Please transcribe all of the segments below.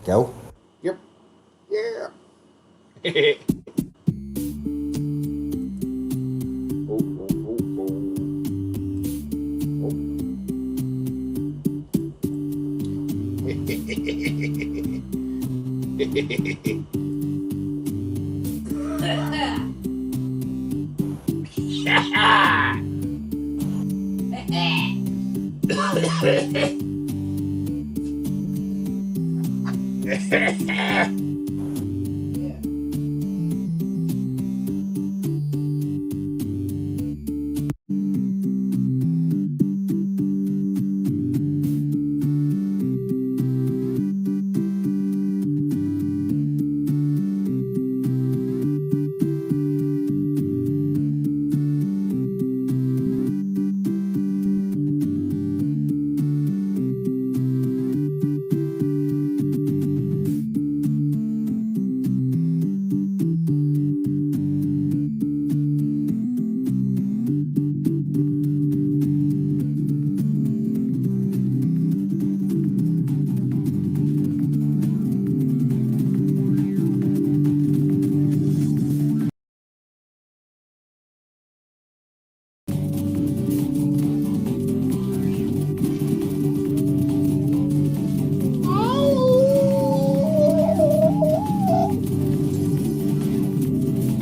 Go. Yep. Yeah. Oh, oh, oh.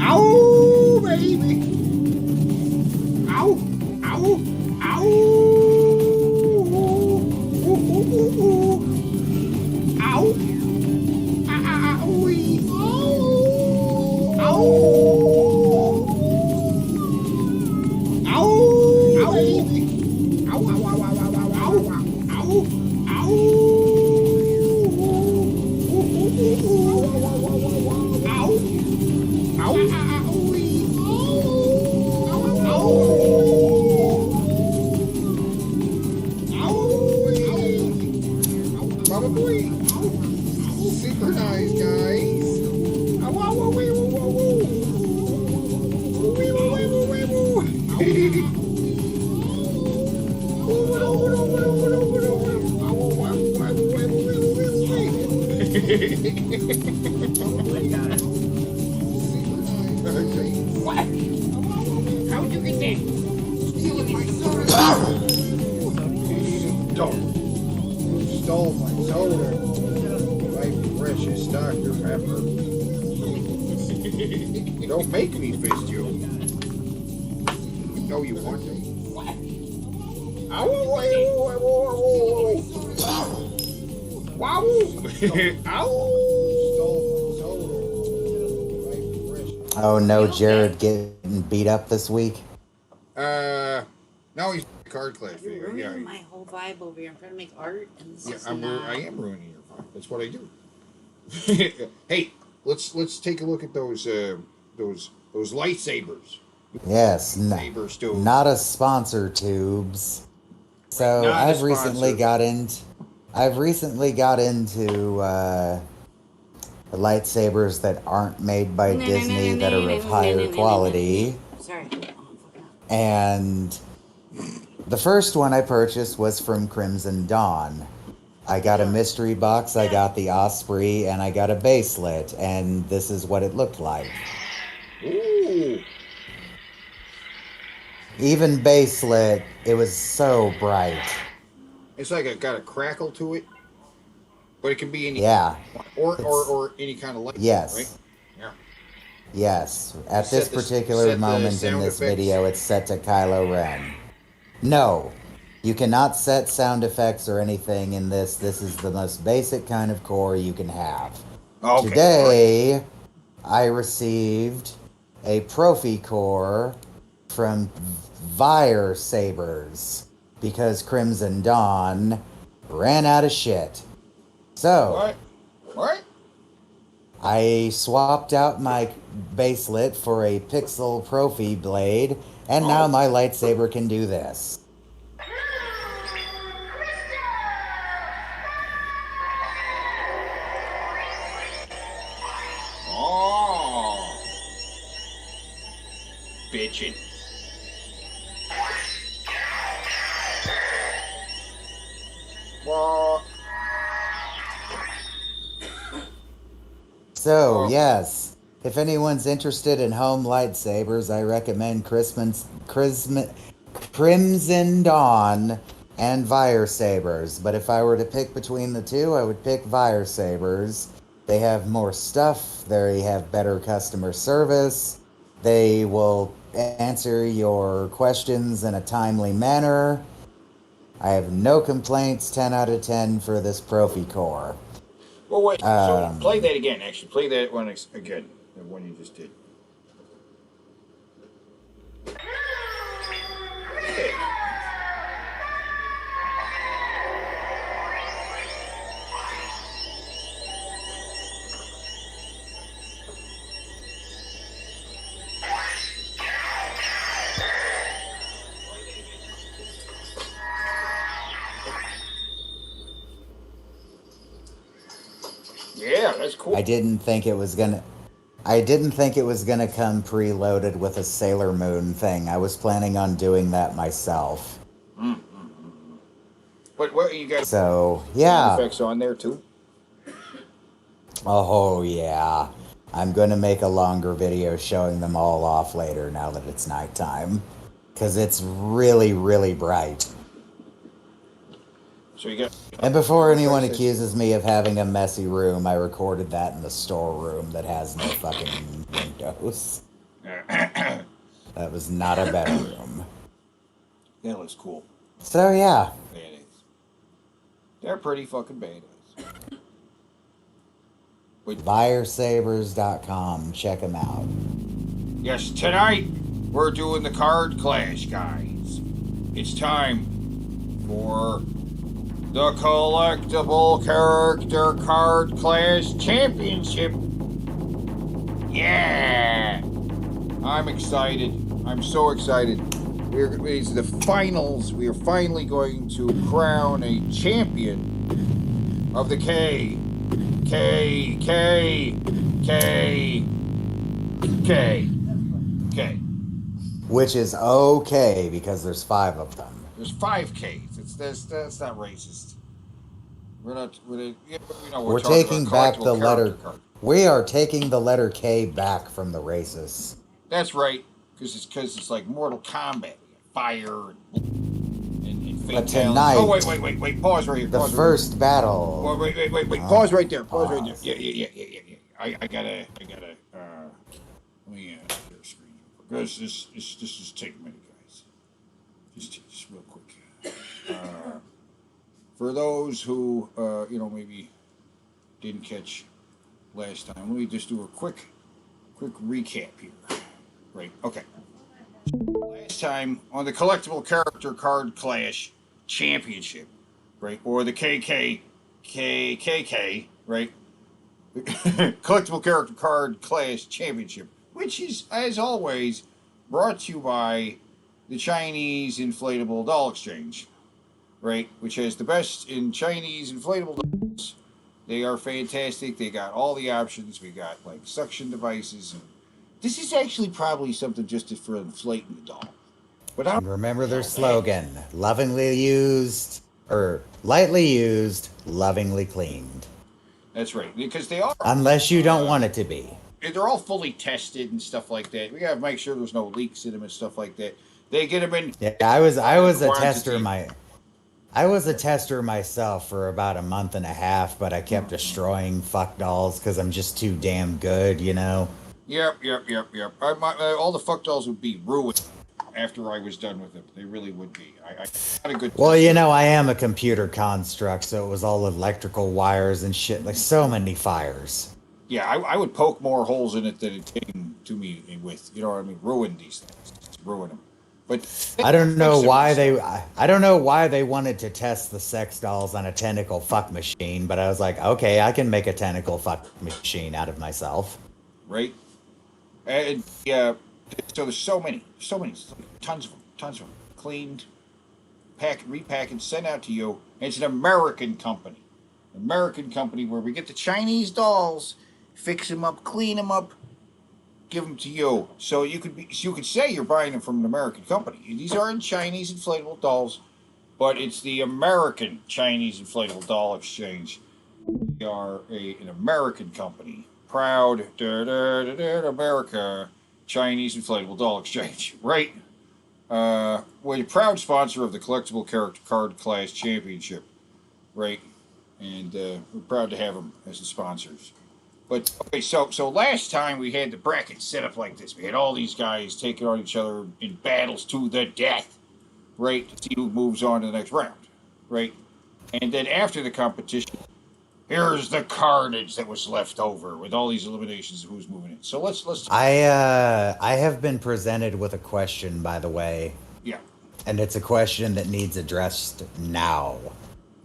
Ow, baby. Ow, ow, ow. Ooh, ooh, ooh, ooh. Ow. Ah, ah, ah, ooey. Ow. Ow, baby. Ow, ow, ow, ow, ow, ow, ow, ow, ow. Ooh, ooh, ooh, ooh. Ow. Ow, ah, ah, ah, ooey. Ow. Mama boy, synchronize, guys. Ow, ow, ow, wee, woo, woo, woo. Wee, woo, wee, woo, wee, woo. What? How'd you get that? Stealing my soda. Stole my soda. My precious Dr. Pepper. Don't make me fist you. You know you want to. What? Ow, wow. Ow. Oh no, Jared getting beat up this week. No, he's card Clash You're video. ruining Yeah, my whole vibe over here. I'm trying to make art, and this yeah. is I not. am ruining your vibe. That's what I do. Hey, let's take a look at those lightsabers. Yes, Saber stoves. not a sponsor, Tubes. So Not a I've recently sponsor. got into the lightsabers that aren't made by Disney that are of higher quality. Sorry. And the first one I purchased was from Crimson Dawn. I got a mystery box, I got the Osprey, and I got a baselet, and this is what it looked like. Ooh. Even baselet, it was so bright. It's like it got a crackle to it, but it can be any or any kind of light. Yes. Right? Yeah. Yes. At this particular moment in this video, it's set to Kylo Ren. No. You cannot set sound effects or anything in this. This is the most basic kind of core you can have. Okay. Today, I received a Profi core from Vire Sabers because Crimson Dawn ran out of shit. So, What? I swapped out my baselet for a Pixel Profi blade, and now my lightsaber can do this. Oh. Bitchin'. Well, So, yes, if anyone's interested in home lightsabers, I recommend Crimson Dawn and Fire Sabers. But if I were to pick between the two, I would pick Fire Sabers. They have more stuff, they have better customer service, they will answer your questions in a timely manner. I have no complaints, 10 out of 10 for this Profi Core. Well, wait. So play that again. Actually, play that one again. The one you just did. Yeah, that's cool. I didn't think it was gonna come preloaded with a Sailor Moon thing. I was planning on doing that myself. But what you got? So yeah, effects on there too. Oh yeah, I'm gonna make a longer video showing them all off later. Now that it's nighttime, because it's really, really bright. So you got. And before anyone accuses me of having a messy room, I recorded that in the storeroom that has no fucking windows. That was not a bedroom. That looks cool. So yeah. Badass. They're pretty fucking badass. Firesabers.com. Check them out. Yes, tonight we're doing the card clash, guys. It's time for the Collectible Character Card Clash Championship. Yeah! I'm excited. I'm so excited. It's the finals. We are finally going to crown a champion of the K. Which is okay because there's 5 of them. There's 5 Ks. That's not racist. We're taking back the letter. We are taking the letter K back from the racists. That's right, because it's like Mortal Kombat, fire and but tonight, oh wait, pause right here. The first battle. Wait, pause right there. Pause right there. Yeah. I gotta. Let me share a screen because this is taking a minute, guys. Just real quick. For those who maybe didn't catch last time, let me just do a quick recap here. Right. Okay. Last time on the Collectible Character Card Clash Championship, right, or the KKK, right? Collectible Character Card Clash Championship, which is, as always, brought to you by the Chinese Inflatable Doll Exchange, right? Which has the best in Chinese inflatable dolls. They are fantastic. They got all the options. We got like suction devices. And this is actually probably something just for inflating the doll. But I remember their slogan: lovingly used, or lightly used, lovingly cleaned. That's right, because they are. Unless you don't want it to be. They're all fully tested and stuff like that. We gotta make sure there's no leaks in them and stuff like that. They get them in. Yeah, I was a tester. I was a tester myself for about a month and a half, but I kept destroying fuck dolls because I'm just too damn good, you know. Yep. All the fuck dolls would be ruined after I was done with them. They really would be. I had a good. Well, you know, I am a computer construct, so it was all electrical wires and shit, like so many fires. Yeah, I would poke more holes in it than it came to me with. You know what I mean? Ruin these things. Ruin them. But I don't know why they wanted to test the sex dolls on a tentacle fuck machine, but I was like, okay, I can make a tentacle fuck machine out of myself. Right? And so there's so many, tons of them, cleaned, repackaged, sent out to you. And it's an American company, where we get the Chinese dolls, fix them up, clean them up, give them to you. So you could say you're buying them from an American company. These aren't Chinese inflatable dolls, but it's the American Chinese Inflatable Doll Exchange. We are an American company, proud America Chinese inflatable doll exchange, right? We're a proud sponsor of the collectible character card Clash championship, right? And we're proud to have them as the sponsors. But okay, so last time we had the bracket set up like this. We had all these guys taking on each other in battles to the death, right? To see who moves on to the next round, right? And then after the competition, here's the carnage that was left over with all these eliminations of who's moving in. So let's. I have been presented with a question, by the way, Yeah. and it's a question that needs addressed now.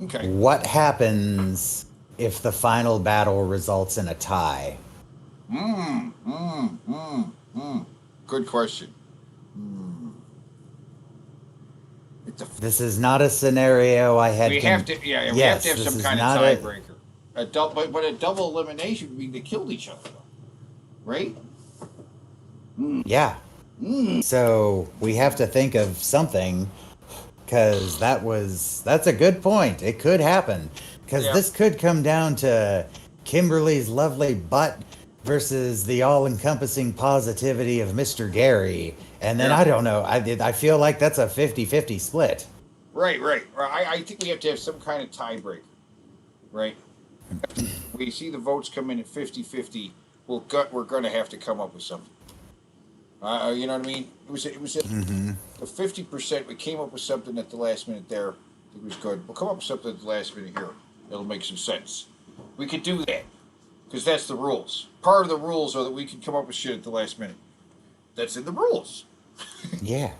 Okay. What happens if the final battle results in a tie? Good question. This is not a scenario I had. We have to, yeah, we have to have some kind of tiebreaker. But a double elimination would mean they killed each other, though, right? Yeah. So we have to think of something, because that's a good point. It could happen, because this could come down to Kimberly's lovely butt versus the all-encompassing positivity of Mr. Gary. And then I don't know. I feel like that's a 50-50 split. Right. I think we have to have some kind of tiebreaker, right? We see the votes come in at 50-50. We're going to have to come up with something. You know what I mean? It was a 50%. We came up with something at the last minute there. I think it was good. We'll come up with something at the last minute here. It'll make some sense. We could do that because that's the rules. Part of the rules are that we can come up with shit at the last minute. That's in the rules. Yeah.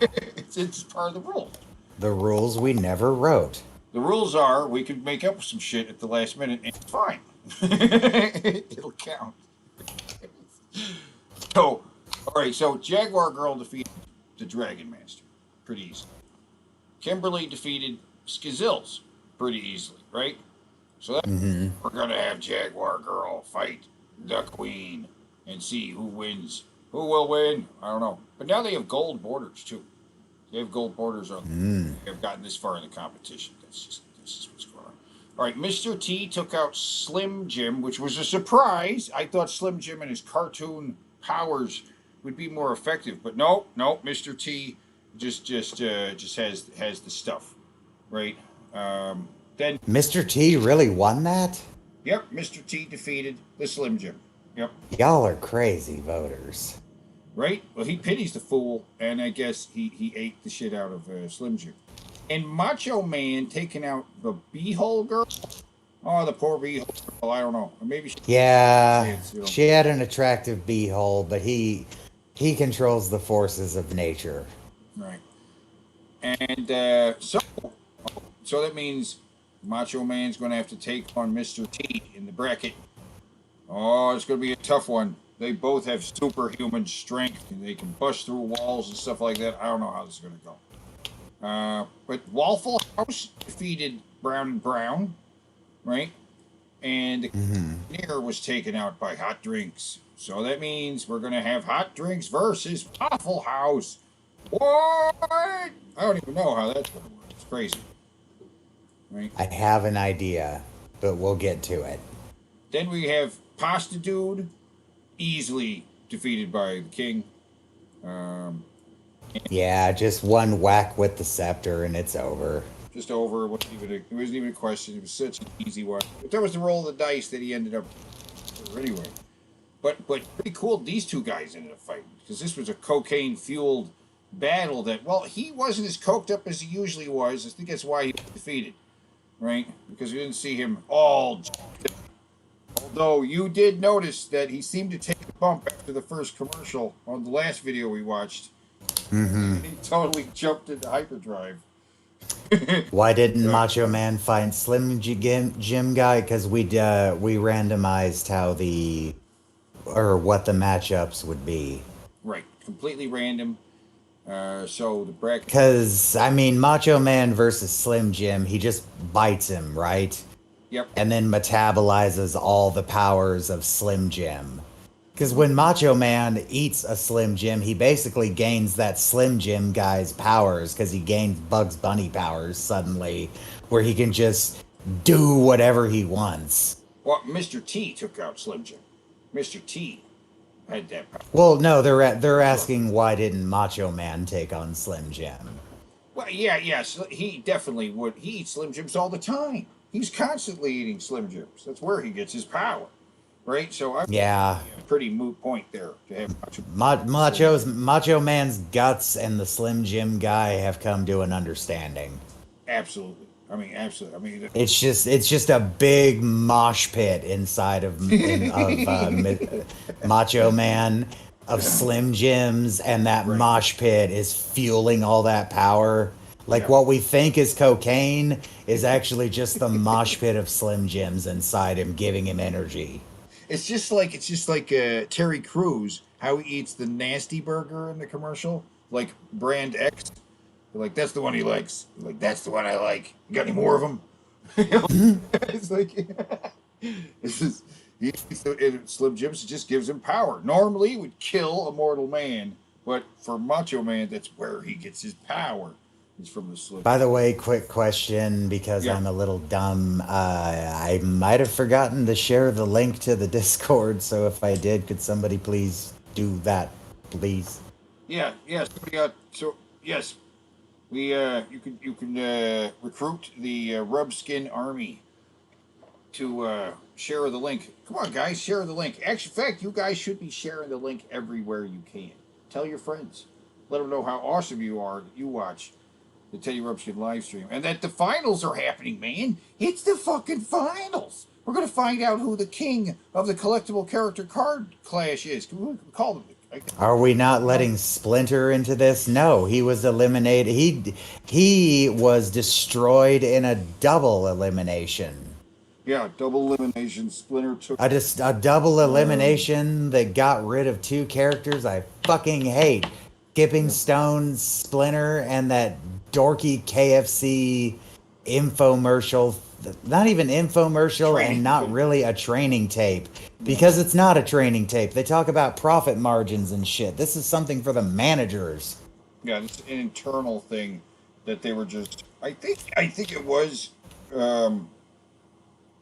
It's part of the rules. The rules we never wrote. The rules are we can make up some shit at the last minute and it's fine. It'll count. So, all right, so Jaguar Girl defeated the Dragon Master pretty easily. Kimberly defeated Skazills pretty easily, right? So that, we're going to have Jaguar Girl fight the Queen and see who wins. Who will win? I don't know. But now they have gold borders, too. They have gold borders on. They've gotten this far in the competition. That's just what's going on. All right, Mr. T took out Slim Jim, which was a surprise. I thought Slim Jim and his cartoon powers would be more effective, but no, Mr. T just has the stuff, right? Then Mr. T really won that? Yep, Mr. T defeated the Slim Jim. Yep. Y'all are crazy voters. Right? Well, he pities the fool, and I guess he ate the shit out of Slim Jim. And Macho Man taking out the Beehole Girl. Oh, the poor Beehole Girl. I don't know. Maybe she had an attractive beehole, but he controls the forces of nature. Right. And so that means Macho Man's going to have to take on Mr. T in the bracket. Oh, it's going to be a tough one. They both have superhuman strength, and they can bust through walls and stuff like that. I don't know how this is going to go. But Waffle House defeated Brown and Brown, right? And the engineer was taken out by Hot Drinks. So that means we're going to have Hot Drinks versus Waffle House. What? I don't even know how that's going to work. It's crazy. Right? I have an idea, but we'll get to it. Then we have Pasta Dude, easily defeated by the King. Yeah, just one whack with the scepter and it's over. Just over. It wasn't even a question. It was such an easy one. But that was the roll of the dice that he ended up anyway. But pretty cool. These two guys ended up fighting because this was a cocaine-fueled battle that, well, he wasn't as coked up as he usually was. I think that's why he was defeated, right? Because we didn't see him all. Although you did notice that he seemed to take a bump after the first commercial on the last video we watched. He totally jumped into hyperdrive. Why didn't Macho Man find Slim Jim guy? Because we randomized what the matchups would be. Right, completely random. So the bracket. Because Macho Man versus Slim Jim, he just bites him, right? Yep. And then metabolizes all the powers of Slim Jim. Because when Macho Man eats a Slim Jim, he basically gains that Slim Jim guy's powers, because he gains Bugs Bunny powers suddenly, where he can just do whatever he wants. Well, Mr. T took out Slim Jim. Mr. T had that power. Well, no, they're asking why didn't Macho Man take on Slim Jim? Well, yeah, yes, he definitely would. He eats Slim Jims all the time. He's constantly eating Slim Jims. That's where he gets his power, right? So I Yeah, a pretty moot point there to have Macho. Macho Man's guts and the Slim Jim guy have come to an understanding. Absolutely. I mean, absolutely. I mean, It's just a big mosh pit inside Macho Man, of Slim Jims, and that right. mosh pit is fueling all that power. Like Yeah. what we think is cocaine is actually just the mosh pit of Slim Jims inside him, giving him energy. It's just like Terry Crews, how he eats the nasty burger in the commercial, like brand X. Like that's the one he likes. Like that's the one I like. You got any more of them? It's like this is Slim Jims just gives him power. Normally, it would kill a mortal man, but for Macho Man, that's where he gets his power. Is from the Slim. By the way, quick question because Yeah, I'm a little dumb. I might have forgotten to share the link to the Discord, so if I did, could somebody please do that, please? yeah, yes. So yes, we you can recruit the Rub Skin Army to share the link. Come on, guys, share the link. Actually, in fact, you guys should be sharing the link everywhere you can. Tell your friends. Let them know how awesome you are that you watch the Teddy Rubskin live stream. And that the finals are happening, man. It's the fucking finals. We're going to find out who the king of the collectible character card clash is. Can we call them? Are we not letting Splinter into this? No, he was eliminated. He was destroyed in a double elimination. Yeah, double elimination. Splinter took. A double elimination that got rid of two characters I fucking hate. Skipping Yeah. Stone, Splinter, and that dorky KFC infomercial. Not even infomercial Training. and not really a training tape. Because it's not a training tape. They talk about profit margins and shit. This is something for the managers. Yeah, it's an internal thing that they were just. I think it was um,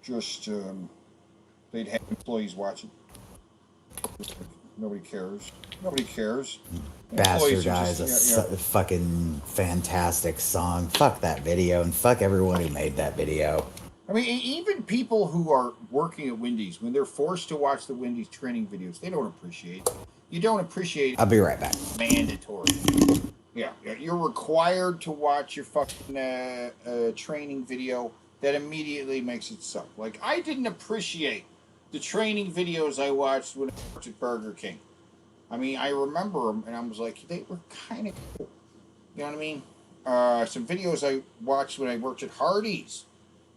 just they'd have employees watching. Nobody cares. Nobody cares. Employees are Bastardized just a fucking fantastic song. Fuck that video and fuck everyone who made that video. I mean, even people who are working at Wendy's, when they're forced to watch the Wendy's training videos, they don't appreciate it. You don't appreciate it. I'll be right back. Mandatory. Yeah, you're required to watch your fucking training video. That immediately makes it suck. Like, I didn't appreciate the training videos I watched when I worked at Burger King. I mean, I remember them, and I was like, they were kind of cool. You know what I mean? Some videos I watched when I worked at Hardee's.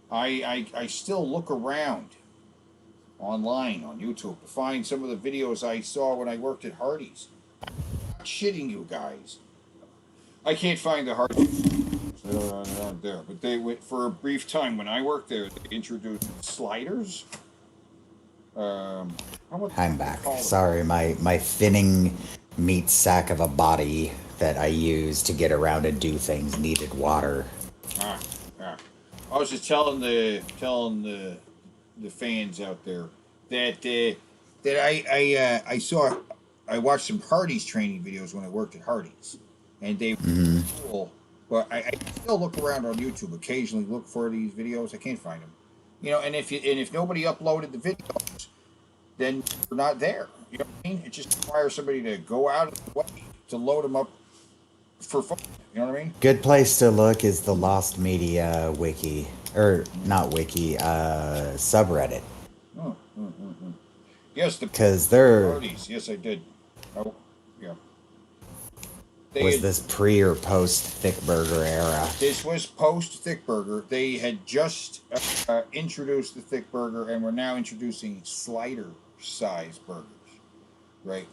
I still look around online on YouTube to find some of the videos I saw when I worked at Hardee's. I'm not shitting you guys. I can't find the Hardee's. They're not there. But they went for a brief time when I worked there. They introduced sliders. I'm back. Sorry, my thinning meat sack of a body that I use to get around and do things needed water. Ah, ah. I was just telling the fans out there that I saw I watched some Hardee's training videos when I worked at Hardee's, and they were cool. But I still look around on YouTube occasionally, look for these videos. I can't find them, you know. And if nobody uploaded the videos, then they're not there. You know what I mean? It just requires somebody to go out of the way to load them up for fun. You know what I mean? Good place to look is the Lost Media wiki, or not wiki, subreddit. Oh, yes, Because they're parties. Yes, I did. Oh, yeah. this pre or post Thick Burger era? This was post Thick Burger. They had just introduced the Thick Burger, and we're now introducing slider size burgers. Right?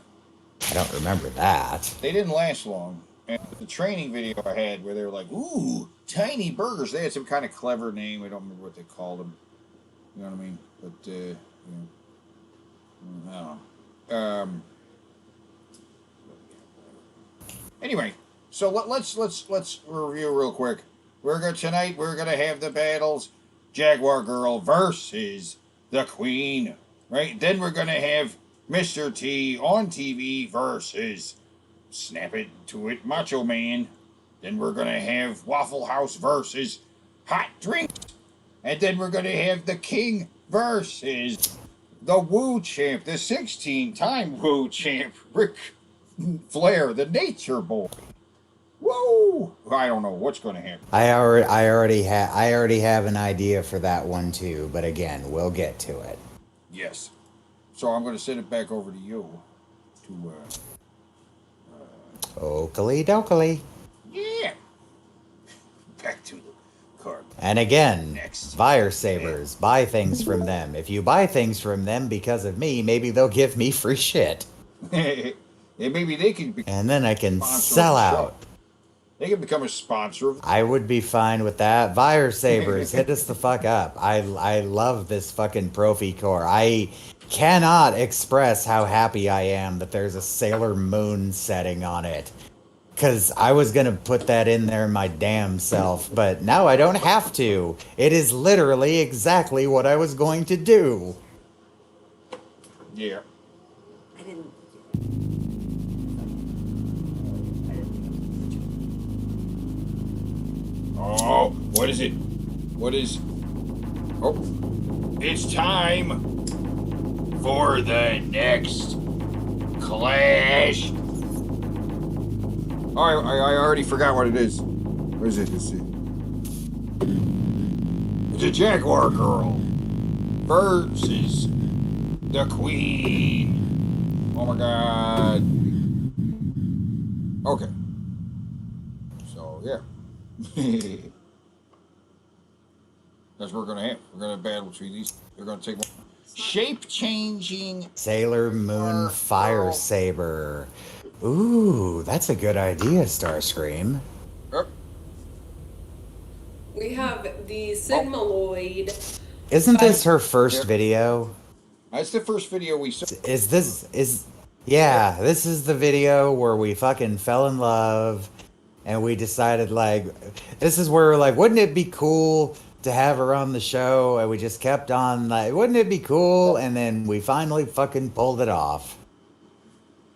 I don't remember that. They didn't last long. And the training video I had where they were like, "Ooh, tiny burgers." They had some kind of clever name. I don't remember what they called them. You know what I mean? But you know, I don't know. Anyway, so let's review real quick. We're gonna have the battles: Jaguar Girl versus the Queen. Right? Then we're gonna have Mr. T on TV versus Snap It to It Macho Man. Then we're going to have Waffle House versus Hot Drinks. And then we're going to have the King versus the Woo Champ, the 16-time Woo Champ, Ric Flair, the Nature Boy. Whoa! I don't know what's going to happen. I already have an idea for that one too, but again, we'll get to it. Yes. So I'm going to send it back over to you. To Oakley dokley. yeah. Back to the card. And again, Next. Fire Sabers, buy things from them. If you buy things from them because of me, maybe they'll give me free shit. And maybe they can be. And then I can Sponsor sell of the show. out. They can become a sponsor. I would be fine with that. Fire Sabers, hit us the fuck up. I love this fucking Profi core. I cannot express how happy I am that there's a Sailor Moon setting on it. Because I was going to put that in there my damn self, but now I don't have to. It is literally exactly what I was going to do. Yeah. I didn't. Oh, what is it? What is... Oh, it's time for the next Clash. I already forgot what it is. What is it? Let's see. It's a Jaguar Girl versus the Queen. Oh my God. Okay. So, yeah. That's what we're gonna have. We're gonna battle between these. They're gonna take one. Shape-changing Sailor Moon Fire Saber. Ooh, that's a good idea, Starscream. We have the Sigmaloid. Isn't this her first video? That's the first video we saw. Yeah, this is the video where we fucking fell in love and we decided, like, this is where we're like, wouldn't it be cool to have her on the show? And we just kept on, like, wouldn't it be cool? And then we finally fucking pulled it off.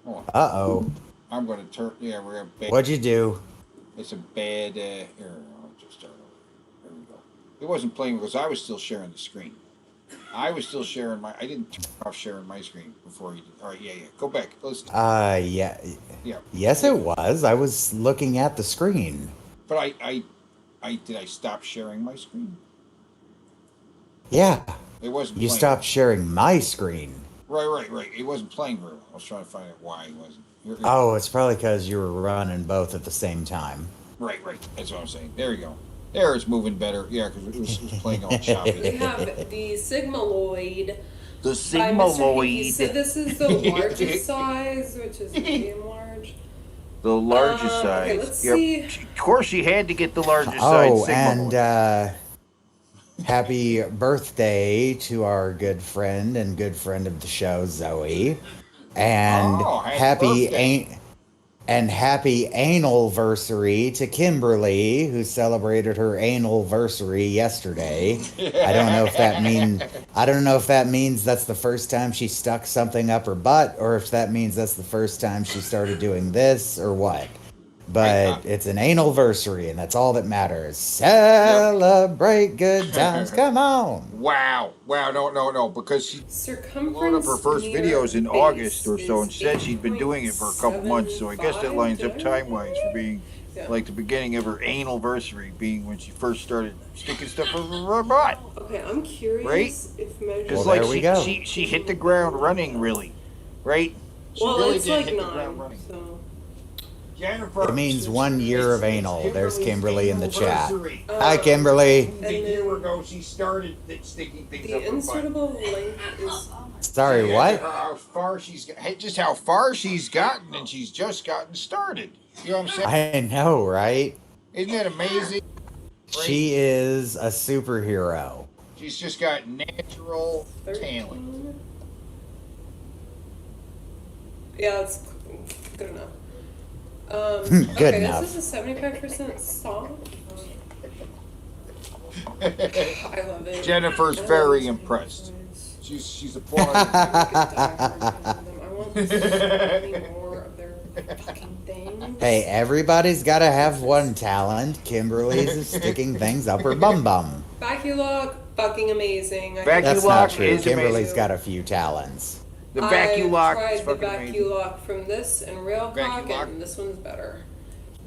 Uh-oh. I'm gonna turn. Yeah, we're gonna. What'd you do? It's a bad. Here, I'll just start over. There we go. It wasn't playing because I was still sharing the screen. I was still sharing my. I didn't turn off sharing my screen before you did. All right, yeah. Go back. Let's. Yeah. Yeah. Yes, it was. I was looking at the screen. But I did. I stop sharing my screen. Yeah. It wasn't. You playing. stopped sharing my screen. Right. It wasn't playing very well. I was trying to find out why it wasn't. Oh, it's probably because you were running both at the same time. Right. That's what I'm saying. There you go. There, it's moving better. Yeah, because it was playing all choppy. We have the Sigmaloid. The Sigmaloid. So this is the largest size, which is medium large. The largest size. Okay, let's see. Of course, she had to get the largest size. Oh, and happy birthday to our good friend and good friend of the show, Zoe. And happy anniversary to Kimberly, who celebrated her anniversary yesterday. I don't know if that means that's the first time she stuck something up her butt, or if that means that's the first time she started doing this, or what. But it's an anniversary, and that's all that matters. Celebrate good times. Come on. Wow. No. Because she Circumference one of her first videos in August or so and said she'd been doing it for a couple months. So I guess that lines up time-wise for being like the beginning of her anniversary, being when she first started sticking stuff over her butt. Okay, I'm curious Right? if measures. Because Well, there we go. she hit the ground running, really. Right? She Well, really it's did like hit the ground 9, running. so. Jennifer. It means 1 year of anal. There's Kimberly in the chat. anniversary. Hi, Kimberly. And A year then ago, she started sticking things the up her butt. insertable length is. Sorry, what? How far she's just how far she's gotten, and she's just gotten started. You know what I'm saying? I know, right? Isn't that amazing? She is a superhero. She's just got natural 13. talent. Yeah, it's good enough. Good okay, enough. This is a 75% soft. I love it. Jennifer's Oh, very it's impressed. nice. She's a porn. I want so many more of their fucking things. Hey, everybody's got to have one talent. Kimberly's is sticking things up her bum bum. Vacuum lock, fucking amazing. That's not true. is Kimberly's amazing. got a few talents. The vacuum lock I is tried the fucking vacuum amazing. lock from this and Rail Vacuum Cock, lock? and this one's better.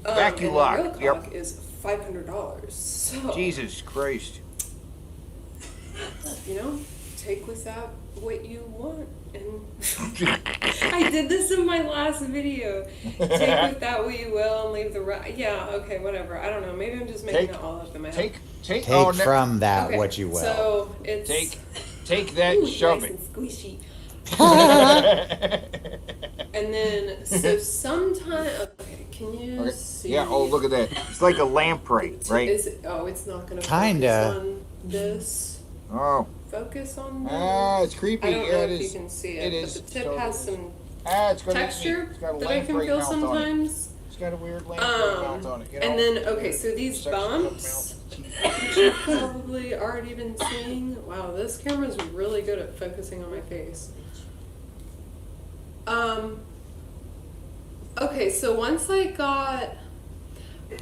Vacuum and lock, The Rail yep. Cock is $500. So Jesus Christ. you know, take with that what you want. And I did this in my last video. Take with that what you will and leave the rest. Yeah, okay, whatever. I don't know. Maybe I'm just making it all up in my head. Take From that Okay, what you will. So it's take that and shove nice it. and squishy. And then so sometime okay, can you Okay. see? Yeah, oh look at that. It's like a lamprey, right? Is it, it's not gonna Kinda. focus on this. Oh. Focus on this. Ah, it's creepy. I don't know Yeah, if it you is. can see It it, is. but the tip So- has some It's got texture it's got a that I can lamprey feel mouth on it. sometimes. It's got a weird lamprey mouth on it. You know? And then okay, so these Section of the bumps, mouth. which you've probably already been seeing. Wow, this camera's really good at focusing on my face. Okay, so once I got,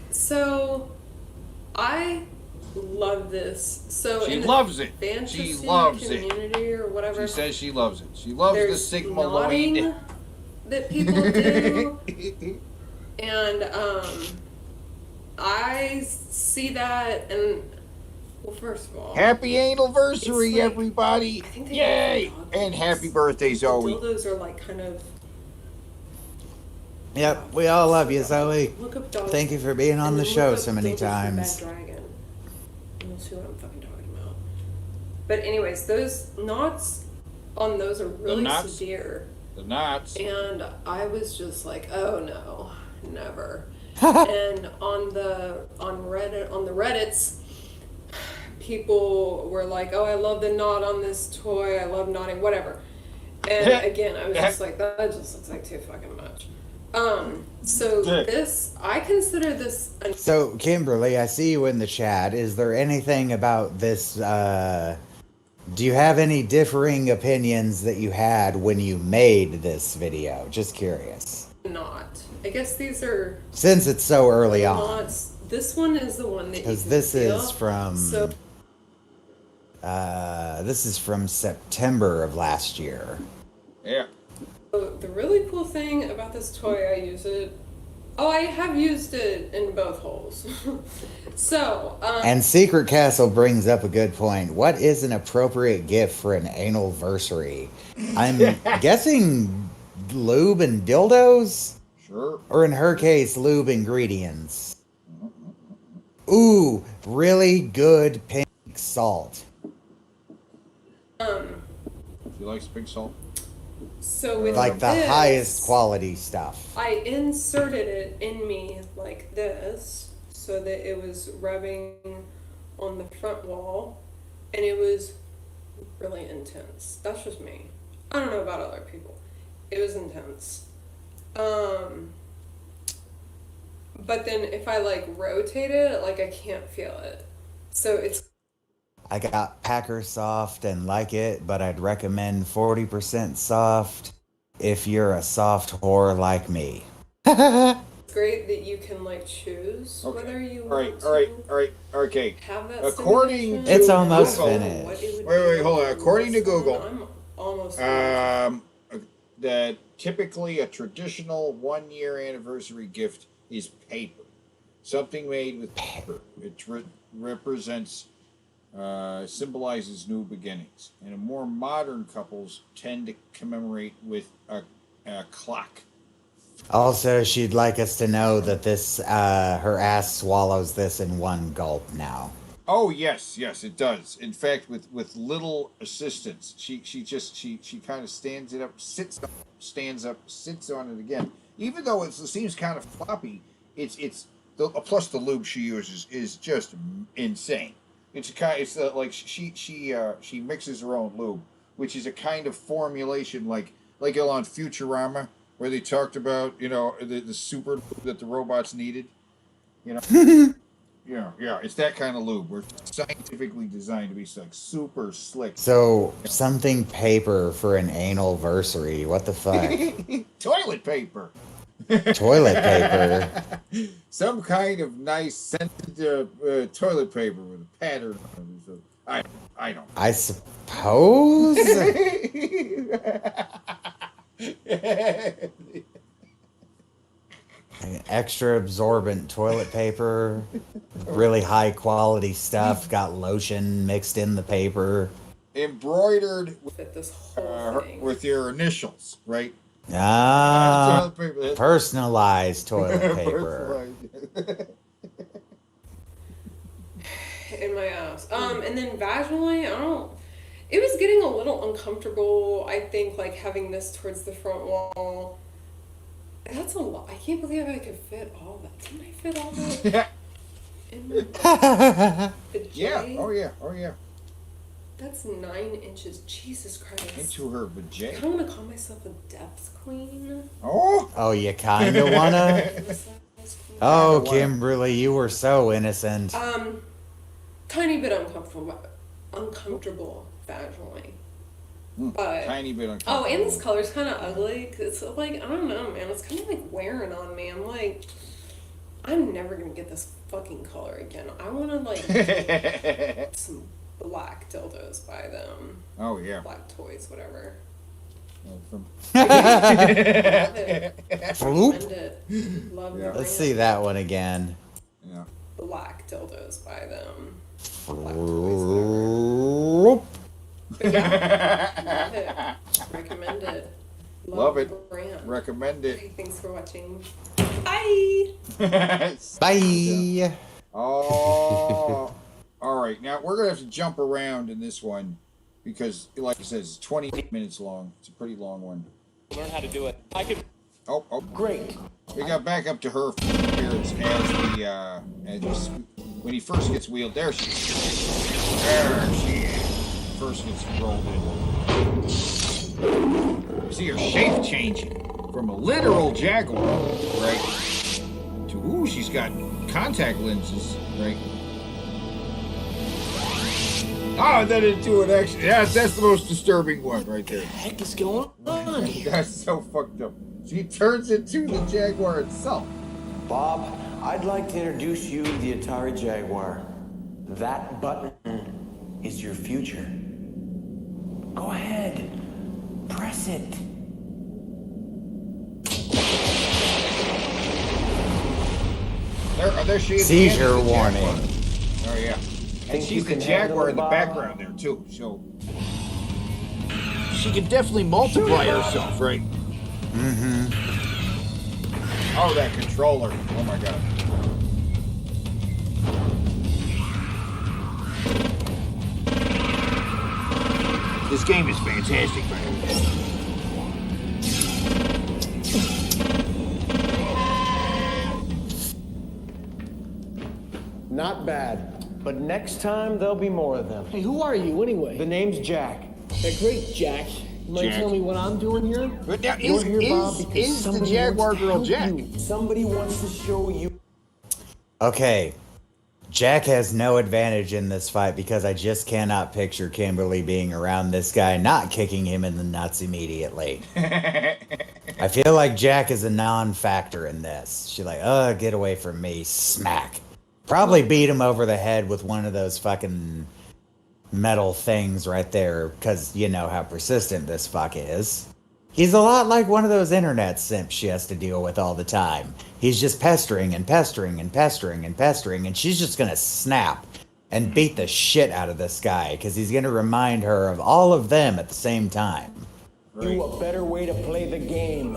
so I love this. So She in the loves it. fantasy She loves it. community or whatever. She says she loves it. She loves the there's Sigma nodding Lloyd. that people do, and I see that, and well, first of all, Happy anniversary, It's like- everybody! I think they Yay! call them And dogs. happy birthday, Zoe. dildos are like kind of. Yep, we all love you, Zoe. Look up dogs. Thank you for being on and the then show look so up many dildos from times. Bad Dragon. And you'll see what I'm fucking talking about. But anyways, those knots on those are really knots? severe. The knots. And I was just like, oh no, never. And on the Reddits, people were like, oh, I love the knot on this toy, I love knotting, whatever. And again, I was just like, that just looks like too fucking much. So this, I consider this So, Kimberly, I see you in the chat. Is there anything about this? Do you have any differing opinions that you had when you made this video? Just curious. knot. I guess these are Since it's so early on. knots. This one is the one that you Because can this feel. is from So September of last year. Yeah. the really cool thing about this toy, I use it. Oh, I have used it in both holes. So, And Secret Castle brings up a good point. What is an appropriate gift for an anniversary? I'm guessing lube and dildos? Sure. Or in her case, lube ingredients. Ooh, really good pink salt. She likes pink salt. so with Like the this, highest quality stuff. I inserted it in me like this, so that it was rubbing on the front wall, and it was really intense. That's just me. I don't know about other people. It was intense. But then if I like rotate it, like I can't feel it. So it's I got Packer Soft and like it, but I'd recommend 40% soft if you're a soft whore like me. great that you can like choose Okay. whether you All want right, all right, to all right, okay. have that. According stimulation. to It's almost Google- finished. What it would Wait, be hold on. on According to this one, Google, I'm almost that typically a traditional 1-year anniversary gift is paper. Something made with paper. It represents, symbolizes new beginnings. And more modern couples tend to commemorate with a clock. Also, she'd like us to know that this, her ass swallows this in one gulp now. Oh yes, it does. In fact, with little assistance, she kind of stands it up, stands up, sits on it again. Even though it seems kind of floppy, plus the lube she uses is just insane. It's like she mixes her own lube, which is a kind of formulation like on Futurama, where they talked about the super lube that the robots needed. Yeah. It's that kind of lube. We're scientifically designed to be like super slick. So, something paper for an anal versary. What the fuck? Toilet paper. Toilet paper. Some kind of nice scented toilet paper with a pattern on it. So I don't. I suppose? Extra absorbent toilet paper, really high quality stuff, got lotion mixed in the paper. Embroidered Fit this whole thing. with your initials, right? Ah, Toilet paper. personalized toilet paper. In my ass. And then vaginally, it was getting a little uncomfortable, I think, like having this towards the front wall. That's a lot. I can't believe I could fit all that. Didn't I fit all that in my vajay? Yeah. Oh yeah. That's 9 inches. Jesus Christ. Into her I vajay. kind of want to call myself a depth queen. Oh. Oh, you kinda wanna? Size queen. Oh, Kimberly, you were so innocent. Tiny bit uncomfortable vaginally. But Tiny bit uncomfortable. oh, and this color's kind of ugly. 'Cause it's like, I don't know, man. It's kind of like wearing on me. I'm like, I'm never gonna get this fucking color again. I want to like get some black dildos by them. Oh yeah. Black toys, whatever. From- Love it. Floop. Recommend it. Love Yeah. the Let's brand. see that one again. yeah. Black dildos by them. Floop. But yeah, love it. Recommend it. Love it. the brand. Recommend it. Okay, thanks for watching. Bye. Bye. Oh. All right. Now we're gonna have to jump around in this one because, like I said, it's 28 minutes long. It's a pretty long one. Learn how to do it. I could. Oh. Great. We got back up to her appearance as when he first gets wheeled. There she is. There she is. First gets rolled in. You see her shape changing from a literal jaguar, right, to ooh, she's got contact lenses, right? Oh, and then into an action. Yeah, that's the most disturbing one right there. What the heck is going on here? That's so fucked up. She turns into the jaguar itself. Bob, I'd like to introduce you to the Atari Jaguar. That button is your future. Go ahead, press it. There she is. Seizure warning. Oh yeah. And Think you she's the can handle jaguar it, in the Bob? background there too. So she can definitely multiply herself, right? Mm-hmm. Oh, that controller. Oh my god. This game is fantastic, man. Not bad, but next time there'll be more of them. Hey, who are you anyway? The name's Jack. Hey, great, Jack. You mind Jack. telling me what I'm doing here? But now You're here, Bob, because is the somebody Jaguar wants to girl help Jack? you. Somebody wants to show you. Okay. Jack has no advantage in this fight because I just cannot picture Kimberly being around this guy, not kicking him in the nuts immediately. I feel like Jack is a non-factor in this. She's like, get away from me. Smack. Probably beat him over the head with one of those fucking metal things right there, because you know how persistent this fuck is. He's a lot like one of those internet simps she has to deal with all the time. He's just pestering and pestering and pestering and pestering, and she's just gonna snap and beat the shit out of this guy, because he's gonna remind her of all of them at the same time. You a better way to play the game.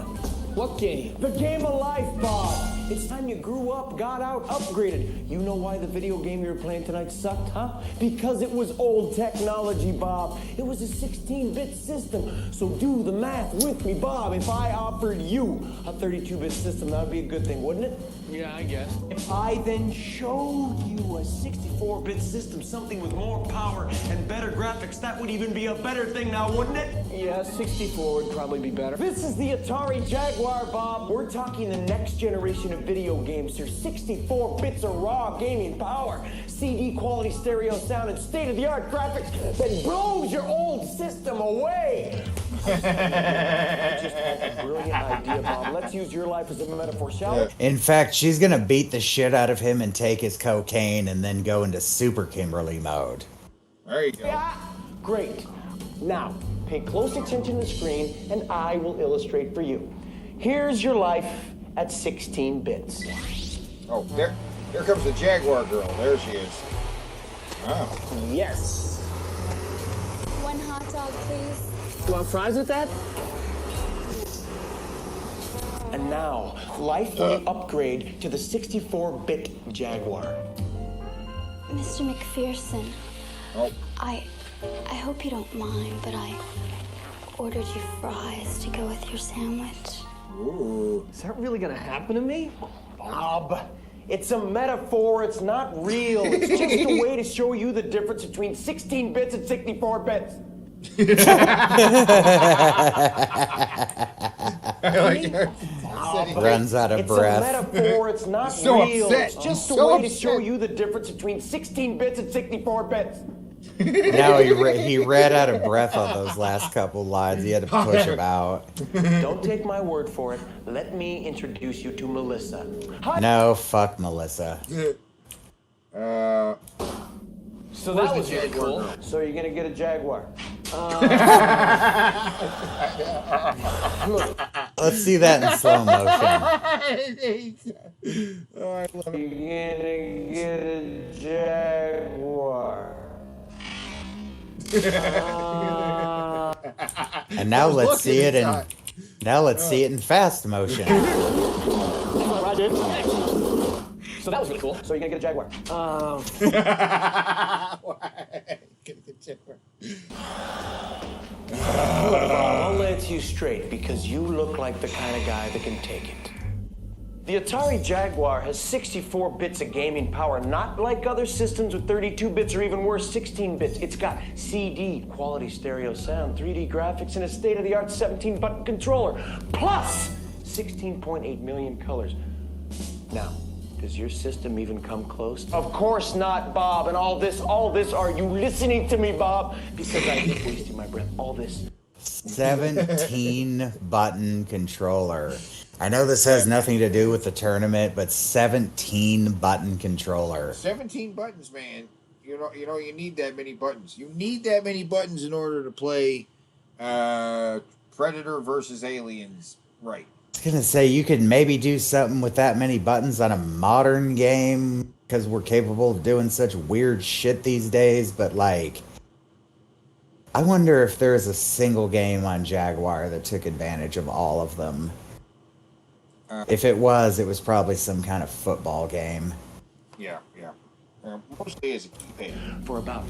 What game? The game of life, Bob. It's time you grew up, got out, upgraded. You know why the video game you were playing tonight sucked, huh? Because it was old technology, Bob. It was a 16-bit system. So do the math with me, Bob. If I offered you a 32-bit system, that would be a good thing, wouldn't it? Yeah, I guess. If I then showed you a 64-bit system, something with more power and better graphics, that would even be a better thing now, wouldn't it? Yeah, 64 would probably be better. This is the Atari Jaguar, Bob. We're talking the next generation of of video games. There's 64 bits of raw gaming power, CD quality stereo sound, and state-of-the-art graphics that blows your old system away. I just had a brilliant idea, Bob. Let's use your life as a metaphor, shall we? In fact, she's gonna beat the shit out of him and take his cocaine and then go into Super Kimberly mode. There you go. Yeah. Great. Now, pay close attention to the screen, and I will illustrate for you. Here's your life at 16 bits. Oh, there comes the Jaguar girl. There she is. Oh. Yes. One hot dog, please. You want fries with that? And now, life will upgrade to the 64-bit Jaguar. Mr. McPherson, Oh. I hope you don't mind, but I ordered you fries to go with your sandwich. Ooh. Is that really gonna happen to me? Bob, it's a metaphor. It's not real. It's just a way to show you the difference between 16 bits and 64 bits. I like her. Runs out of It's breath. a metaphor. It's not So real. upset. It's just So a way to show upset. you the difference between 16 bits and 64 bits. Now he read out of breath on those last couple lines. He had to push him out. Don't take my word for it. Let me introduce you to Melissa. Hi. No, fuck Melissa. So that was really cool. So you're gonna get a Jaguar. Let's see that in slow motion. You're gonna get a Jaguar. And now let's see it in fast motion. I did. So that was really cool. So you're gonna get a Jaguar. I'll let you straight because you look like the kind of guy that can take it. The Atari Jaguar has 64 bits of gaming power, not like other systems with 32 bits or even worse, 16 bits. It's got CD, quality stereo sound, 3D graphics, and a state-of-the-art 17-button controller, plus 16.8 million colors. Now, does your system even come close? Of course not, Bob. And all this, are you listening to me, Bob? Because I keep wasting my breath. All this. 17 button controller. I know this has nothing to do with the tournament, but 17 button controller. 17 buttons, man. You know, you need that many buttons. You need that many buttons in order to play Predator versus Aliens. Right. I was gonna say you could maybe do something with that many buttons on a modern game because we're capable of doing such weird shit these days, but like I wonder if there's a single game on Jaguar that took advantage of all of them. If it was probably some kind of football game. Yeah. Mostly as a keypad. For about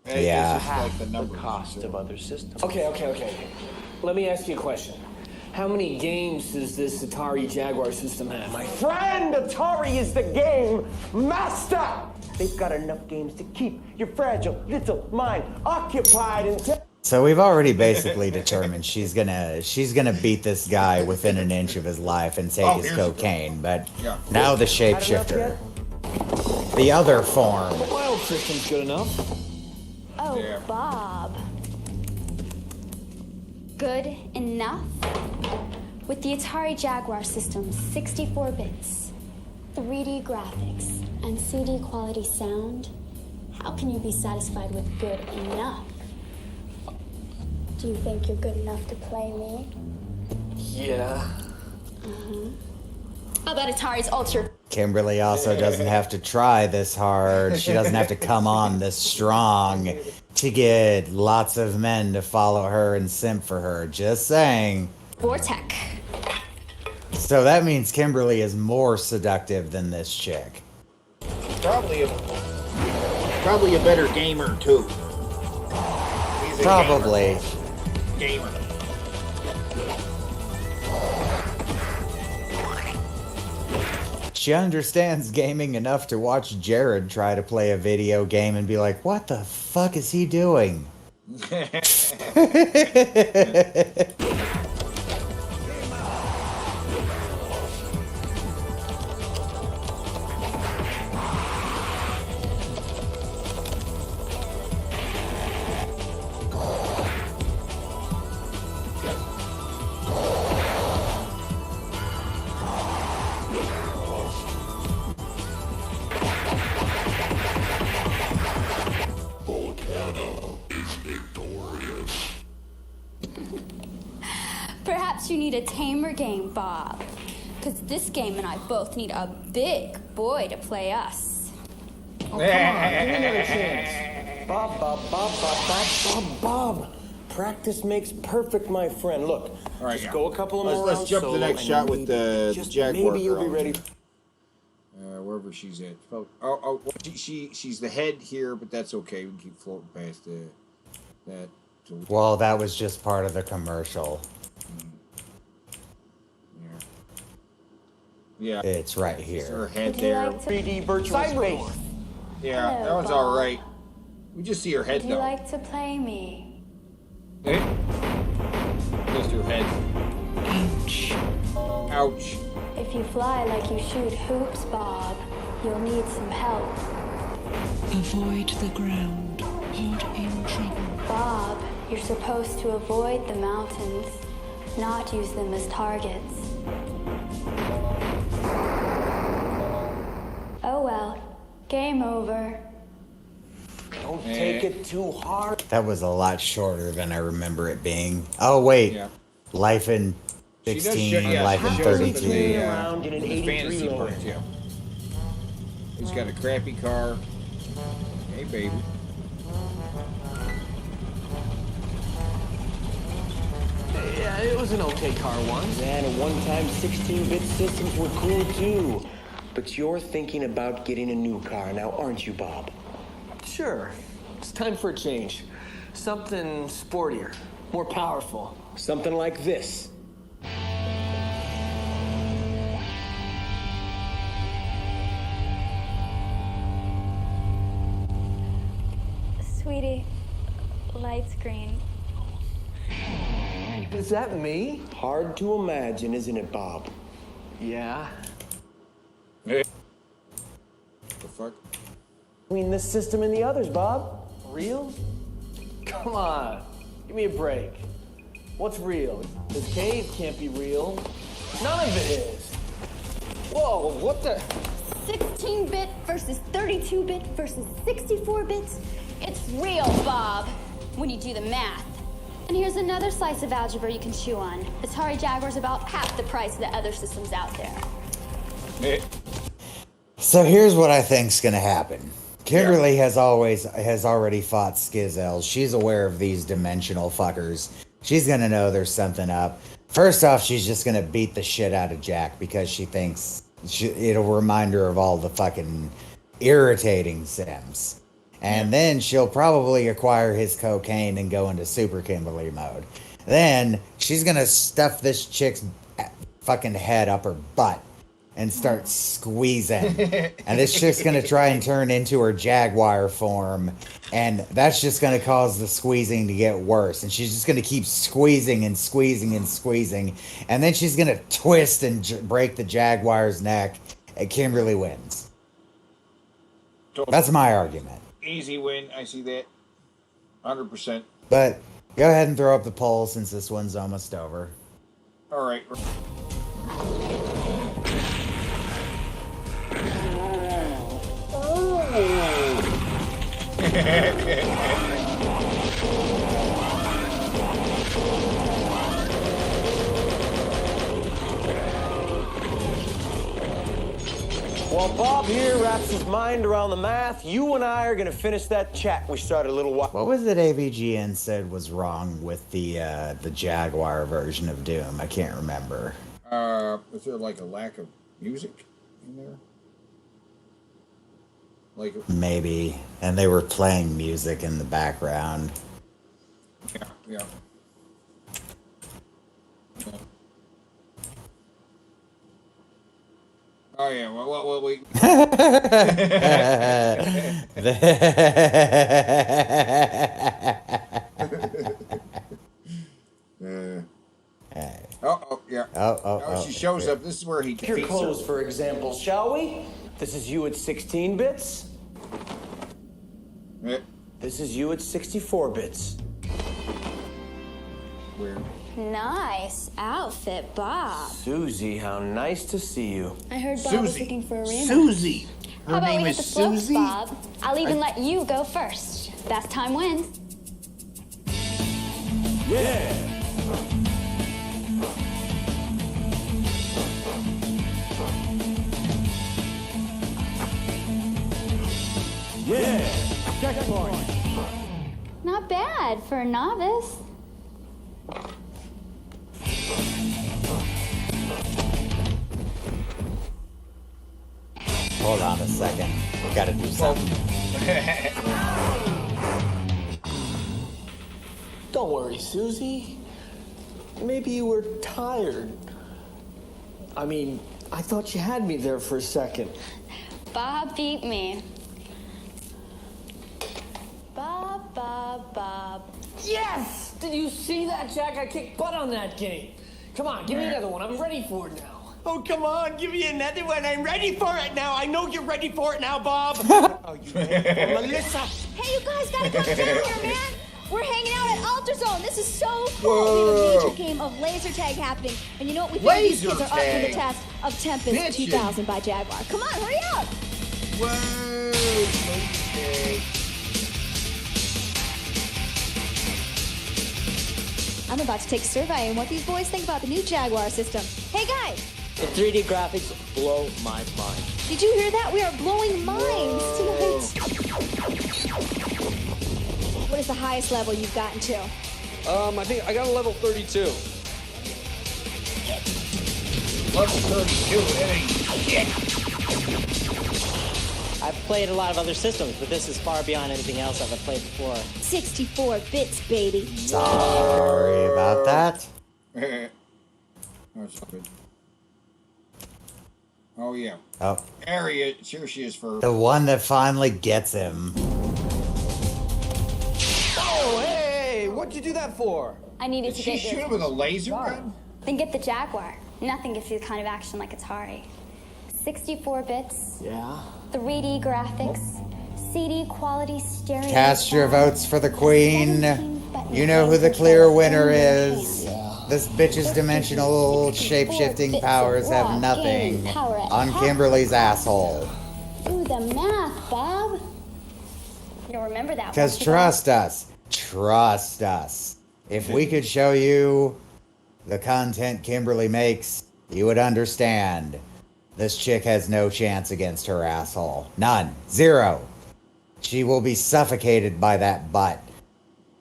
Yeah. It's just like the the numbers. cost of other systems. Okay. Let me ask you a question. How many games does this Atari Jaguar system have? My friend, Atari is the game master. They've got enough games to keep your fragile little mind occupied until... So we've already basically determined she's gonna beat this guy within an inch of his life and take his here's the- cocaine. But Yeah. now the shapeshifter, the other form. My old system's good enough. Oh, Yeah. Bob. Good enough? With the Atari Jaguar system, 64 bits, 3D graphics, and CD quality sound, how can you be satisfied with good enough? Do you think you're good enough to play me? Yeah. How about Atari's Ultra? Kimberly also doesn't have to try this hard. She doesn't have to come on this strong to get lots of men to follow her and simp for her. Just saying. Vortec. So that means Kimberly is more seductive than this chick. Probably a better gamer too. He's a Probably. gamer. She understands gaming enough to watch Jared try to play a video game and be like, what the fuck is he doing? Perhaps you need a tamer game, Bob. Because this game and I both need a big boy to play us. Oh, come on, give me another chance. Bob. Practice makes perfect, my friend. Look, All right, just yeah. go a couple of more Let's rounds jump to the solo, next and shot with the just Jaguar maybe you'll be girl. ready. Wherever she's at. Oh, she's the head here, but that's okay. We can keep floating past that. Well, that was just part of the commercial. Yeah. It's right Her here. head Would you there. like to, 3D virtual space. Yeah, Hello, that one's Bob. all right. We just see her head would you though. like to play me? Eh? Just her head. Ouch. If you fly like you shoot hoops, Bob, you'll need some help. Avoid the ground. Pod in trouble. Bob, you're supposed to avoid the mountains, not use them as targets. Oh well, game over. Don't take it too hard. That was a lot shorter than I remember it being. Oh, wait. Yeah. Life in She does 16, show- yeah, Life she in shows up 32. Around in an the 83 fantasy loader. parts, yeah. He's got a crappy car. Hey, baby. Yeah, it was an okay car once. Man, at one time 16-bit systems were cool too. But you're thinking about getting a new car now, aren't you, Bob? Sure. It's time for a change. Something sportier, more powerful. Something like this. Sweetie, light's green. Is that me? Hard to imagine, isn't it, Bob? Yeah. Hey. The fuck? Between this system and the others, Bob. Real? Come on. Give me a break. What's real? This cave can't be real. None of it is. Whoa, what the? 16-bit versus 32-bit versus 64 bits. It's real, Bob, when you do the math. And here's another slice of algebra you can chew on. Atari Jaguar's about half the price of the other systems out there. Hey. So here's what I think's gonna happen. Kimberly has already fought Skizels. She's aware of these dimensional fuckers. She's gonna know there's something up. First off, she's just gonna beat the shit out of Jack because she thinks it'll remind her of all the fucking irritating Sims. And then she'll probably acquire his cocaine and go into Super Kimberly mode. Then she's gonna stuff this chick's fucking head up her butt and start squeezing. And this chick's gonna try and turn into her Jaguar form. And that's just gonna cause the squeezing to get worse. And she's just gonna keep squeezing and squeezing and squeezing. And then she's gonna twist and break the Jaguar's neck. And Kimberly wins. That's my argument. Easy win. I see that. 100%. But go ahead and throw up the poll since this one's almost over. All right. While Bob here wraps his mind around the math, you and I are gonna finish that chat we started a little while. What was it AVGN said was wrong with the Jaguar version of Doom? I can't remember. Is there like a lack of music in there? Like Maybe. And they were playing music in the background. yeah. Oh yeah. Well, we. Yeah. Oh, she shows up. This is where he Your defeats clothes, her. for example, shall we? This is you at 16 bits. Yeah. This is you at 64 bits. Weird. Nice outfit, Bob. Susie, how nice to see you. I heard Bob was looking for a rematch. Susie. How Her about name we hit is the floats, Susie. Bob? I'll even let you go first. Best time wins. Yeah. bad for a novice. Hold on a second. Gotta do something. Don't worry, Susie. Maybe you were tired. I mean, I thought you had me there for a second. Bob beat me. Bob. Yes! Did you see that, Jack? I kicked butt on that game. Come on, give me another one. I'm ready for it now. Oh, come on, give me another one. I'm ready for it now. I know you're ready for it now, Bob. Oh, you ready for Melissa? Hey, you guys gotta come down here, man. We're hanging out at Alter Zone. This is so cool. We have a major game of laser tag happening. And you know what? We think these kids are up for the test of Tempest 2000 by Jaguar. Come on, hurry up. Whoa! Okay. I'm about to take a survey on what these boys think about the new Jaguar system. Hey, guys. The 3D graphics blow my mind. Did you hear that? We are blowing minds tonight. What is the highest level you've gotten to? I think I got a level 32. Level 32, that ain't shit. I've played a lot of other systems, but this is far beyond anything else I've played before. 64 bits, baby. Sorry about that. That's good. Oh, yeah. Oh, Area, here she is for... the one that finally gets him. Oh, hey! What'd you do that for? I needed Did to she get shoot your... him with a laser gun? Then get the Jaguar. Nothing gives you the kind of action like Atari. 64 bits, Yeah? 3D graphics, CD quality stereo. Cast your sound, votes for the queen. 17 button You know who the controls clear in winner your is. hand. This bitch's dimensional shape-shifting powers have nothing on Kimberly's asshole. Do the math, Bob. You'll remember that. Because won't you, trust us. If we could show you the content Kimberly makes, you would understand. This chick has no chance against her asshole. None. Zero. She will be suffocated by that butt.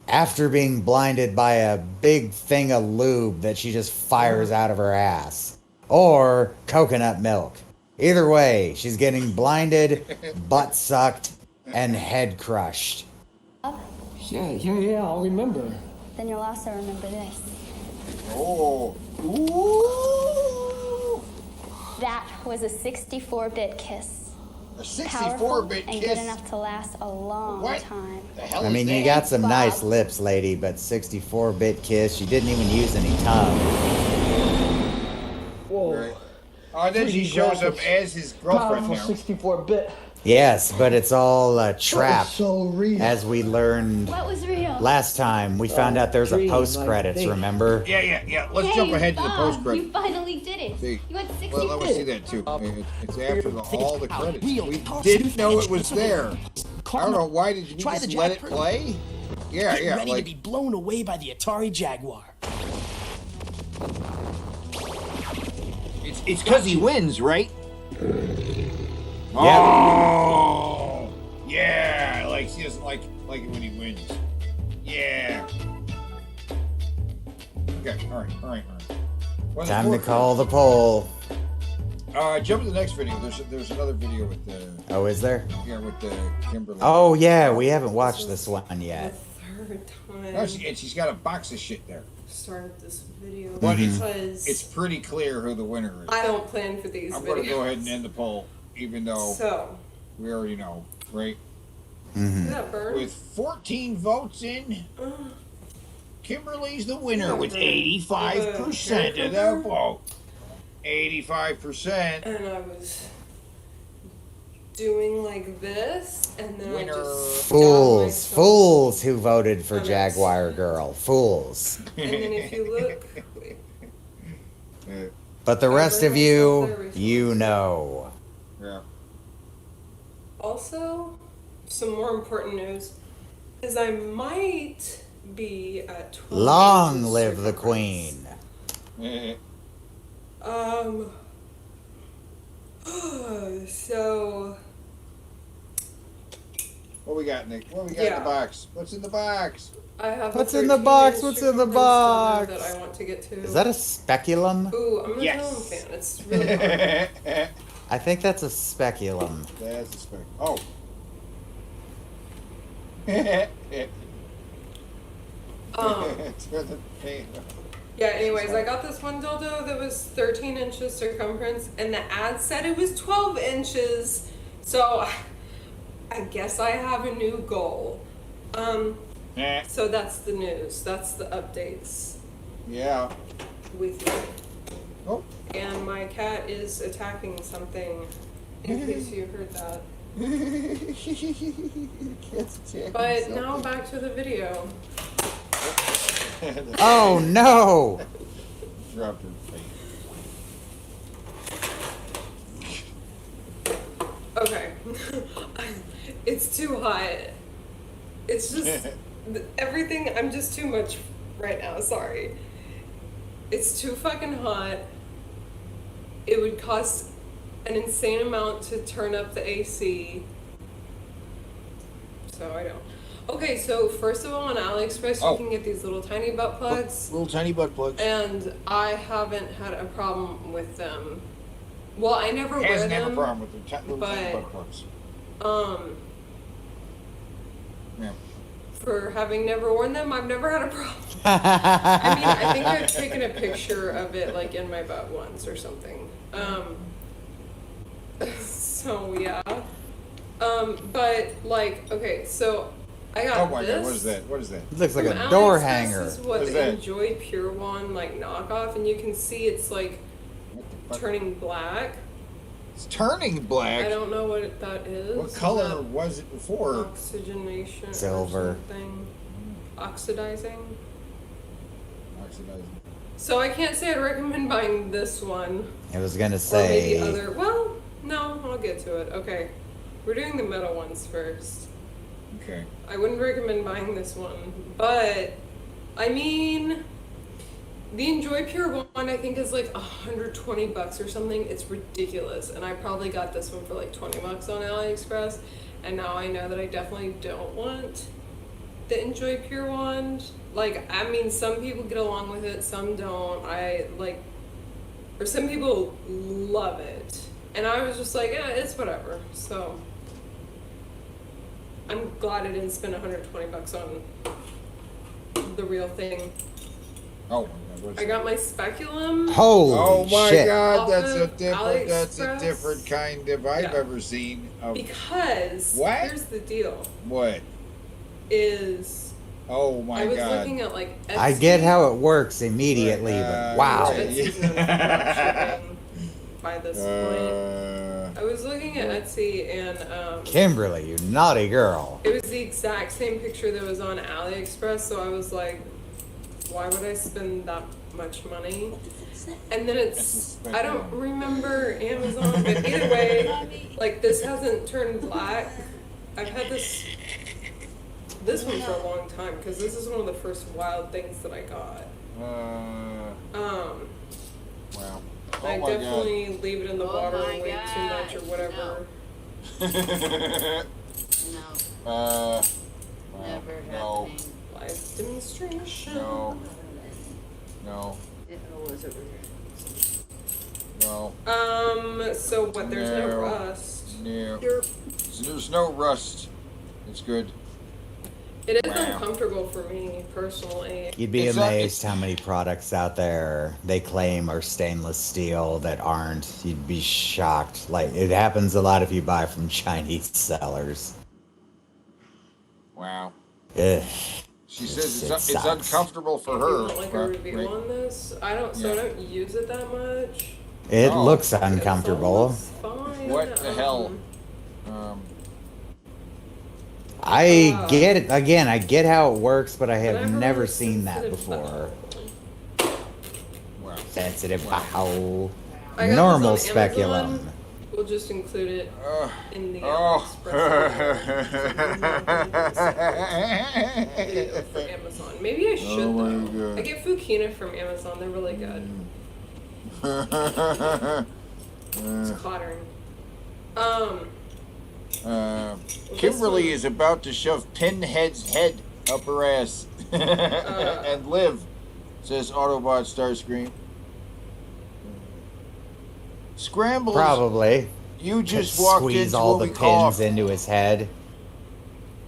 After being blinded by a big thing of lube that she just fires out of her ass. Or coconut milk. Either way, she's getting blinded, butt sucked, and head crushed. Yeah, I'll remember. Then you'll also remember this. Oh. Ooh. That was a 64-bit kiss. A Powerful 64-bit and kiss. good enough to last a long What? time. The hell I is mean, you that? got some Bob. nice lips, lady, but 64-bit kiss, you didn't even use any tongue. Whoa. Right. Oh, then she 3D shows up graphics. as his girlfriend Powerful now. 64-bit. Yes, but it's all a trap, So real. as we learned What was real? last time. We found out there's a dream, post-credits, like, remember? Yeah. Let's jump ahead to the post You credit. finally did it. See. You had 60 Well, let's see that too. It's after all the credits. We didn't know it was there. I don't know, why did you Try just the let Jack it Pearl. play? Yeah, Get ready like... to be blown away by the Atari Jaguar. It's because he wins, right? Yeah. Oh, yeah. Like she doesn't like it when he wins. Yeah. Okay. All right. Well, Time to call the poll. Jump to the next video. There's another video with the Oh, is there? with the Kimberly. Oh, yeah, we haven't watched this one yet. The third time No, she's got a box of shit there. I started this video But because it's pretty clear who the winner is. I don't plan for these I'm videos. going to go ahead and end the poll, even though So, we already know, right? is that burn? With 14 votes in, Kimberly's the winner with 85% of the vote. 85%. And I was doing like this, and then Winner. I just Fools who voted for Jaguar Girl. Fools. And then if you look, wait, But the rest of you, you know. Yeah. also, some more important news is I might be at 12 Long inches live the circumference. queen. So What we got, Nick? What we got in the box? What's in the box? I have What's a in the 13 box? inch What's in the circumference box? donor that I want to get to. Is that a speculum? Ooh, I'm a Talon fan. It's really hard. I think that's a speculum. That's a spec. Oh. Yeah, anyways, I got this one dildo that was 13 inches circumference, and the ad said it was 12 inches. So I guess I have a new goal. So that's the news. That's the updates. Yeah. With you. Oh. And my cat is attacking something, in case you heard that. But now back to the video. Oh no! Dropped her face. Okay. It's too hot. It's just everything. I'm just too much right now. Sorry. It's too fucking hot. It would cost an insane amount to turn up the AC. So I don't. Okay, so first of all, on AliExpress, you can get these little tiny butt plugs. Little tiny butt plugs. And I haven't had a problem with them. Well, I never wear them. Have a problem with the little tiny butt plugs. Yeah. For having never worn them, I've never had a problem. I mean, I think I've taken a picture of it, like, in my butt once or something. So, yeah. But, like, okay, so I got Oh my this. god, what is that? What is that? It looks like From a door AliExpress hanger. This is what What is the that? Enjoy Pure One, like, knockoff, and you can see it's, like, turning black. It's turning black. I don't know what that is. What color was it before? Oxygenation. Silver. Or something. Oxidizing. Oxidizing. So I can't say I'd recommend buying this one. I was gonna Or say. maybe other. Well, no, I'll get to it. Okay. We're doing the metal ones first. Okay. I wouldn't recommend buying this one. But, I mean, the Enjoy Pure one I think is like $120 or something. It's ridiculous. And I probably got this one for like $20 on AliExpress. And now I know that I definitely don't want the Enjoy Pure one. Like, I mean, some people get along with it, some don't. Or some people love it. And I was just like, yeah, it's whatever. So, I'm glad I didn't spend $120 on the real thing. Oh my god, what is I got my speculum. Holy Oh my shit. god, Off of that's a AliExpress. different kind of I've Yeah. ever seen of Because, What? here's the deal, what? is Oh my I was god. looking at like Etsy. I get how it works immediately, Right, but wow. right. Etsy's in shipping by this point. I was looking at Etsy and Kimberly, you naughty girl. it was the exact same picture that was on AliExpress, so I was like, why would I spend that much money? And then it's, I don't remember Amazon, but either way, like this hasn't turned black. I've had this one for a long time, because this is one of the first wild things that I got. Wow. Oh I my definitely leave it in the water my way too much or whatever. god. No, Wow. never No. happening. Live demonstration. No. No. Was it No. So what? There's no No. rust. No. There's no rust. It's good. It is Wow. uncomfortable for me personally. You'd be It's amazed how many products out there they claim are stainless steel that aren't. You'd be shocked. Like, it happens a lot if you buy from Chinese sellers. Wow. Ugh. She says It it's sucks. uncomfortable for If her. you want like a Right, review right. on this, I don't use it that much. It Oh. looks It uncomfortable. looks fine. What the hell? I get it. Again, I get how it works, but I have But I'm never really seen that sensitive before. Wow. Sensitive bow. I got Normal this on speculum. Amazon. We'll just include it in the Oh. video for Amazon. Maybe I should Oh my though. God. I get Fukina from Amazon. They're really good. It's clattering. Kimberly is about to shove Pinhead's head up her ass and live, says Autobot Starscream. Scrambles. Probably. You just walked squeeze into all what the we call, pins into his head.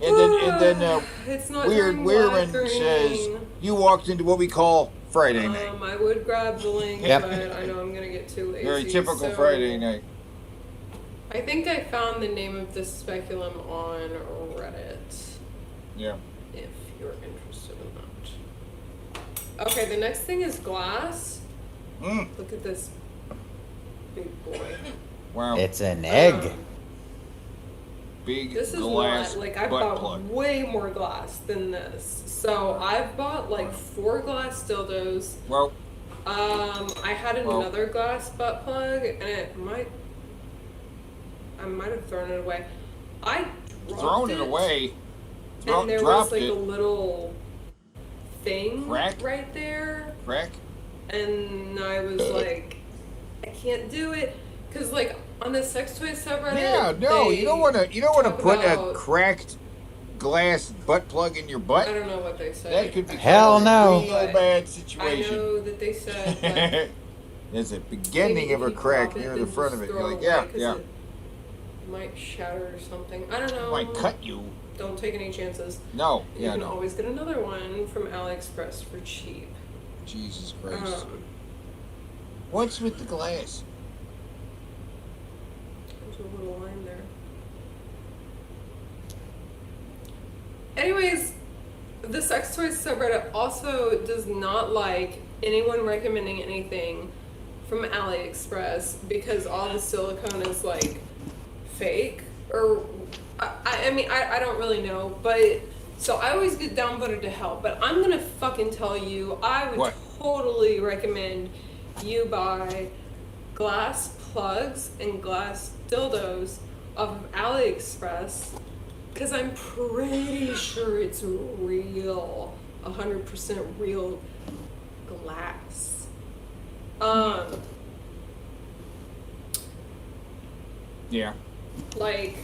and then It's not Weird turning black Weirman or says anything. you walked into what we call Friday night. I would grab the link, Yep. but I know I'm gonna get too lazy. Very typical so Friday night. I think I found the name of this speculum on Reddit. Yeah. If you're interested in that. Okay, the next thing is glass. Look at this big boy. Wow. It's an egg. Big This is glass not, like, I butt bought plug. way more glass than this. So I've bought like 4 glass dildos. Well, I had another glass butt plug, and I might have thrown it away. I dropped thrown it away. And there was Dropped like it. a little thing Crack? right there, Crack. and I was like, I can't do it, cause like on the sex toy subreddit. Yeah, no, you don't want to talk put a about- cracked glass butt plug in your I butt. don't know what they said. That could be Hell no. a real But bad I situation. know that they said like, There's a beginning of a maybe crack drop it near the and front just of it. throw You're like, it yeah, away 'cause yeah. it might shatter or something. I don't know. Might cut you. Don't take any chances. No, You yeah, can no. always get another one from AliExpress for cheap. Jesus Christ. Um, What's with the glass? There's a little line there. Anyways, the sex toys subreddit also does not like anyone recommending anything from AliExpress because all the silicone is like fake. Or, I mean, I don't really know, but so I always get downvoted to hell. But I'm gonna fucking tell you, I would What? totally recommend you buy glass plugs and glass dildos off of AliExpress because I'm pretty sure it's real, 100% real glass. Yeah. Like,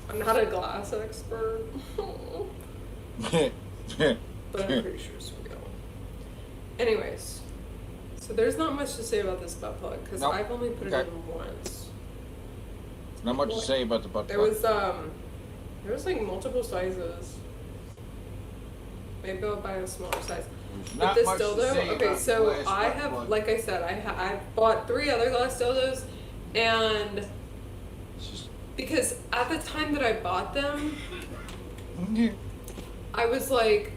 I'm not a glass expert, but I'm pretty sure it's real. Anyways, so there's not much to say about this butt plug because Nope. I've only put it Okay. in once. Not much to say about the butt There plug. was like multiple sizes. Maybe I'll buy a smaller size. But Not this much to dildo, say okay, about so glass I butt have, plug. like I said, I bought 3 other glass dildos, and because at the time that I bought them, I was like,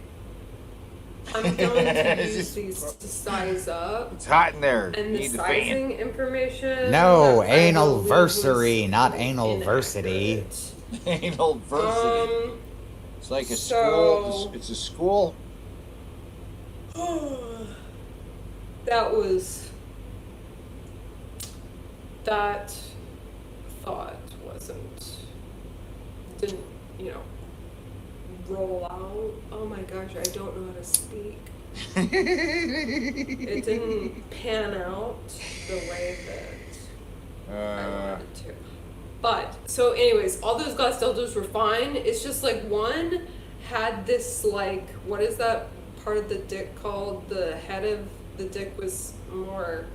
I'm going to use these to size up. It's hot in there. And You the need the fan. sizing information. No, that I believe analversary, was not analversity. Anal versity. It's like a school. It's a school. That thought didn't, roll out. Oh my gosh, I don't know how to speak. It didn't pan out the way that I wanted it to. But, so anyways, all those glass dildos were fine. It's just like one had this like, what is that part of the dick called? The head of the dick was more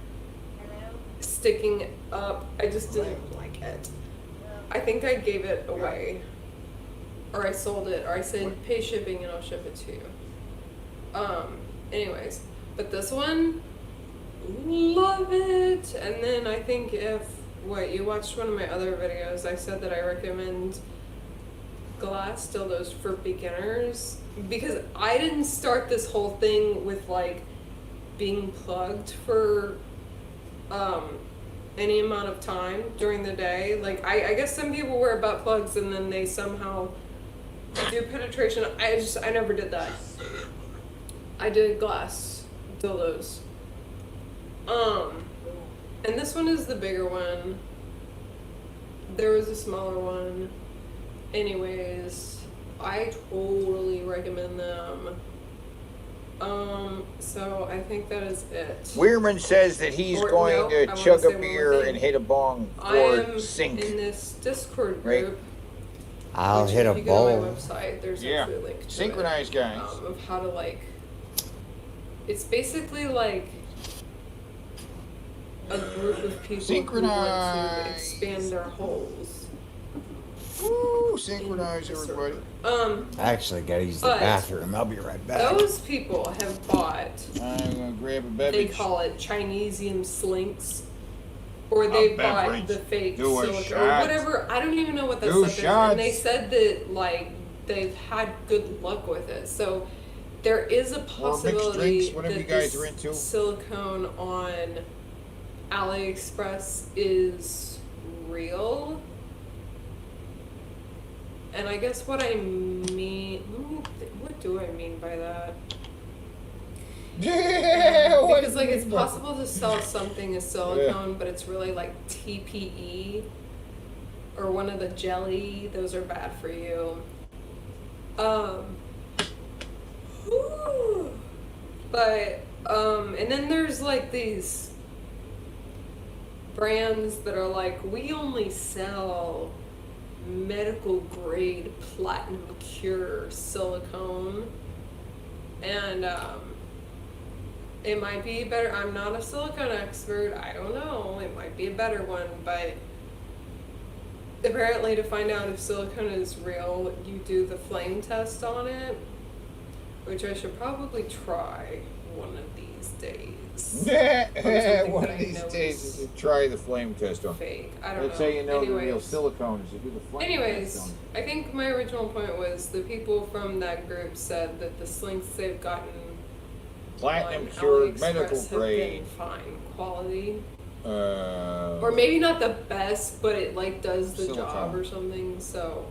sticking up. I just didn't like it. I think I gave it away. Or I sold it, or I said pay shipping and I'll ship it to you. Anyways, but this one, love it. And then I think if you watched one of my other videos, I said that I recommend glass dildos for beginners because I didn't start this whole thing with like being plugged for any amount of time during the day. Like I guess some people wear butt plugs and then they somehow do penetration. I never did that. I did glass dildos. And this one is the bigger one. There was a smaller one. Anyways, I totally recommend them. So I think that is it. Weirman says that he's Or, going no, I to wanna chug say a one more beer thing. and hit a bong I or am sink. in this Discord Right. group. I'll which hit a if you go to my bowl. website, there's Yeah. actually a link to Synchronized it, guys. of how to like. It's basically like a group of people who want to Synchronized. expand their holes. Woo, synchronize everybody. I actually gotta use the But bathroom. I'll be right back. Those people have bought. I'm gonna grab a They beverage. call it Chinesium slinks. Or they bought beverage. the fake Do a silicone or shot. whatever. I don't even know what that Do stuff is. shots. And they said that like they've had good luck with it. So there is a possibility drinks, whatever that you guys this are into. silicone on AliExpress is real. And I guess what I mean, what do I mean by that? Yeah, what Because like do you it's mean by- possible to sell something as silicone, but it's really like TPE or one of the jelly. Those are bad for you. But and then there's like these brands that are like, we only sell medical grade platinum cure silicone, and it might be better. I'm not a silicone expert. I don't know. It might be a better one, but apparently to find out if silicone is real, you do the flame test on it, which I should probably try one of these days. something One that of I these know days is is to try the flame test on. Fake. I don't That's know. how you know the real Anyways. silicone is you do the flame test Anyways, on. I think my original point was the people from that group said that the slinks they've gotten Platinum on cured AliExpress medical have grade. been fine quality. Or Or maybe not the best, but it like does the Silicone. job or something. So,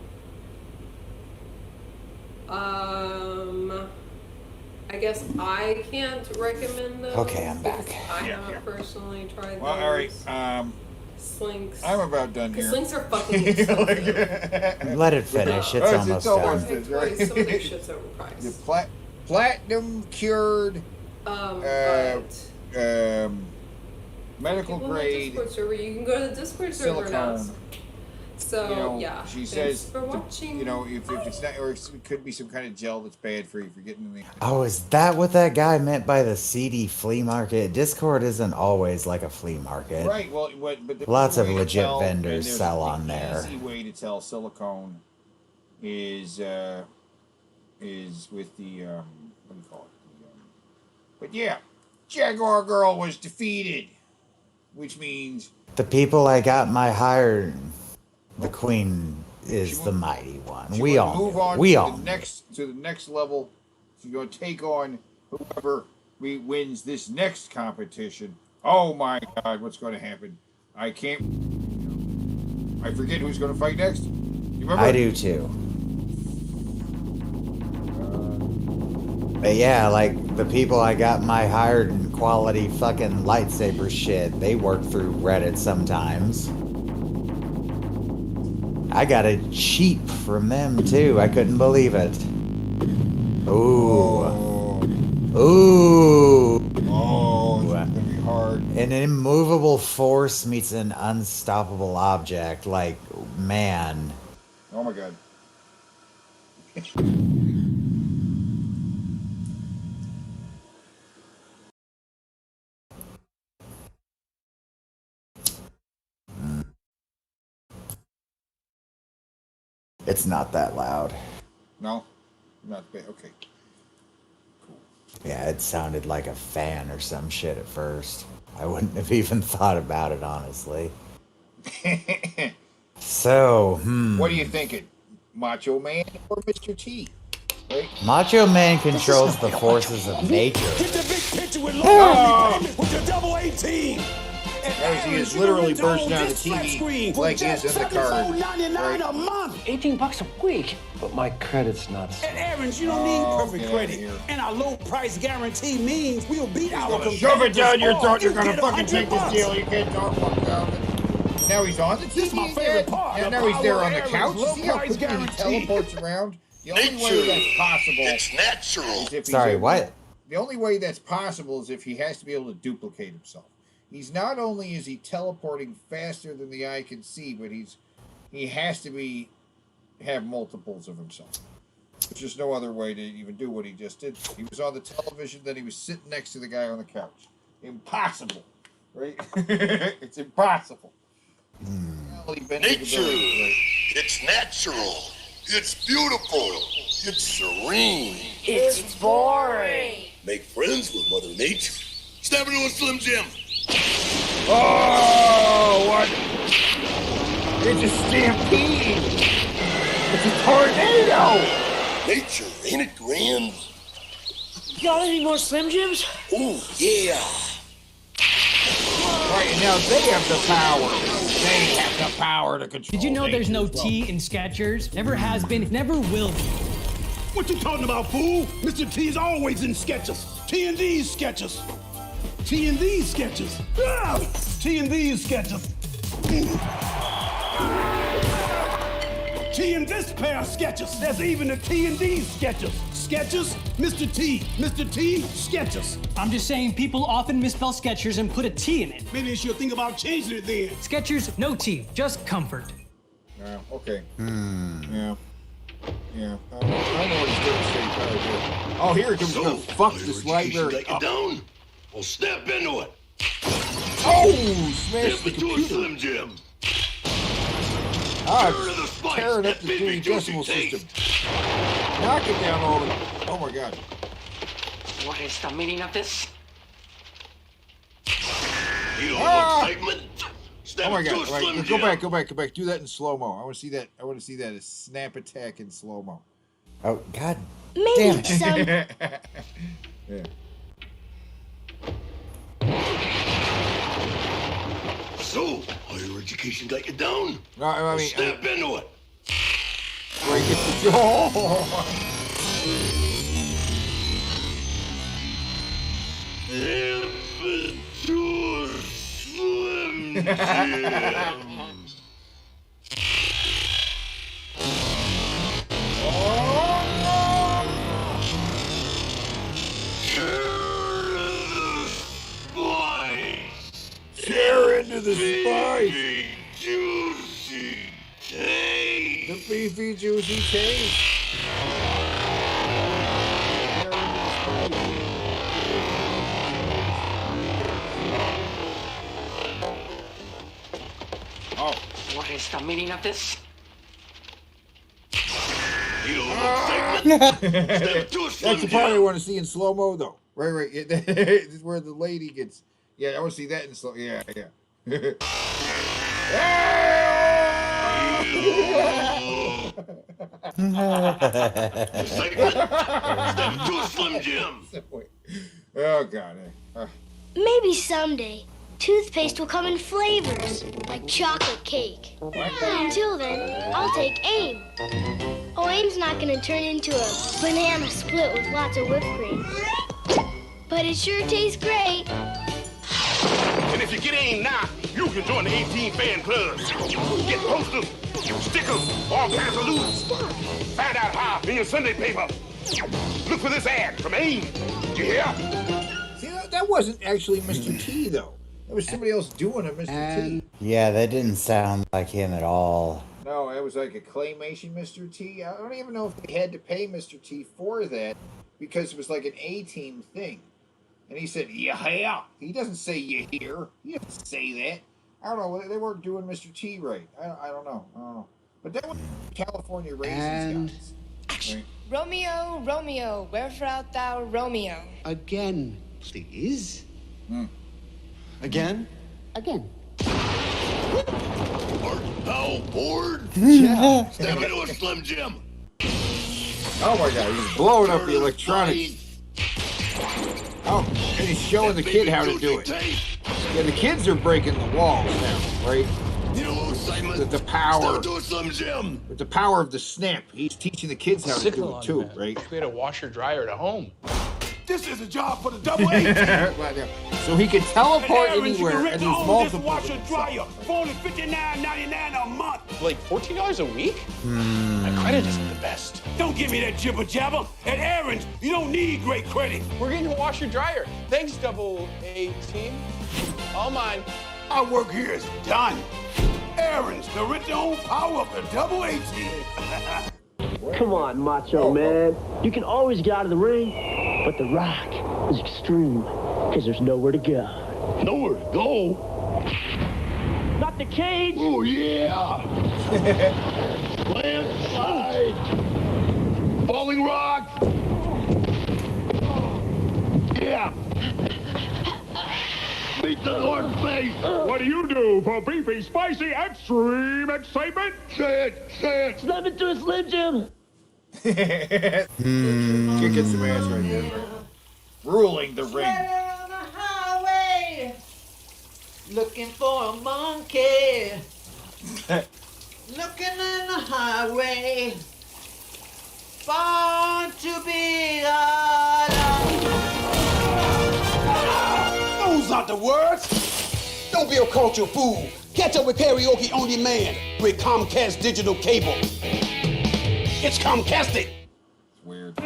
I guess I can't recommend those. Okay, I'm back. because I Yeah, haven't yeah. personally tried Well, those. all right. Slinks. I'm about done Because here. slinks are fucking expensive. Let it finish. It's almost done. Okay, boys, some of this shit's overpriced. The platinum cured medical People in the grade. Discord server. You can go to the Discord server now. Silicone. So You know, yeah. she Thanks says, for watching. you know, if it's not, or it could be some kind of gel that's bad for you for getting in the. Oh, is that what that guy meant by the seedy flea market? Discord isn't always like a flea market. Right. Well, but there's Lots a of way to legit tell, and vendors there's sell an on there. Easy way to tell silicone is with the what do you call it? But yeah, Jaguar Girl was defeated, which means The people I got my hire, the queen is the mighty one. she We will all move knew. on We to all the knew. next level. She's going to take on whoever wins this next competition. Oh my God, what's going to happen? I can't. I forget who's going to fight next. You remember? I do too. But yeah, like the people I got my hired and quality fucking lightsaber shit, they work through Reddit sometimes. I got a cheap from them too. I couldn't believe it. Ooh. Ooh. Oh, it's gonna be hard. An immovable force meets an unstoppable object. Like, man. Oh my God. It's not that loud. No, not bad. Okay. Yeah, it sounded like a fan or some shit at first. I wouldn't have even thought about it, honestly. So, What are you thinking? Macho Man or Mr. T? Right? Macho Man controls the forces of nature. Get the big picture with Oh! with your double 18. As he is literally bursting out of the TV like he is in the card. $74.99 a month. $18 a week. But my credit's not. And Aaron's, you don't need perfect get credit. outta here. And our low price guarantee means we'll beat our Gonna competitors. shove it down your throat. You're You gonna get fucking take this $100. deal. You can't talk about it. Now he's on the TV. This is my favorite again, part, And the now he's there power on the Aaron's couch. low See how price quickly he guarantee. teleports around? The only way that's possible It's natural. is if he's Sorry, able- what? the only way that's possible is if he has to be able to duplicate himself. He's not only is he teleporting faster than the eye can see, but he has to have multiples of himself. There's just no other way to even do what he just did. He was on the television, then he was sitting next to the guy on the couch. Impossible, right? It's impossible. Nature, it's natural, it's beautiful, it's serene. It's boring. Make friends with Mother Nature. Step into a Slim Jim. Oh, what? It's a stampede. It's a tornado. Nature, ain't it grand? Got any more Slim Jims? Oh, yeah. Right, now they have the power. They have the power to control. Did you know there's no T in Skechers? Never has been, never will be. What you talking about, fool? Mr. T's always in sketches. T and D's sketches. T and D's sketches. Ah! T and D's sketches. T and this pair of sketches. There's even the T and D's sketches. Sketches, Mr. T, sketches. I'm just saying people often misspell Skechers and put a T in it. Maybe they should think about changing it then. Skechers, no T, just comfort. Yeah, okay. Yeah. Yeah. I don't know what he's doing. Oh, here it comes. So, Fuck this library. Got you down? Well, step into it. Oh, smash Step the into a computer. Slim Jim. Tearing up the Dewey Decimal System. Knock it down all the... Oh my god. What is the meaning of this? You don't excitement. Step Oh my into god. a All Slim right, Jim. go back. Do that in slow-mo. I want to see that. I want to see that as snap attack in slow-mo. Oh, god. Maybe Damn. some. Yeah. So, higher education got you down? No, I mean... Step into it. Where he gets the... Oh! Amateur Slim Jim. Tear into the spice. Juicy taste. The beefy, juicy taste. Oh. What is the meaning of this? You don't excitement. Step to a Slim That's the part I Jim. want to see in slow-mo, though. Right. This is where the lady gets... Yeah, I want to see that in slow... Yeah. Excitement. Step to a Slim Jim. Oh, God. Maybe someday, toothpaste will come in flavors, like chocolate cake. But until then, I'll take AIM. Oh, AIM's not gonna turn into a banana split with lots of whipped cream. But it sure tastes great. And if you get AIM now, you can join the 18 fan club. Get posters, stickers, all kinds of loot. Find out how in your Sunday paper. Look for this ad from AIM. Did you hear? See, that wasn't actually Mr. T, though. That was somebody else doing a Mr. T. Yeah, that didn't sound like him at all. No, it was like a claymation Mr. T. I don't even know if they had to pay Mr. T for that because it was like an A-team thing. And he said, yeah. He doesn't say you here. He doesn't say that. I don't know. They weren't doing Mr. T right. I don't know. But that was California Raisins guys. Right? Romeo, Romeo, wherefore art thou, Romeo? Again, please. Again? Again. Art thou bored? Yeah. Step into a Slim Jim. Oh my god, he's blowing up the electronics. Oh, and he's showing the kid how to do it. Yeah, the kids are breaking the walls now, right? With the power. With the power of the snap. He's teaching the kids how to do it too, right? Create a washer dryer at home. This is a job for the double A team. So he can teleport Aaron, you anywhere, can rent and the there's home multiple. dishwasher and dryer for only $59.99 a month. Like $14 a week? My credit isn't the best. Don't give me that jibber jabber. At Aaron's, you don't need great credit. We're getting a washer dryer. Thanks, double A team. All mine. Our work here is done. Aaron's, the rent-to-own power of the double A team. Come on, Macho Man. You can always get out of the ring, but The Rock is extreme because there's nowhere to go. Nowhere to go? Not the cage. Oh, yeah. Landslide. Falling rock. Yeah. Beat the North Face. What do you do for beefy, spicy, extreme excitement? Say it, say it. Slap it to a Slim Jim. Kicking some ass right there. Ruling the ring. On the highway, looking for a monkey. Looking in the highway, born to be Those aren't the words. Don't be a culture fool. Catch up with karaoke on demand with Comcast Digital Cable. It's Comcastic. Weird.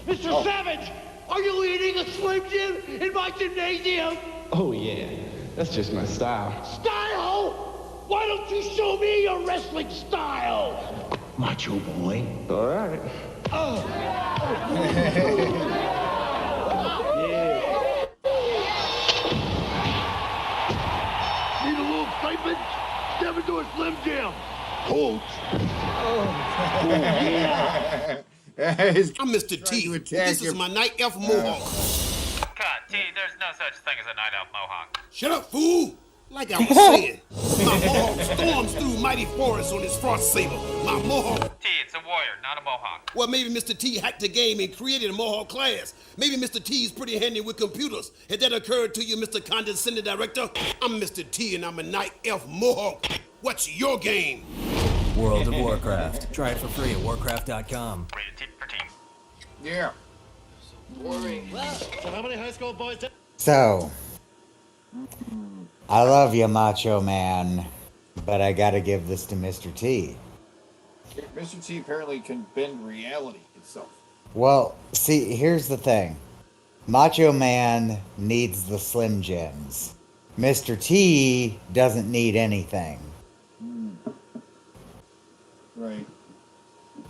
Mr. Savage, are you eating a Slim Jim in my gymnasium? Oh, yeah. That's just my style. Style? Why don't you show me your wrestling style? Macho boy. All right. Need a little excitement? Step into a Slim Jim. Coach. I'm Mr. T. This is my night elf mohawk. Cut, T, there's no such thing as a night elf mohawk. Shut up, fool! Like I was saying, my mohawk storms through mighty forests on his frost saber. My mohawk. T, it's a warrior, not a mohawk. Well, maybe Mr. T hacked the game and created a mohawk class. Maybe Mr. T's pretty handy with computers. Has that occurred to you, Mr. Condescending Director? I'm Mr. T and I'm a night elf mohawk. What's your game? World of Warcraft. Try it for free at warcraft.com. Rated T for team. Yeah. Boring. Well, so how many high school boys did... So, I love you, Macho Man, but I gotta give this to Mr. T. Mr. T apparently can bend reality itself. Well, see, here's the thing. Macho Man needs the Slim Jims. Mr. T doesn't need anything. Right.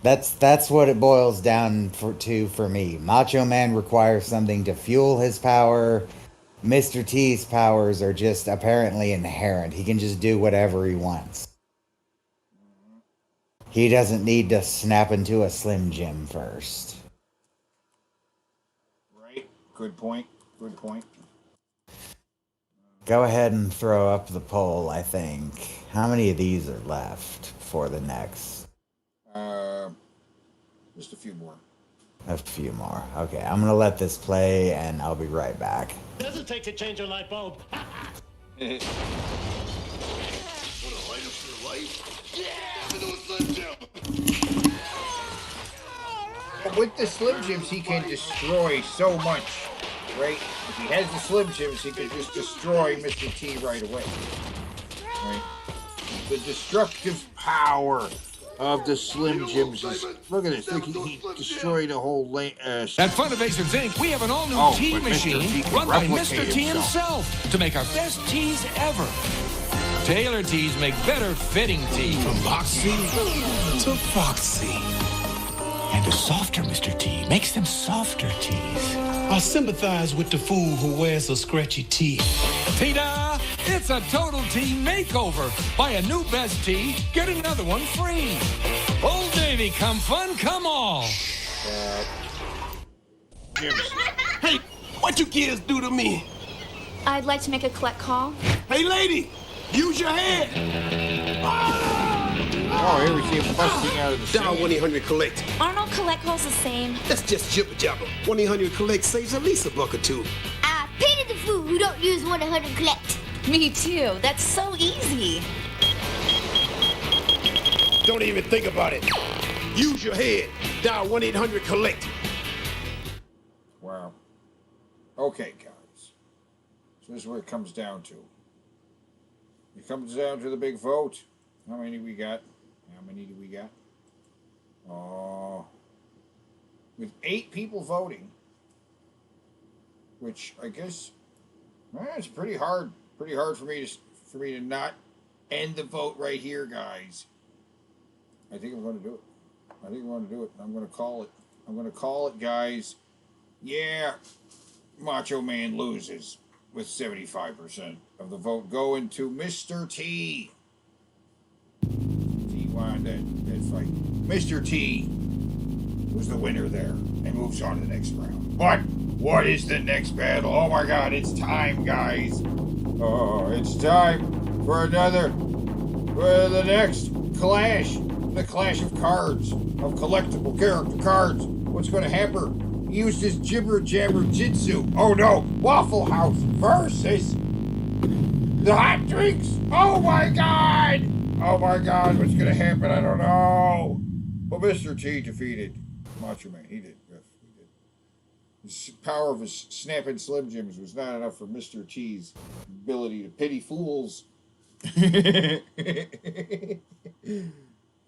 That's what it boils down to for me. Macho Man requires something to fuel his power. Mr. T's powers are just apparently inherent. He can just do whatever he wants. He doesn't need to snap into a Slim Jim first. Right. Good point. Good point. Go ahead and throw up the poll, I think. How many of these are left for the next? Just a few more. A few more. Okay, I'm gonna let this play and I'll be right back. Does it take to change a light bulb? What a light up your life. Yeah! Into a Slim Jim. With the Slim Jims, he can destroy so much, right? If he has the Slim Jims, he can just destroy Mr. T right away. Right? The destructive power of the Slim Jims is... Look at this. Look, he destroyed a whole lane... At Funnovations Inc., we have an all-new tea machine run by Mr. T himself to make our best teas ever. Tailor teas make better fitting tea. From boxy to foxy. And a softer Mr. T makes them softer teas. I sympathize with the fool who wears a scratchy tee. Tina, it's a total tea makeover. Buy a new best tea, get another one free. Old Navy, come fun, come all. Hey, what you kids do to me? I'd like to make a collect call. Hey, lady, use your head. Oh, here we see him busting out of the Dial 1-800-COLLECT. Aren't all collect calls the same? That's just jibber jabber. 1-800-COLLECT saves at least $1 or $2. I pity the fool who don't use 1-800-COLLECT. Me too. That's so easy. Don't even think about it. Use your head. Dial 1-800-COLLECT. Okay, guys. So this is where it comes down to. It comes down to the big vote. How many we got? How many do we got? Oh, with 8 people voting, which I guess it's pretty hard. Pretty hard for me to not end the vote right here, guys. I think I'm going to do it. I think I'm going to do it. I'm going to call it. I'm going to call it, guys. Yeah, Macho Man loses with 75% of the vote going to Mr. T. He won that fight. Mr. T was the winner there and moves on to the next round. But what is the next battle? Oh my God, it's time, guys. Oh, it's time for the next Clash. The Clash of Cards, of collectible character cards. What's going to happen? He used his jibber jabber jitsu. Oh no, Waffle House versus the hot drinks. Oh my God. Oh my God, what's going to happen? I don't know. But Mr. T defeated Macho Man. He did. Yes, he did. The power of his snapping Slim Jims was not enough for Mr. T's ability to pity fools.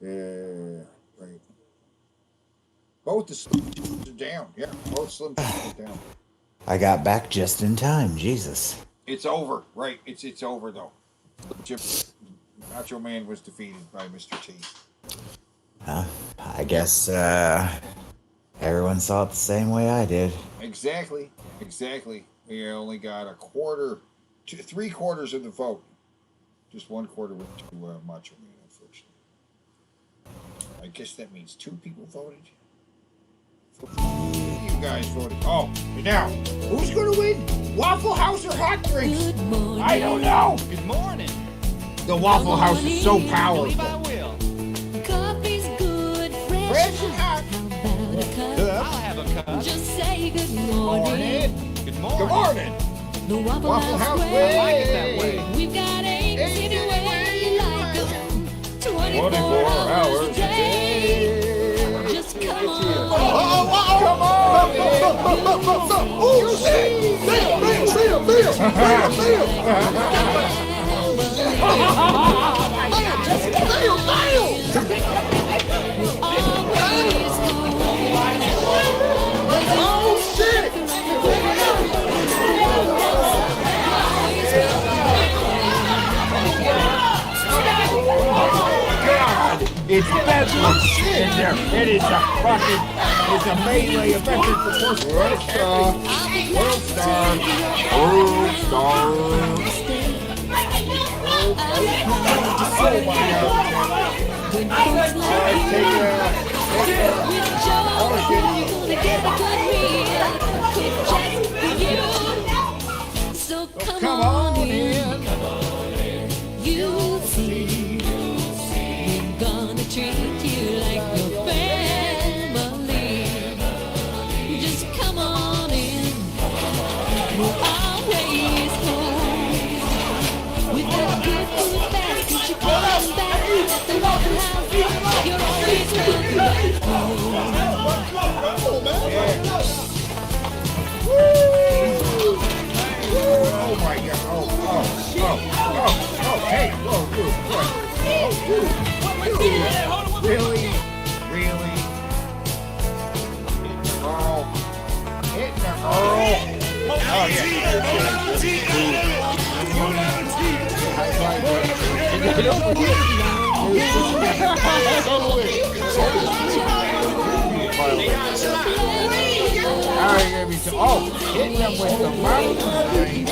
Yeah, right. Both the Slim Jims are down. Yeah, both Slim Jims are down. I got back just in time. Jesus. It's over. Right. It's over though. Macho Man was defeated by Mr. T. I guess everyone saw it the same way I did. Exactly. We only got a quarter, 3/4 of the vote. Just 1/4 went to Macho Man, unfortunately. I guess that means 2 people voted. You guys voted. Oh, now who's going to win? Waffle House or hot drinks? I don't know. Good morning. The Waffle House is so powerful. Coffee's good, fresh and hot. I'll have a cup. Just say good morning. Good morning. Good morning. The Waffle House way. I like it that way. We've got eggs any way you like them. 24 hours a day. Just come on. Come on. Oh, shit. It's bedlam in there. It is it's a melee of effort for World Star. So come on in. You'll see. We're gonna treat you like your family. Just come on in. We're always home. We've got good food fast. Since you come back at the Waffle House, you're always welcome back Oh my God! Oh! Hey! Whoa! Really? Hit the Earl! Oh hit them with the mountain.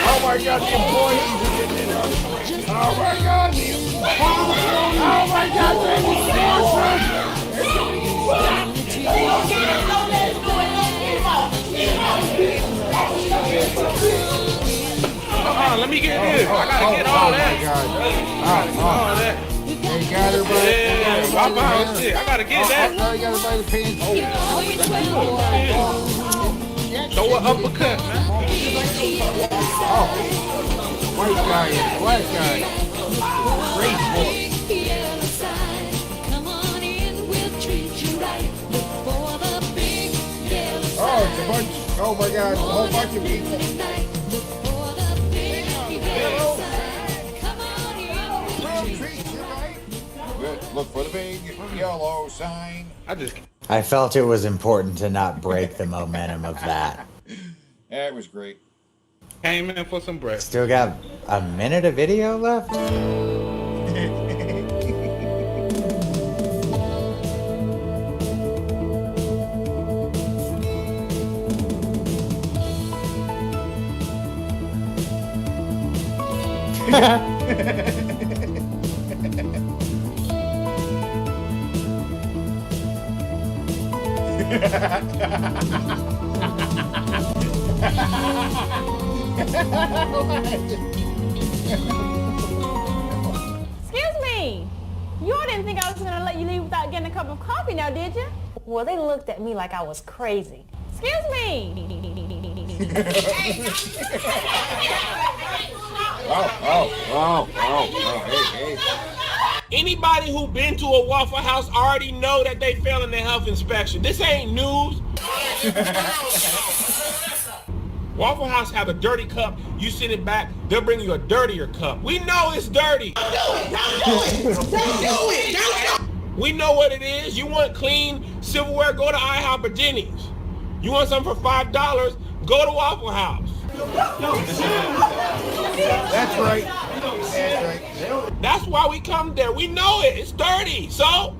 Oh my God, the employees are getting it up. Oh my God, oh my God, Come on, let me get this. I gotta get all that. All that. They got her by yeah, Waffle House shit. I gotta get that. Oh, you gotta buy the pants. Throw an uppercut, man. White guy and black guy. Great boy. Oh, it's a bunch. Oh my God, a whole bunch of people. Look for the big yellow sign. I felt it was important to not break the momentum of that. That was great. Came in for some bread. Still got a minute of video left? Excuse me. You all didn't think I was gonna let you leave without getting a cup of coffee now, did you? Well, they looked at me like I was crazy. Excuse me. Hey. Anybody who been to a Waffle House already know that they failing their health inspection. This ain't news. Waffle House have a dirty cup. You sit it back, they'll bring you a dirtier cup. We know it's dirty. Don't do it. We know what it is. You want clean silverware, go to IHOP or Denny's. You want something for $5, go to Waffle House. That's right. That's right. That's why we come there. We know it. It's dirty. So. Oh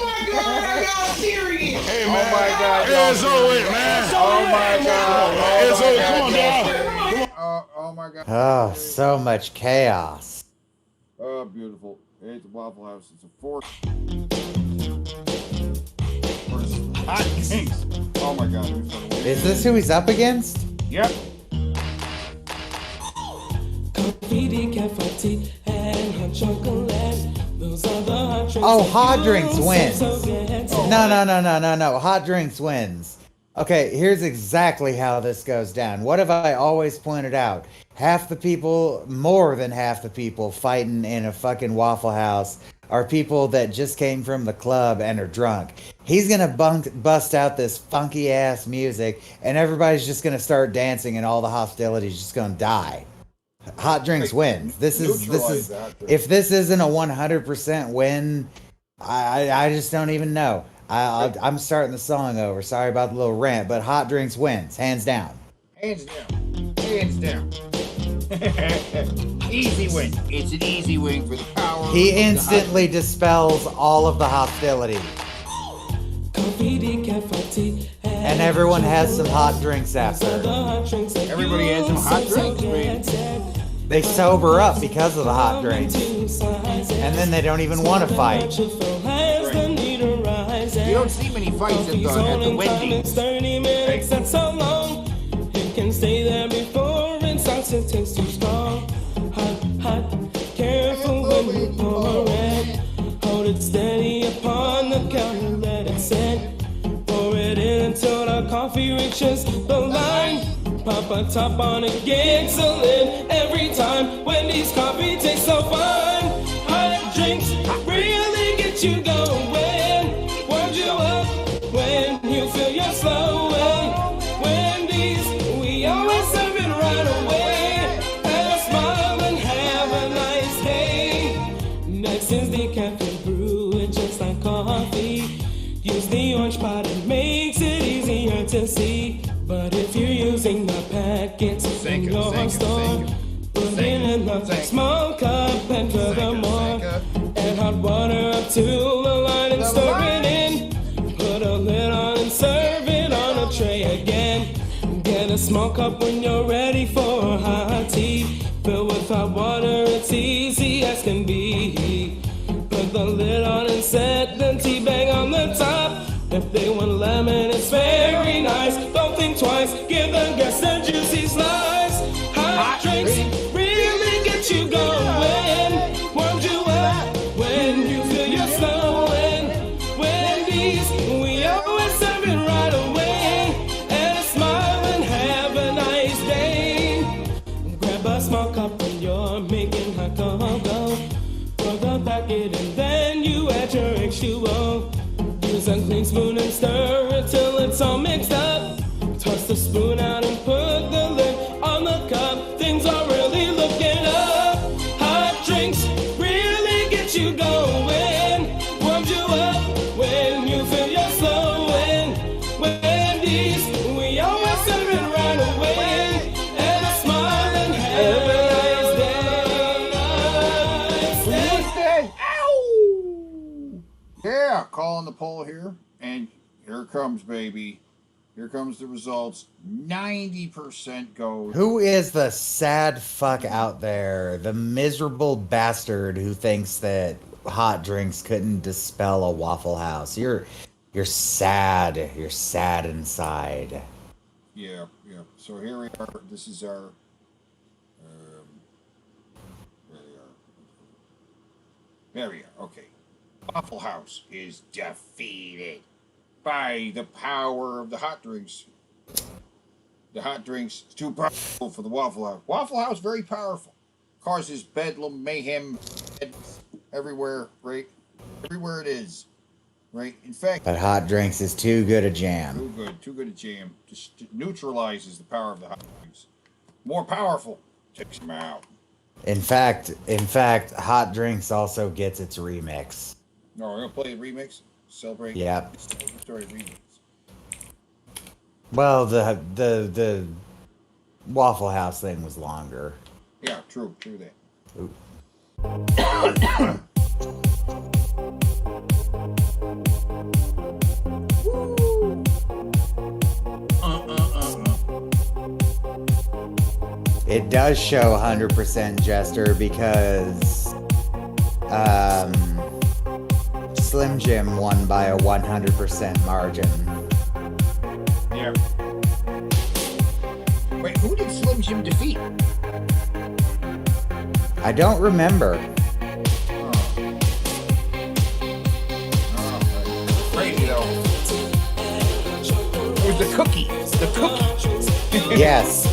my God, y'all serious? Hey, man. Oh my God. It's over, man. Oh my God. It's over. Come on, dog. Oh my God. Oh, so much chaos. Oh, beautiful. It's a Waffle House. It's a fork. Hot drinks. Oh my God. Is this who he's up against? Yep. Oh, Hot Drinks wins. No. Hot Drinks wins. Okay, here's exactly how this goes down. What have I always pointed out? Half the people, more than half the people fighting in a fucking Waffle House are people that just came from the club and are drunk. He's gonna bust out this funky ass music and everybody's just gonna start dancing and all the hostility's just gonna die. Hot Drinks wins. This is if this isn't a 100% win, I just don't even know. I'm starting the song over. Sorry about the little rant, but Hot Drinks wins, hands down. Hands down. Hands down. Easy win. It's an easy win for the power. He instantly dispels all of the hostility. And everyone has some hot drinks after. Everybody has some hot drinks, man. They sober up because of the hot drinks. And then they don't even want to fight. You don't see many fights at the Wendy's. That's so long. You can stay there before it starts to taste too strong. Hot, careful when you pour it. Hold it steady upon the counter, let it sit. Pour it in until the coffee reaches the line. Pop a top on it, gets a lid every time. Wendy's coffee tastes so fine. Hot drinks really get you going. Warm you up when you feel you're slowing. Wendy's, we always serve it right away. Have a smile and have a nice day. Next is the cafe brew, it's just like coffee. Use the orange pot, it makes it easier to see. But if you're using the packets in your store, put it in a small cup and furthermore, add hot water up to the line and stir it in. Put a lid on and serve it on a tray again. Get a small cup when you're ready for hot tea. Fill with hot water, it's easy as can be. Put the lid on and set the tea bag on the top. If they want lemon, it's very nice. Don't think twice, give the guests a juicy slice. Hot drinks really get you going. Warms you up when you feel you're slowing. Wendy's, we always serve it right away. And a smile and small cup when you're making hot cocoa. Pour the packet and then you add your H2O. Use a clean spoon and stir it till it's all mixed up. Toss the spoon out and put the lid on the cup. Things are really looking up. Hot drinks really get you going. Warms you up when you feel you're slowing. Wendy's, we always serve it right away. And a smile and have a nice day. Ow! Yeah, calling the poll here. And here it comes, baby. Here comes the results. 90% goes. Who is the sad fuck out there? The miserable bastard who thinks that hot drinks couldn't dispel a Waffle House. You're sad. You're sad inside. Yeah. So here we are. This is our. There we are. Okay. Waffle House is defeated by the power of the hot drinks. The hot drinks is too powerful for the Waffle House. Waffle House very powerful. Causes bedlam, mayhem, everywhere, right? Everywhere it is, right? In fact, But hot drinks is too good a jam. too good a jam. Just neutralizes the power of the hot drinks. More powerful, takes them out. In fact, hot drinks also gets its remix. No, we're gonna play a remix. Celebrate. Yep. Story remix. Well, the Waffle House thing was longer. Yeah, true that. Ooh. It does show 100% Jester because Slim Jim won by a 100% margin. Yeah. Wait, who did Slim Jim defeat? I don't remember. Crazy though. It was the cookie. The cookie. Yes.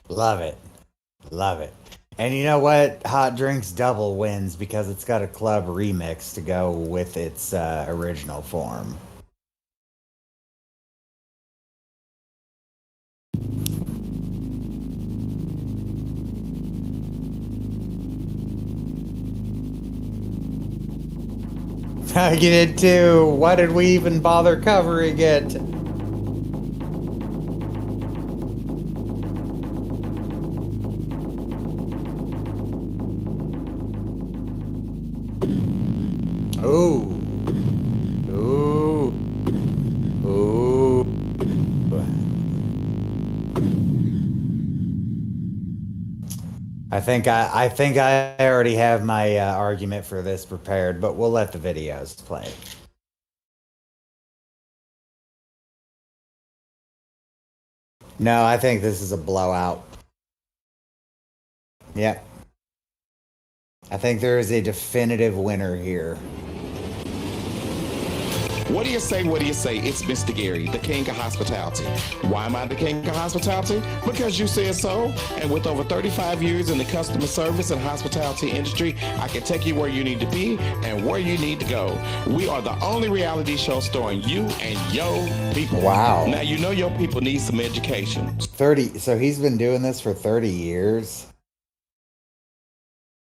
Love it. Love it. And you know what? Hot Drinks Double wins because it's got a club remix to go with its original form. I get it too. Why did we even bother covering it? Ooh. Ooh. Ooh. I think I already have my argument for this prepared, but we'll let the videos play. No, I think this is a blowout. Yep. I think there is a definitive winner here. What do you say? What do you say? It's Mr. Gary, the king of hospitality. Why am I the king of hospitality? Because you said so. And with over 35 years in the customer service and hospitality industry, I can take you where you need to be and where you need to go. We are the only reality show storing you and your people. Wow. Now you know your people need some education. 30. So he's been doing this for 30 years.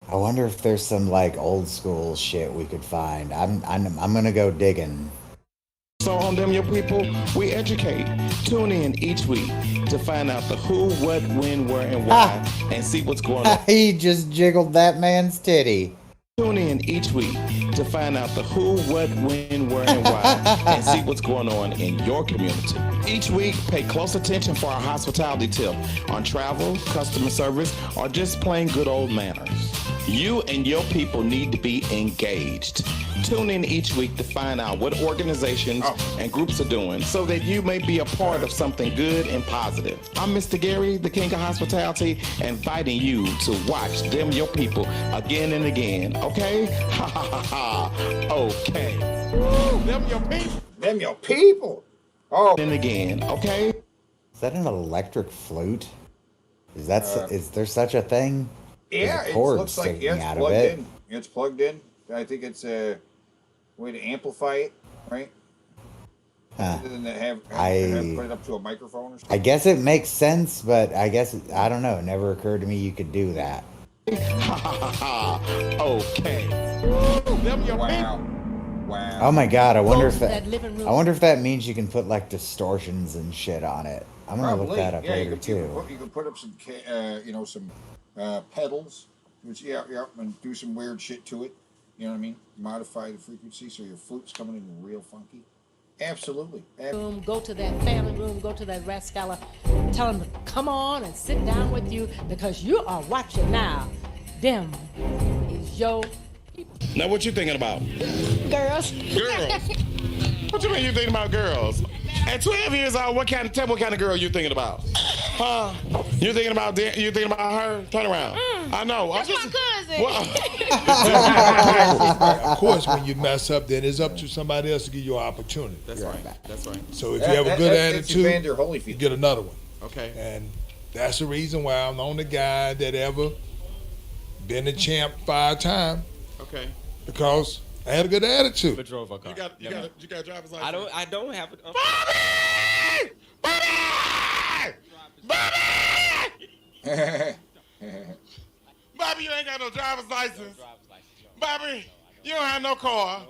I wonder if there's some like old school shit we could find. I'm gonna go digging. So on Them Your People, we educate. Tune in each week to find out the who, what, when, where, and why, and see what's going on. He just jiggled that man's titty. Tune in each week to find out the who, what, when, where, and why, and see what's going on in your community. Each week, pay close attention for our hospitality tip on travel, customer service, or just plain good old manners. You and your people need to be engaged. Tune in each week to find out what organizations and groups are doing so that you may be a part of something good and positive. I'm Mr. Gary, the king of hospitality, inviting you to watch Them Your People again and again, okay? Ha ha ha ha, okay. Them your people. Them your people. Oh. And again, okay? Is that an electric flute? Is that is there such a thing? Yeah, it looks like it's plugged in. It's plugged in. I think it's a way to amplify it, right? Rather than to have put it up to a microphone or something. I guess it makes sense, but I guess I don't know. It never occurred to me you could do that. Okay. Wow. Wow. Oh my god! I wonder if that means you can put like distortions and shit on it. I'm gonna look that up later too. You can put up some, some pedals, which and do some weird shit to it. You know what I mean? Modify the frequency so your flute's coming in real funky. Absolutely. Go to that family room, go to that Rascala, tell them to come on and sit down with you because you are watching now. Them is your people. Now what you thinking about? Girls. Girls. What you mean you thinking about girls? At 12 years old, what kind of girl you thinking about? Huh? You thinking about her? Turn around. I know. That's my cousin. Of course, when you mess up, then it's up to somebody else to give you an opportunity. That's right. That's right. So if you have a good attitude, you get another one. Okay. And that's the reason why I'm the only guy that ever been the champ 5 times. Okay. Because I had a good attitude. But drove a car. You got a driver's license? I don't have it. Bobby! Bobby, you ain't got no driver's license. Bobby, you don't have no car.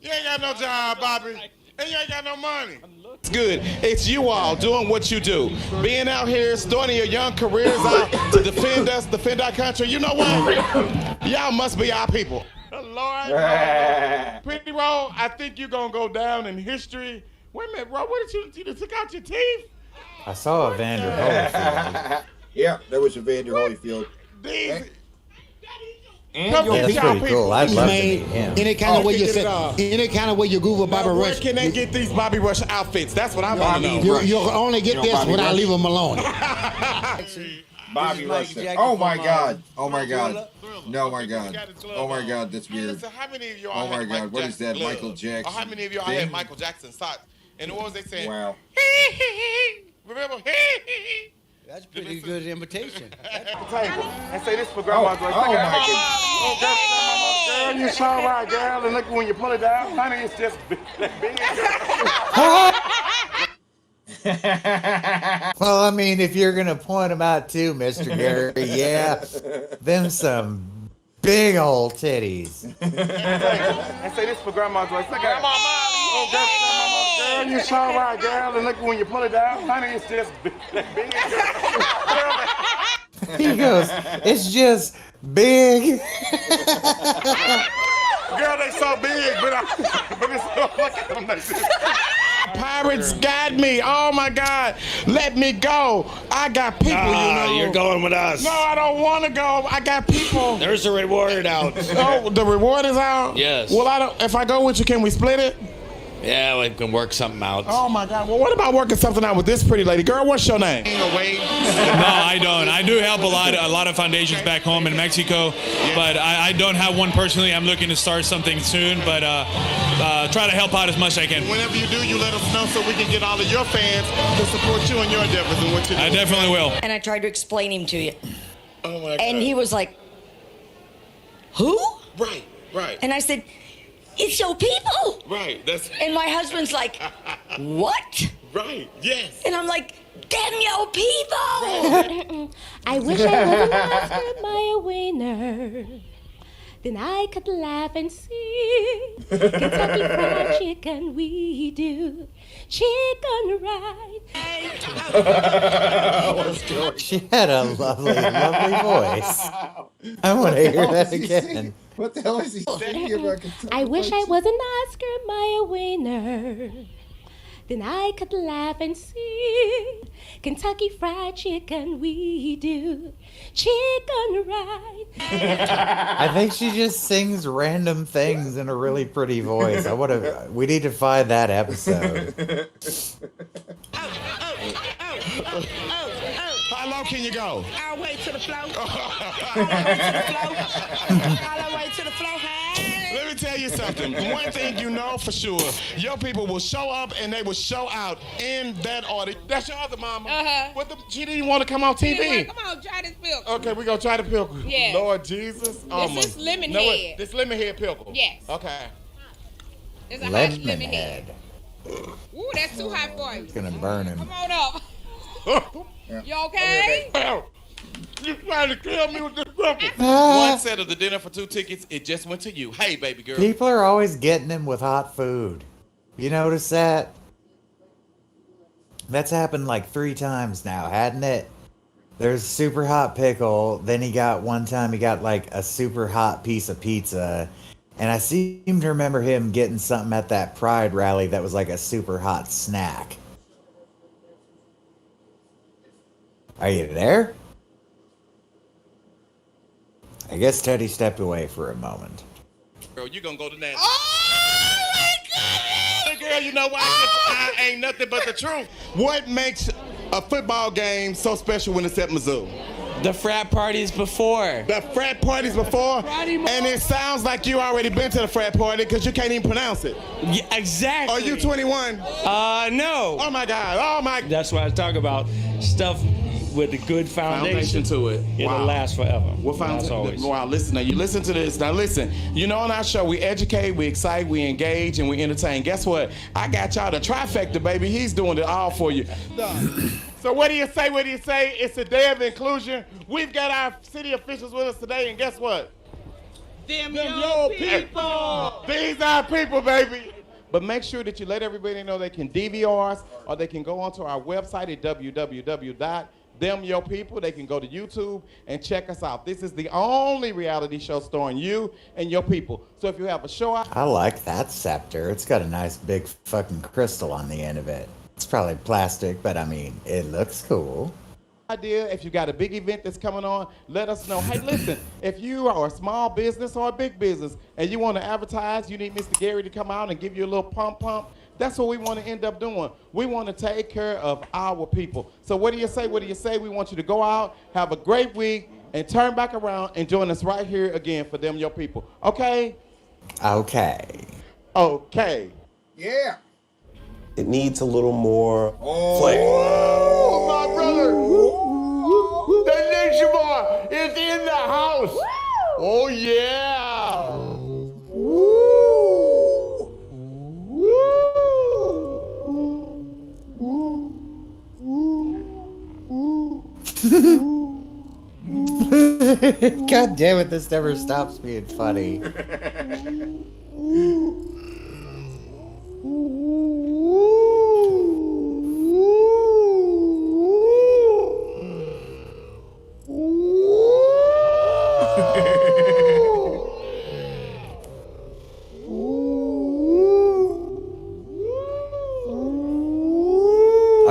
You ain't got no job, Bobby. And you ain't got no money. It's good. It's you all doing what you do. Being out here, starting your young careers out to defend us, defend our country. You know what? Y'all must be our people. Lord, Pretty Roll, I think you're going to go down in history. Wait a minute, bro. What did you took out your teeth? I saw a Vander Holyfield. Yeah, there was a Vander Holyfield. That's pretty cool. I'd love to meet him. Any kind of way you Google Bobby Rush. Where can they get these Bobby Rush outfits? That's what I want to know. You'll only get this when I leave them alone. Bobby Rush. Oh my God. Oh my God. No, my God. Oh my God, that's weird. Oh my God, what is that, Michael Jackson? How many of y'all had Michael Jackson socks? And what was they saying? Wow. Remember? Pretty good imitation. And say this for grandma's voice. Look at her. Girl, you so right, girl. And look when you pull it down, honey, it's just big. Well, I mean, if you're gonna point them out too, Mr. Gary, yeah, them some big old titties. And say this for grandma's voice. Look at her. Girl, you so right, girl. And look when you pull it down, honey, it's just big. He goes, it's just big. Girl, they so big, but it's so look at them like this. Pirates got me. Oh my God. Let me go. I got people, you know. You're going with us. No, I don't want to go. I got people. There's a reward out. Oh, the reward is out? Yes. Well, if I go with you, can we split it? Yeah, we can work something out. Oh my God. Well, what about working something out with this pretty lady? Girl, what's your name? No, I don't. I do help a lot of foundations back home in Mexico, but I don't have one personally. I'm looking to start something soon, but try to help out as much as I can. Whenever you do, you let us know so we can get all of your fans to support you and your endeavors and what you do. I definitely will. And I tried to explain him to you. Oh my God. And he was like, who? Right. And I said, it's your people. Right. That's. And my husband's like, what? Right. Yes. And I'm like, damn your people. I wish I was an Oscar Mayer winner. Then I could laugh and sing. Kentucky Fried Chicken, we do. Chicken right. She had a lovely, lovely voice. I want to hear that again. What the hell is he saying about Kentucky? I wish I was an Oscar Mayer winner. Then I could laugh and sing. Kentucky Fried Chicken, we do. Chicken right. I think she just sings random things in a really pretty voice. We need to find that episode. How low can you go? All the way to the floor. All the way to the floor. All the way to the floor. Hey. Let me tell you something. One thing you know for sure, your people will show up and they will show out in that order. That's your other mama. She didn't want to come on TV. Come on, try this pickle. Okay, we're going to try the pickle. Yeah. Lord Jesus. This is lemon head. This lemon head pickle. Yes. Okay. It's a hot Lemon lemon head. head. Ooh, that's too hot for you. It's gonna burn him. Come on up. You okay? You trying to kill me with this pickle. Ah. One set of the dinner for 2 tickets, it just went to you. Hey, baby girl. People are always getting him with hot food. You notice that? That's happened like 3 times now, hadn't it? There's super hot pickle. Then one time he got like a super hot piece of pizza. And I seem to remember him getting something at that Pride rally that was like a super hot snack. Are you there? I guess Teddy stepped away for a moment. Girl, you gonna go to that. Oh my God! Girl, you know why? I ain't nothing but the truth. What makes a football game so special when it's at Mizzou? The frat parties before. The frat parties before? And it sounds like you already been to the frat party because you can't even pronounce it. Yeah, exactly. Are you 21? No. Oh my God. Oh my. That's why I talk about stuff with a good foundation to it. It'll last forever. Wow, listen, now you listen to this. Now listen, you know on our show, we educate, we excite, we engage, and we entertain. Guess what? I got y'all the trifecta, baby. He's doing it all for you. So what do you say? What do you say? It's a day of inclusion. We've got our city officials with us today, and guess what? Them your people. These are people, baby. But make sure that you let everybody know they can DVR us, or they can go onto our website at www.themyourpeople. They can go to YouTube and check us out. This is the only reality show starring you and your people. So if you have a show out... I like that scepter. It's got a nice big fucking crystal on the end of it. It's probably plastic, but I mean, it looks cool. Idea, if you got a big event that's coming on, let us know. Hey, listen, if you are a small business or a big business and you want to advertise, you need Mr. Gary to come out and give you a little pump. That's what we want to end up doing. We want to take care of our people. So what do you say? What do you say? We want you to go out, have a great week, and turn back around and join us right here again for Them Your People. Okay? Okay. Okay. Yeah. It needs a little more flavor. Oh, my brother. God damn it, this never stops being funny.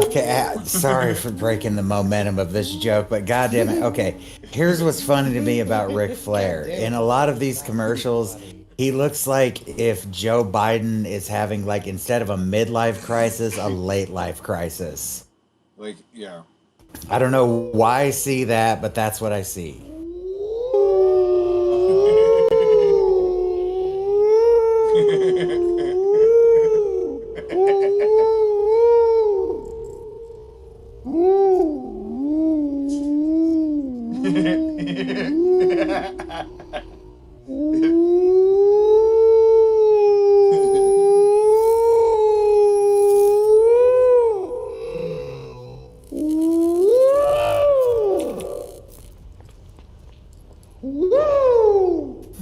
Okay, sorry for breaking the momentum of this joke, but goddamn it. Okay, here's what's funny to me about Ric Flair. In a lot of these commercials, he looks like if Joe Biden is having, like, instead of a midlife crisis, a late life crisis. Like, yeah. I don't know why I see that, but that's what I see.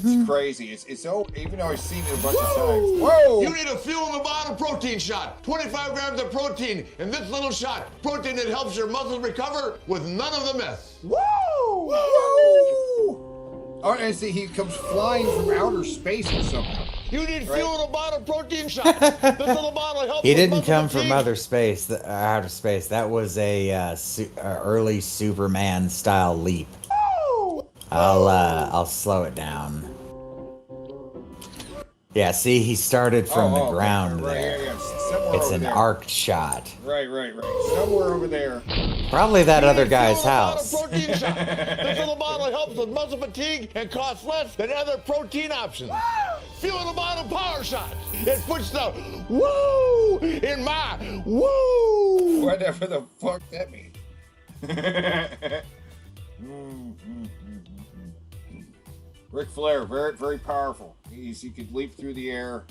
It's crazy. It's so, even though I've seen it a bunch of times. Whoa! You need a fuel in the bottle protein shot. 25 grams of protein in this little shot. Protein that helps your muscles recover with none of the mess. Woo! Woo! Oh, and see, he comes flying from outer space or something. You need fuel in a bottle protein shot. This little bottle helps. He didn't come from outer space. That was a early Superman style leap. I'll slow it down. Yeah, see, he started from the ground there. Yeah. It's an arc shot. Right. Somewhere over there. Probably that other guy's house. Protein shot. This little bottle helps with muscle fatigue and costs less than other protein options. Fuel in a bottle power shot. It puts the woo in my woo. Whatever the fuck that means. Ric Flair, very, very powerful. He could leap through the air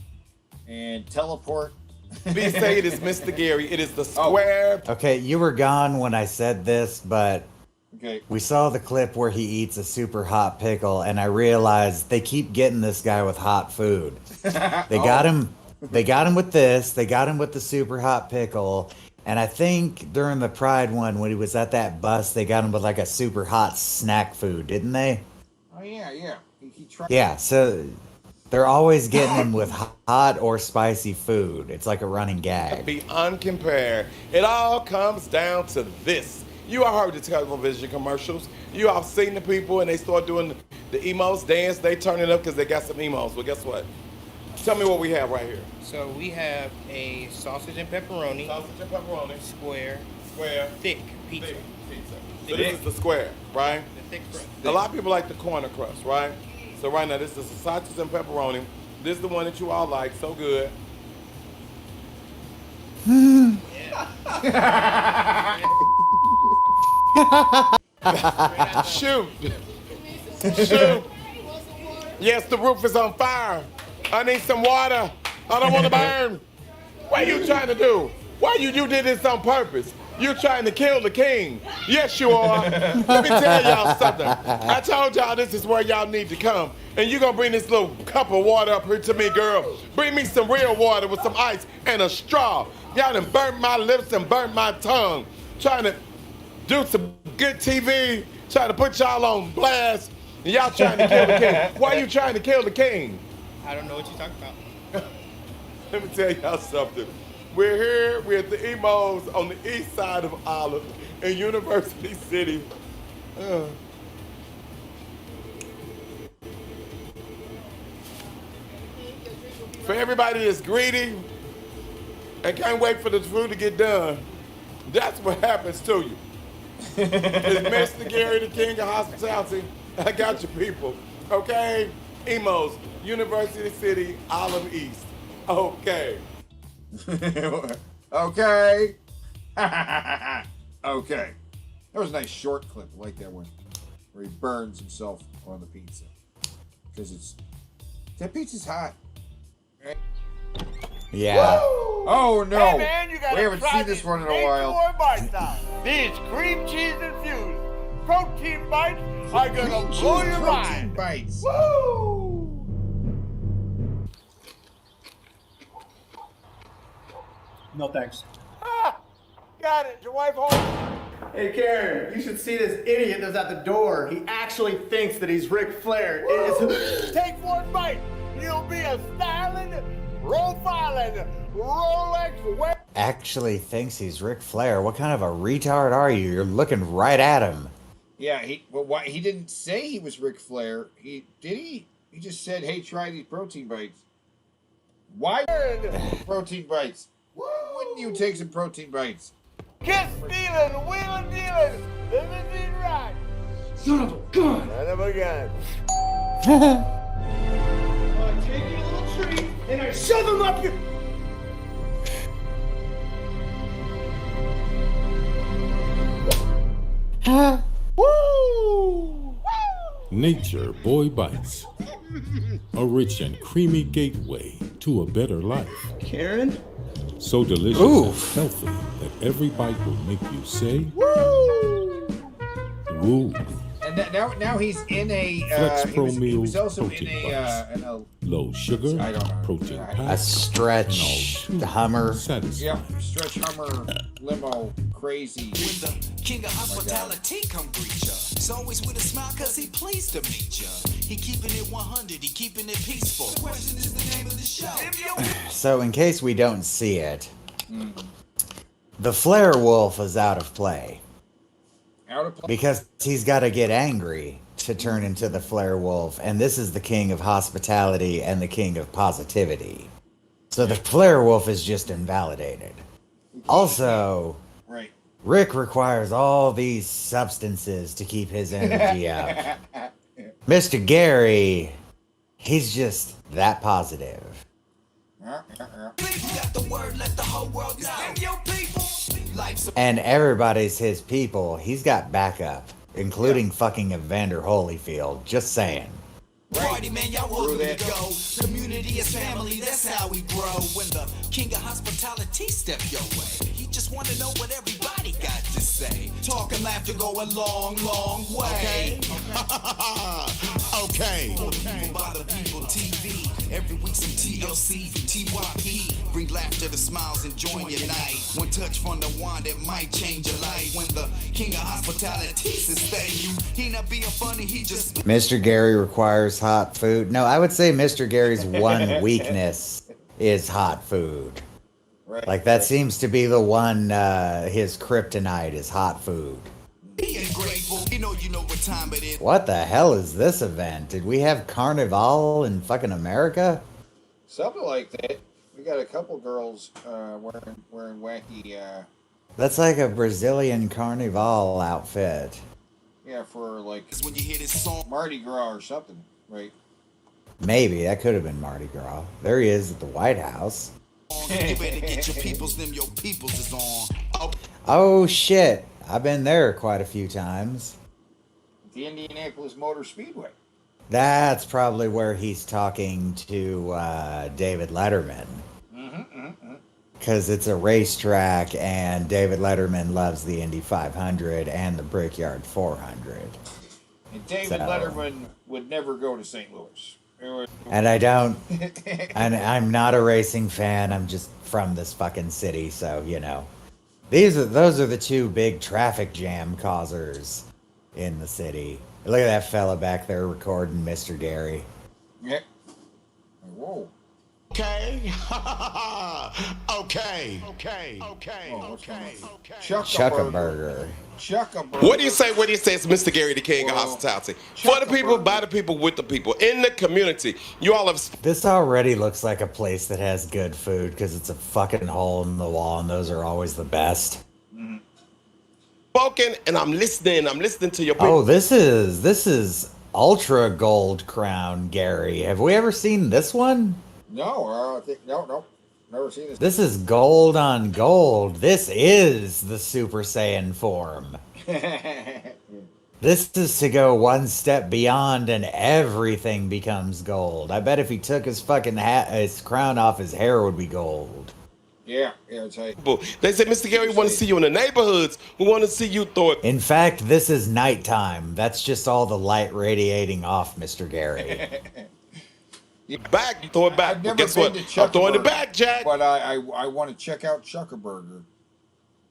and teleport. Please say it is Mr. Gary. It is the square. Okay, you were gone when I said this, but okay. We saw the clip where he eats a super hot pickle, and I realized they keep getting this guy with hot food. They got him. They got him with this. They got him with the super hot pickle. And I think during the Pride one, when he was at that bus, they got him with like a super hot snack food, didn't they? Oh yeah. He tried. Yeah, so they're always getting him with hot or spicy food. It's like a running gag. Beyond compare. It all comes down to this. You all heard the television commercials. You all seen the people and they start doing the emos dance. They turn it up because they got some emos. Well, guess what? Tell me what we have right here. So we have a sausage and pepperoni. Square. Thick pizza. So this is the square, right? The thick crust. A lot of people like the corner crust, right? So right now, this is the sausage and pepperoni. This is the one that you all like. So good. Shoot. Yes, the roof is on fire. I need some water. I don't want to burn. What are you trying to do? Why you did this on purpose? You're trying to kill the king. Yes, you are. Let me tell y'all something. I told y'all this is where y'all need to come. And you're going to bring this little cup of water up here to me, girl. Bring me some real water with some ice and a straw. Y'all done burnt my lips and burnt my tongue. Trying to do some good TV. Trying to put y'all on blast. And y'all trying to kill the king. Why are you trying to kill the king? I don't know what you're talking about. Let me tell y'all something. We're here, we're at the Emos on the east side of Olive in University City. For everybody that's greedy and can't wait for the food to get done, that's what happens to you. It's Mr. Gary, the king of hospitality. I got your people, okay? Emos, University City, Olive East. Okay. Okay. Okay. That was a nice short clip. I like that one. Where he burns himself on the pizza. Because that pizza's hot. Right? Yeah. Oh no. Hey man, you gotta we haven't try seen this these one in a while. More bites now. These cream cheese infused protein bites are gonna blow your mind. Bites. Woo! No thanks. Ah, got it. Your wife home? Hey Karen, you should see this idiot that's at the door. He actually thinks that he's Ric Flair. Take one bite. You'll be a styling, profiling, Rolex. Actually thinks he's Ric Flair. What kind of a retard are you? You're looking right at him. Yeah, he didn't say he was Ric Flair. He just said, "Hey, try these protein bites." Why protein bites? Why wouldn't you take some protein bites? Kiss stealing, wheeling dealing, limousine ride. Son of a gun! Son of a gun. I take you a little treat and I shove him up your. Woo! Nature Boy Bites. A rich and creamy gateway to a better life. Karen? So delicious and healthy that every bite will make you say, Woo! woo. And now he's in a. Flex Pro he Meals was also protein in a Low sugar, I don't know. protein A pack, stretch Hummer. satisfying. Yeah, stretch Hummer limo, crazy. When the king of hospitality come greet ya, it's always with a smile cause he pleased to meet ya. He keeping it 100, he keeping it peaceful. The question is the name of the show. So in case we don't see it, the Flair Wolf is out of play. Out of play. Because he's got to get angry to turn into the Flair Wolf, and this is the king of hospitality and the king of positivity. So the Flair Wolf is just invalidated. Also, Right. Rick requires all these substances to keep his energy up. Mr. Gary, he's just that positive. And everybody's his people. He's got backup, including fucking Evander Holyfield. Just saying. Party man, y'all welcome to go. Community is family, that's how we grow. When the king of hospitality step your way, he just wanna know what everybody got to say. Talk and laughter go a long, long way. Okay. People by the people TV. Every week some TLC, TYP. Bring laughter to smiles and join your night. One touch from the wand that might change your life. When the king of hospitality sustain you, he not being funny, he just. Mr. Gary requires hot food. No, I would say Mr. Gary's one weakness is hot food. Like that seems to be the one, his kryptonite is hot food. Being grateful, you know what time it is. What the hell is this event? Did we have Carnival in fucking America? Something like that. We got a couple girls wearing wacky. That's like a Brazilian Carnival outfit. Yeah, for like when you hear this song, Mardi Gras or something, right? Maybe that could have been Mardi Gras. There he is at the White House. You better get your peoples, them your peoples is on. Oh shit! I've been there quite a few times. The Indianapolis Motor Speedway. That's probably where he's talking to David Letterman. Because it's a racetrack, and David Letterman loves the Indy 500 and the Brickyard 400. And David Letterman would never go to St. Louis. And I don't, and I'm not a racing fan. I'm just from this fucking city, so you know. Those are the two big traffic jam causers in the city. Look at that fella back there recording Mr. Gary. Yeah. Whoa. Okay. Okay. Chuck-a-burger. What do you say when he says Mr. Gary, the king of hospitality? For the people, by the people, with the people, in the community. You all have... This already looks like a place that has good food because it's a fucking hole in the wall, and those are always the best. Spoken, and I'm listening to your people. Oh, this is Ultra Gold Crown Gary. Have we ever seen this one? No, no, never seen this. This is gold on gold. This is the Super Saiyan form. This is to go one step beyond and everything becomes gold. I bet if he took his fucking his crown off, his hair would be gold. Yeah, it's like They said, Mr. Gary, we want to see you in the neighborhoods. We want to see you throw it. In fact, this is nighttime. That's just all the light radiating off, Mr. Gary. Back, throw it back. I've never But guess been what? to I'm throwing it Chuckaburger, back, Jack. But I want to check out Chuckaburger.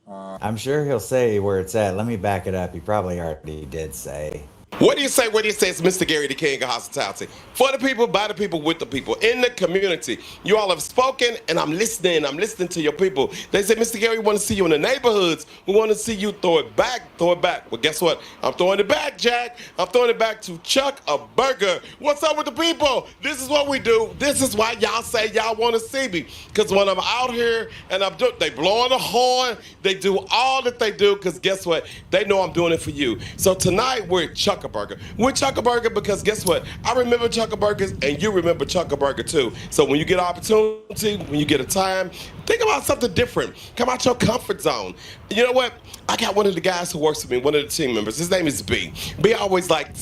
I'm sure he'll say where it's at. Let me back it up. He probably already did say. What do you say? What do you say? It's Mr. Gary, the king of hospitality. For the people, by the people, with the people, in the community. You all have spoken, and I'm listening. I'm listening to your people. They say, Mr. Gary, we want to see you in the neighborhoods. We want to see you throw it back, throw it back. Well, guess what? I'm throwing it back, Jack. I'm throwing it back to Chuck a Burger. What's up with the people? This is what we do. This is why y'all say y'all want to see me. Because when I'm out here and they blowing the horn, they do all that they do, because guess what? They know I'm doing it for you. So tonight, we're at Chuck a Burger. We're Chuck a Burger because guess what? I remember Chuck a Burgers and you remember Chuck a Burger too. So when you get an opportunity, when you get a time, think about something different. Come out your comfort zone. You know what? I got one of the guys who works with me, one of the team members. His name is B. B always like,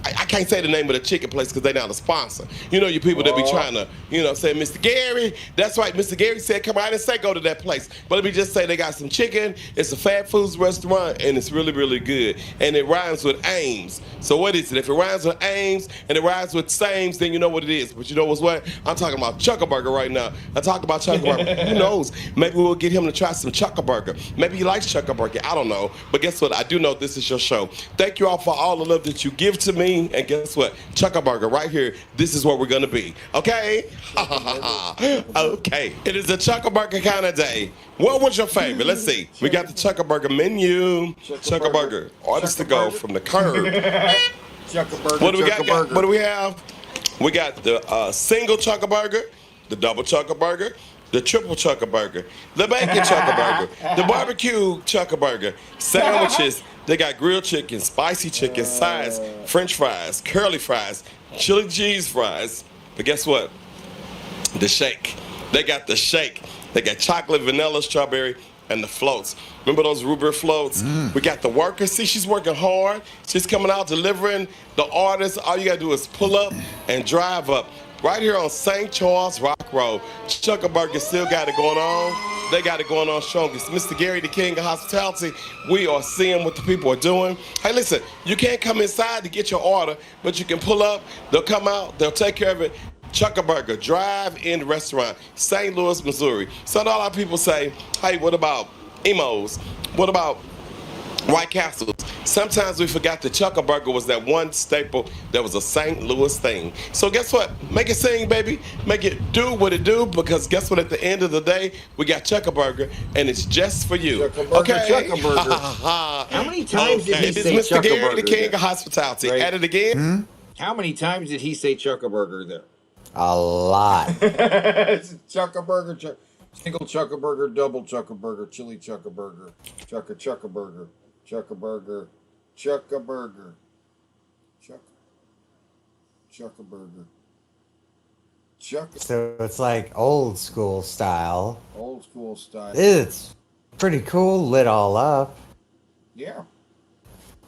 I can't say the name of the chicken place because they're not a sponsor. You know, you people that be trying to, say, Mr. Gary. That's right, Mr. Gary said, come out and say go to that place. But let me just say they got some chicken. It's a fast foods restaurant, and it's really, really good. And it rhymes with Ames. So what is it? If it rhymes with Ames and it rhymes with Sames, then you know what it is. But you know what's what? I'm talking about Chuckaburger right now. I'm talking about Chuckaburger. Who knows? Maybe we'll get him to try some Chuckaburger. Maybe he likes Chuckaburger. I don't know. But guess what? I do know this is your show. Thank you all for all the love that you give to me. And guess what? Chuckaburger right here. This is where we're going to be. Okay? Okay. It is a Chuckaburger kind of day. What was your favorite? Let's see. We got the Chuckaburger menu. Chuckaburger. Artists to go from the curb. Chuckaburger. What do we got? What do we have? We got the single Chuckaburger, the double Chuckaburger, the triple Chuckaburger, the bacon Chuckaburger, the barbecue Chuckaburger, sandwiches. They got grilled chicken, spicy chicken, sides, French fries, curly fries, chili cheese fries. But guess what? The shake. They got the shake. They got chocolate, vanilla, strawberry, and the floats. Remember those root beer floats? We got the worker. See, she's working hard. She's coming out delivering the orders. All you got to do is pull up and drive up. Right here on St. Charles Rock Road. Chuckaburger still got it going on. They got it going on strongest. Mr. Gary, the king of hospitality, we are seeing what the people are doing. Hey, listen, you can't come inside to get your order, but you can pull up. They'll come out. They'll take care of it. Chuckaburger, drive-in restaurant, St. Louis, Missouri. So a lot of people say, hey, what about Emos? What about White Castles? Sometimes we forgot that Chuckaburger was that one staple that was a St. Louis thing. So guess what? Make it sing, baby. Make it do what it do, because guess what? At the end of the day, we got Chuckaburger, and it's just for you. Okay? Chuckaburger. How many times did he say It's Mr. Gary, Chuckaburger the king there? of hospitality. Right. At it again. How many times did he say Chuckaburger there? A lot. It's Chuckaburger, single Chuckaburger, double Chuckaburger, chili Chuckaburger, Chuckaburger, Chuckaburger, Chuckaburger, Chuckaburger, So it's like old school style. Old school style. It's pretty cool, lit all up. Yeah.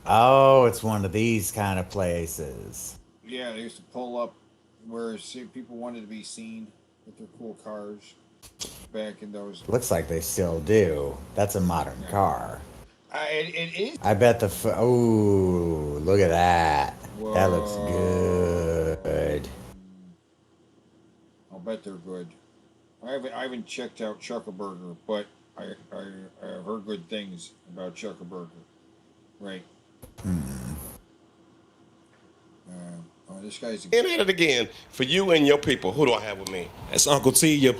Oh, it's one of these kind of places. Yeah, they used to pull up where people wanted to be seen with their cool cars back in those. Looks like they still do. That's a modern car. It is. I bet oh, look at that. That looks good. I'll bet they're good. I haven't checked out Chuckaburger, but I've heard good things about Chuckaburger. Right. This guy's And at it again for you and your people. Who do I have with me? That's Uncle T, your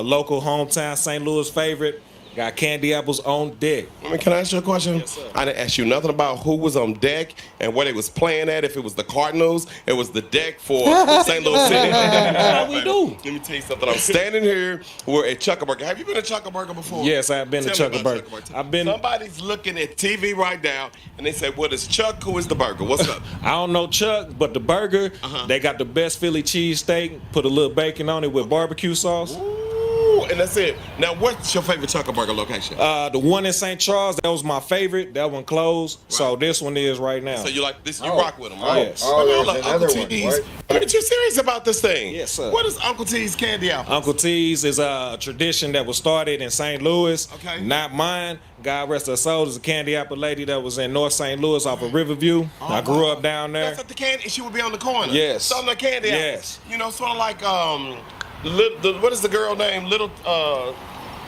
local hometown St. Louis favorite. Got candy apples on deck. I mean, can I ask you a question? Yes, sir. I didn't ask you nothing about who was on deck and where they was playing at. If it was the Cardinals, it was the deck for St. Louis City. How we do? Let me tell you something. I'm standing here. We're at Chuckaburger. Have you been to Chuckaburger before? Yes, I've been to Chuckaburger. I've been. Somebody's looking at TV right now, and they say, "What is Chuck? Who is the burger? What's up?" I don't know Chuck, but the burger, they got the best Philly cheesesteak. Put a little bacon on it with barbecue sauce. Ooh, and that's it. Now, what's your favorite Chucker Burger location? The one in St. Charles, that was my favorite. That one closed. Right. So this one is right now. So you like this? You rock with them, right? Yes. Oh, there's another one. Aren't you serious about this thing? Yes, sir. What is Uncle T's Candy Apple? Uncle T's is a tradition that was started in St. Louis. Okay. Not mine. God rest her soul. Is a candy apple lady that was in North St. Louis off of Riverview. I grew up down there. That's at the candy. She would be on the corner. Yes. Selling the candy apples. Yes. You know, sort of like what is the girl name? Little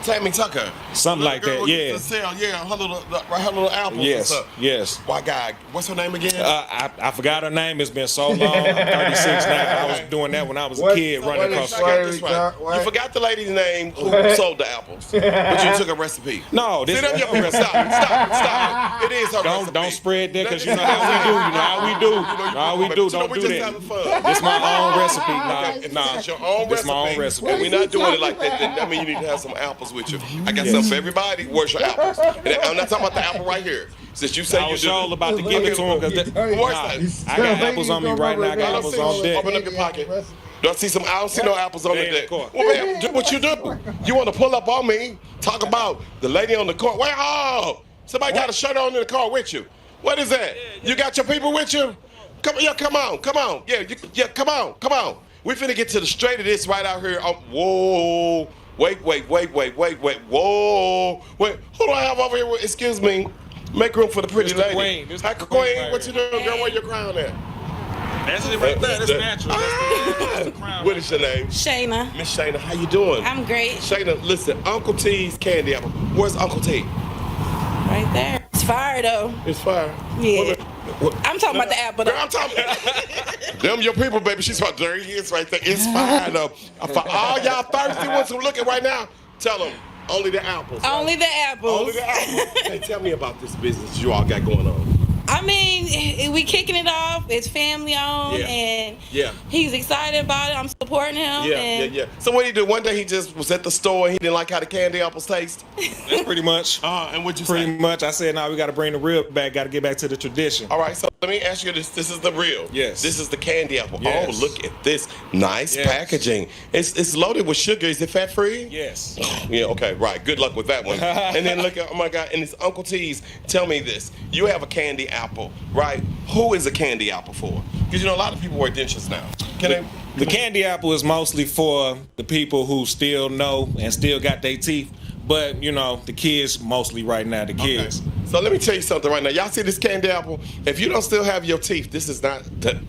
Tammy Tucker. Something like that. Yeah. Her little apples. Yes. And stuff. Yes. Why, God? What's her name again? I forgot her name. It's been so long. I'm 36 now. I was doing that when I was a kid running across the street. You forgot the lady's name who sold the apples, but you took a recipe. No, this is your recipe. Stop. It is her recipe. Don't spread that because you know how we do. Don't do that. It's my own recipe. Nah. It's your own recipe. It's my own recipe. We're not doing it like that. That means you need to have some apples with you. I got something for everybody. Where's your apples? And I'm not talking about the apple right here. Since you say I you was do. all about to give it to him because I got apples on me right now. I got apples on deck. Open up your pocket. Do I see some? I don't see no apples on the deck. Well, man, do what you do. You want to pull up on me? Talk about the lady on the court. Wait, somebody got a shirt on in the car with you. What is that? You got your people with you? Come on. Yeah, come on. We finna get to the straight of this right out here. Whoa. Wait. Whoa. Wait. Who do I have over here? Excuse me. Make room for the pretty lady. Hi, Queen. What you doing, girl? Where your crown at? That's it right there. That's natural. That's the crown. What is your name? Shayna. Miss Shayna, how you doing? I'm great. Shayna, listen. Uncle T's Candy Apple. Where's Uncle T? Right there. It's fire, though. It's fire? Yeah. I'm talking about the apple, though. I'm talking about them your people, baby. She's about there. He is right there. It's fire, though. For all y'all thirsty ones who looking right now, tell them only the apples. Only the apples. Only the apples. Hey, tell me about this business you all got going on. I mean, we kicking it off. It's family owned, and he's excited about it. I'm supporting him. Yeah. So what did he do? One day he just was at the store and he didn't like how the candy apples taste. That's pretty much. And what'd you say? Pretty much. I said, we got to bring the rib back. Got to get back to the tradition. All right. So let me ask you this. This is the real. Yes. This is the candy apple. Yes. Oh, look at this nice packaging. It's loaded with sugar. Is it fat free? Yes. Yeah. Okay. Right. Good luck with that one. And then look at, oh my God. And it's Uncle T's. Tell me this. You have a candy apple, right? Who is a candy apple for? Because a lot of people wear dentures now. The candy apple is mostly for the people who still know and still got their teeth. But, the kids mostly right now, the kids. Okay. So let me tell you something right now. Y'all see this candy apple? If you don't still have your teeth, this is not the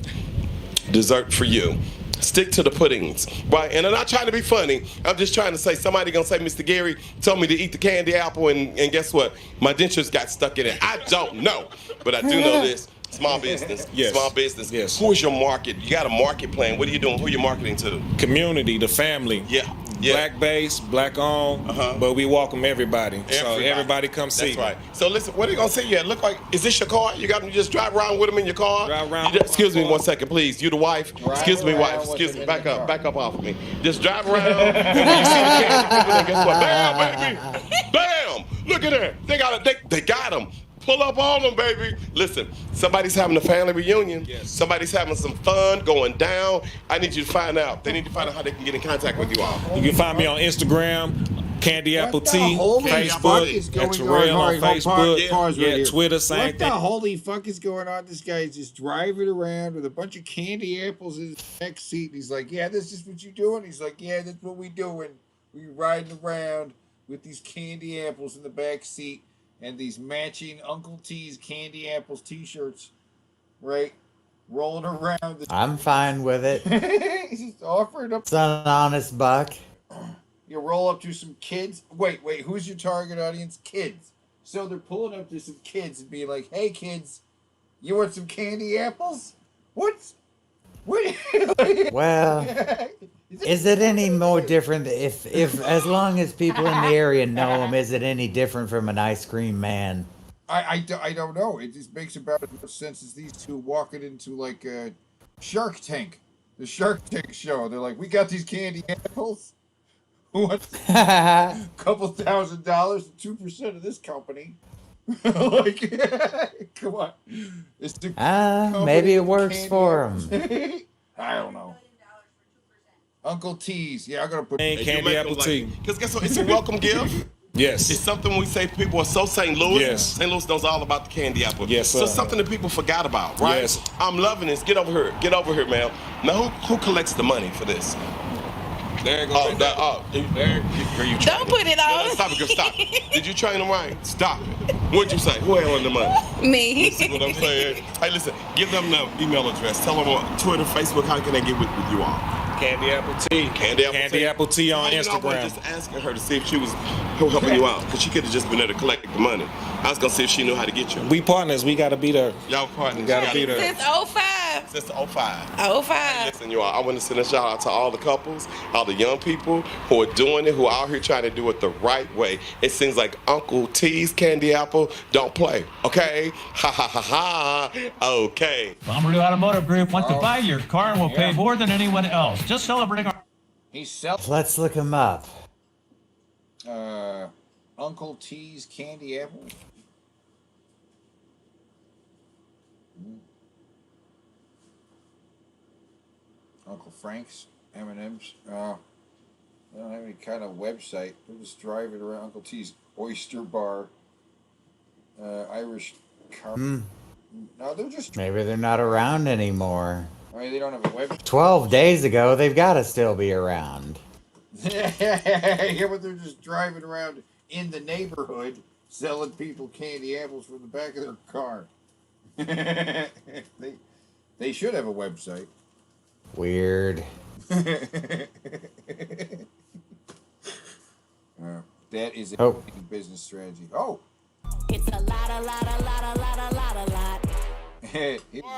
dessert for you. Stick to the puddings, right? And I'm not trying to be funny. I'm just trying to say somebody gonna say, Mr. Gary told me to eat the candy apple, and guess what? My dentures got stuck in it. I don't know, but I do know this. Small business. Yes. Small business. Yes. Who is your market? You got a market plan. What are you doing? Who are you marketing to? Community, the family. Yeah. Black base, black owned, but we welcome everybody. So everybody come see. That's right. So listen, what are they gonna see you? Look like, is this your car? You got them just drive around with them in your car? Drive around. Excuse me 1 second, please. You the wife? Excuse me, wife. Excuse me. Back up off of me. Just drive around. You see the candy people, and guess what? Bam, baby. Bam. Look at that. They got them. Pull up on them, baby. Listen, somebody's having a family reunion. Yes. Somebody's having some fun going down. I need you to find out. They need to find out how they can get in contact with you all. You can find me on Instagram, Candy Apple T, Facebook, and Terrell on Facebook, Twitter, same What the thing. holy fuck is going on? This guy is just driving around with a bunch of candy apples in his back seat. And he's like, yeah, this is what you doing? He's like, yeah, that's what we doing. We riding around with these candy apples in the back seat. And these matching Uncle T's Candy Apples t-shirts, right? Rolling around. I'm fine with it. He's just offering up. It's an honest buck. You roll up to some kids. Wait, who's your target audience? Kids. So they're pulling up to some kids and being like, hey, kids, you want some candy apples? What? Well, is it any more different if as long as people in the area know him, is it any different from an ice cream man? I don't know. It just makes about as much sense as these two walking into like a Shark Tank. The Shark Tank show. They're like, we got these candy apples. Who wants a couple $1,000, 2% of this company? Like, come on. Maybe it works for him. I don't know. Uncle T's. Yeah, I'm gonna put candy apple tea. Because guess what? It's a welcome gift. Yes. It's something we say people are so St. Louis. Yes. St. Louis knows all about the candy apple. Yes, So sir. something that people forgot about, right? Yes. I'm loving this. Get over here. Get over here, man. Now, who collects the money for this? There you go. There you Don't put it on. Stop it, girl. Stop it. Did you train them right? Stop it. What'd you say? Who had the money? Me. You see what I'm saying? Hey, listen. Give them the email address. Tell them on Twitter, Facebook, how can they get with you all? Candy apple tea. Candy apple tea on I was Instagram. just asking her to see if she was helping you out, because she could have just been there to collect the money. I was gonna see if she knew how to get you. We partners. We gotta be there. Y'all partners. We gotta be there. Since 05. Since 05. 05. Hey, listen, you all, I want to send a shout out to all the couples, all the young people who are doing it, who are out here trying to do it the right way. It seems like Uncle T's Candy Apple don't play, okay? Ha ha ha ha. Okay. Bombardier Automotive Group wants to buy your car and will pay more than anyone else. Just celebrating our... Let's look him up. Uncle T's Candy Apple. Uncle Frank's M&M's. They don't have any kind of website. They're just driving around. Uncle T's Oyster Bar. Irish car. No, they're just. Maybe they're not around anymore. I mean, they don't have a website. 12 days ago, they've got to still be around. Yeah, but they're just driving around in the neighborhood selling people candy apples from the back of their car. They should have a website. Weird. That is a business strategy. Oh. It's a lot.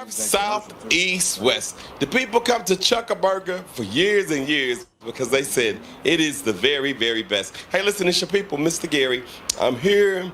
South, east, west. The people come to Chuck-a-Burger for years and years because they said it is the very, very best. Hey, listen, it's your people, Mr. Gary. I'm here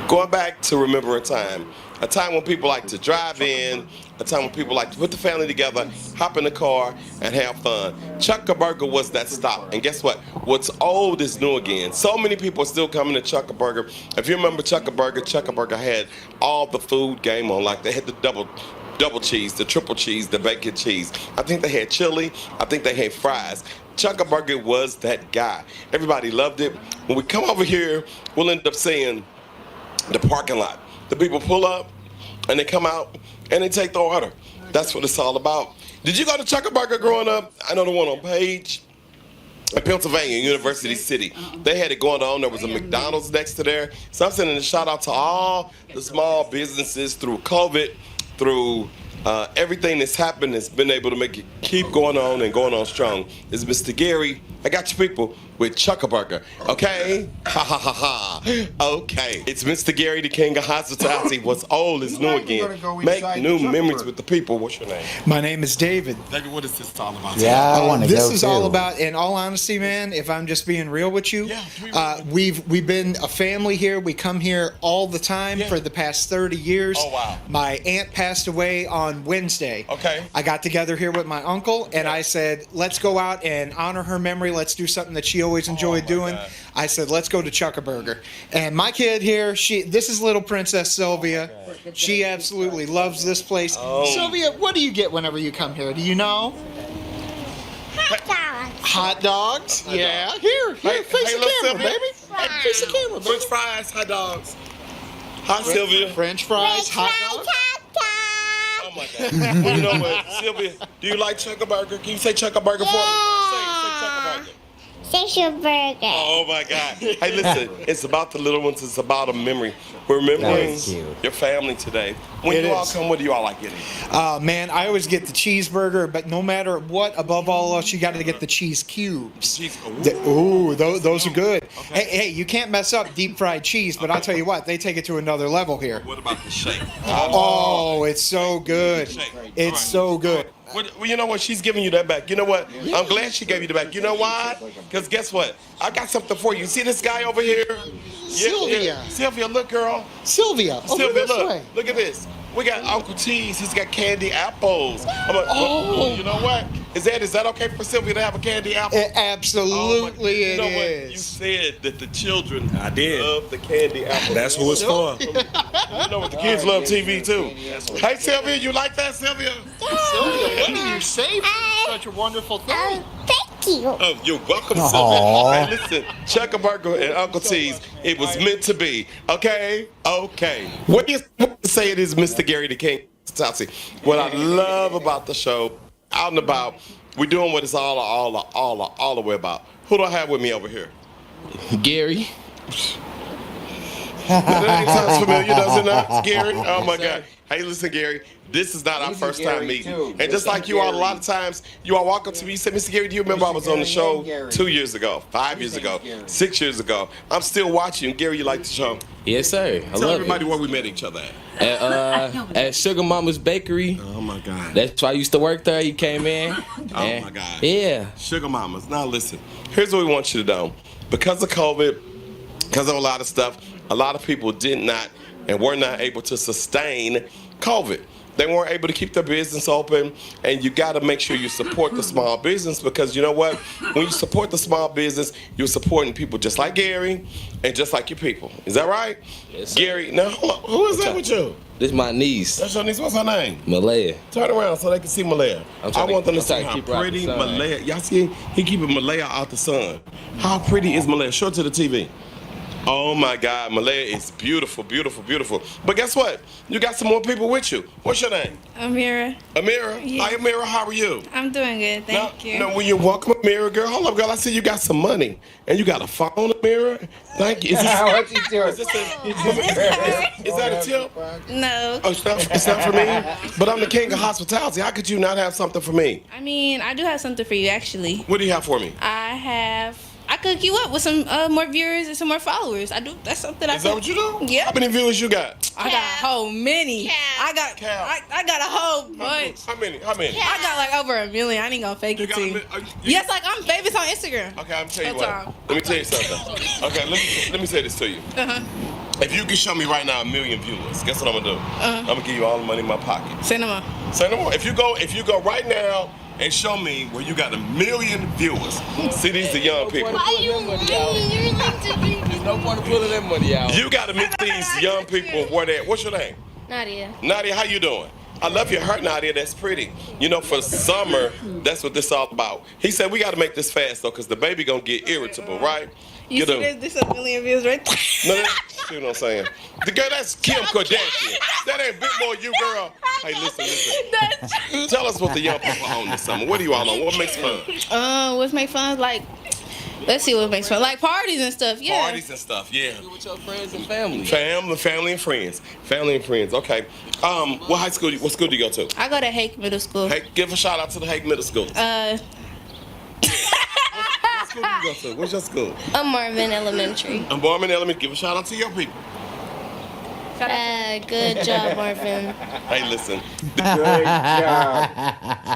going back to remember a time when people like to drive in, a time when people like to put the family together, hop in the car, and have fun. Chuck-a-Burger was that stop. And guess what? What's old is new again. So many people are still coming to Chuck-a-Burger. If you remember Chuck-a-Burger had all the food game on. Like they had the double cheese, the triple cheese, the bacon cheese. I think they had chili. I think they had fries. Chuck-a-Burger was that guy. Everybody loved it. When we come over here, we'll end up seeing the parking lot. The people pull up, and they come out, and they take the order. That's what it's all about. Did you go to Chuck-a-Burger growing up? I know the one on Page in Pennsylvania, University City. They had it going on. There was a McDonald's next to there. So I'm sending a shout out to all the small businesses through COVID, through everything that's happened that's been able to make it keep going on and going on strong. It's Mr. Gary. I got you people with Chuck-a-Burger, okay? Ha ha ha ha. Okay. It's Mr. Gary, the king of hospitality. What's old is new again. Make new memories with the people. What's your name? My name is David. David, what is this all about? Yeah, I want to go This is all too. about, in all honesty, man, if I'm just being real with you, we've been a family here. We come here all the time for the past 30 years. Oh, wow. My aunt passed away on Wednesday. Okay. I got together here with my uncle, and I said, let's go out and honor her memory. Let's do something that she always enjoyed doing. God. I said, let's go to Chuck-a-Burger. And my kid here, this is little Princess Sylvia. She absolutely loves this place. Sylvia, what do you get whenever you come here? Do you know? Hot dogs. Yeah. Here, Hey, face the look, camera, Sylvia. baby. Face the camera, baby. French fries, hot dogs. Hi, Sylvia. French fries, hot dogs. Oh my God. Well, you know what, Sylvia? Do you like Chuck-a-Burger? Can you say Chuck-a-Burger for me? Say Chuck-a-Burger. Chuck-a-Burger. Oh my God. Hey, listen, it's about the little ones. It's about a memory. We're remembering That's cute. your family today. When It you all is. come, what do you all like getting? Man, I always get the cheeseburger, but no matter what, above all else, you got to get the cheese cubes. Those are good. Okay. Hey, you can't mess up deep fried cheese, but I'll tell you what, they take it to another level here. What about the shake? Oh, it's so good. It's so good. Well, you know what? She's giving you that back. You know what? I'm glad she gave you the back. You know why? Because guess what? I got something for you. See this guy over here? Sylvia. Sylvia, look, girl. Sylvia, over Sylvia, this look. way. Look at this. We got Uncle T's. He's got candy apples. I'm like, you know what? Is that okay for Sylvia to have a candy apple? Absolutely, you know it what? is. You said that the children did. love the candy apple. That's who it's for. You know what? The kids love TV too. Hey, Sylvia, you like that, Sylvia? Sylvia, what do you say? such a wonderful thing. Thank you. Oh, you're welcome, Aw. Sylvia. Hey, listen, Chuckaburger and Uncle T's, it was meant to be. Okay? Okay. What do you say it is, Mr. Gary the King? What I love about the show, out and about, we're doing what it's all the way about. Who do I have with me over here? Gary. That name sounds familiar, does it not? Gary? Oh my God. Hey, listen, Gary. This is not our first time meeting. And just like you all, a lot of times, you all walk up to me and say, Mr. Gary, do you remember I was on the show 2 years ago, 5 years ago, 6 years ago? I'm still watching. Gary, you like the show? Yes, sir. Tell everybody where we met each other at. At Sugar Mama's Bakery. Oh my God. That's why I used to work there. You came in. Oh my God. Yeah. Sugar Mamas. Now listen, here's what we want you to know. Because of COVID, because of a lot of stuff, a lot of people did not and were not able to sustain COVID. They weren't able to keep their business open, and you got to make sure you support the small business, because you know what? When you support the small business, you're supporting people just like Gary and just like your people. Is that right? Yes, sir. Gary, now who is that with you? This is my niece. That's your niece. What's her name? Malaya. Turn around so they can see Malaya. I want them to see how keep her out the pretty sun. Malaya. Y'all see, he keeping Malaya out the sun. How pretty is Malaya? Show it to the TV. Oh my God, Malaya is beautiful, beautiful, beautiful. But guess what? You got some more people with you. What's your name? Amira. Amira? Yeah. Hi, Amira, how are you? I'm doing good, thank you. No, when you welcome, Amira, girl. Hold up, girl. I see you got some money. And you got a phone, Amira? Thank you. Is this, What's he doing? is that a tip? No. Oh, it's not for me? But I'm the king of hospitality. How could you not have something for me? I mean, I do have something for you, actually. What do you have for me? I could hook you up with some more viewers and some more followers. I do. That's something I Is that what you do? Yeah. How many viewers you got? I got a whole many. I got a whole bunch. How many? I got like over 1 million. I ain't gonna fake it to you. Yes, like I'm famous on Instagram. Okay, I'm tell you what. Let me tell you something. Okay, let me say this to you. If you can show me right now 1 million viewers, guess what I'm gonna do? I'm gonna give you all the money in my pocket. Send them on. Send them on. If you go right now and show me where you got 1 million viewers. See, these are young people. Why you lying? You're like to be. There's no point in pulling that money out. You gotta meet these young people where they at. What's your name? Nadia. Nadia, how you doing? I love your heart, Nadia. That's pretty. You know, for summer, that's what this is all about. He said we got to make this fast, though, because the baby going to get irritable, right? You see this 1 million views right there? No, see what I'm saying? The girl, that's Kim Kardashian. That ain't bit more you, girl. Hey, listen. Tell us what the young people on this summer. What do you all on? What makes fun? What makes fun? Like, let's see what makes fun. Like parties and stuff, yeah. Parties and stuff, yeah. With your friends and family. Family and friends. Family and friends, okay. What school do you go to? I go to Hake Middle School. Hey, give a shout out to the Hake Middle School. What school do you go to? What's your school? Marvin Elementary. Marvin Elementary. Give a shout out to your people. Good job, Marvin. Hey, listen. Good job,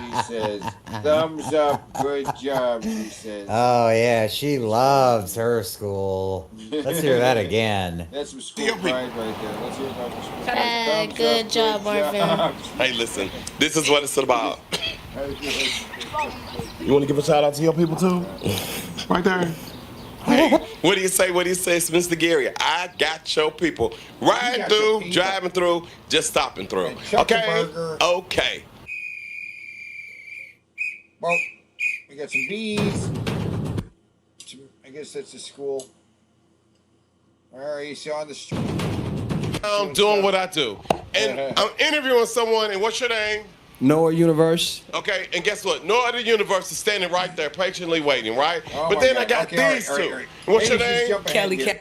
she says. Thumbs up, good job, she says. Oh, yeah, she loves her school. Let's hear that again. That's some school pride right there. Let's hear about the school. Good job, Marvin. Hey, listen. This is what it's about. You want to give a shout out to your people, too? Right there. Hey, what do you say? It's Mr. Gary. I got your people. Riding through, driving through, just stopping through. Okay? Okay. Well, we got some bees. I guess that's the school. Where are you on the street? I'm doing what I do. And I'm interviewing someone, and what's your name? Noah Universe. Okay, and guess what? No other universe is standing right there, patiently waiting, right? But then I got these two. All right. What's your name? Kelly.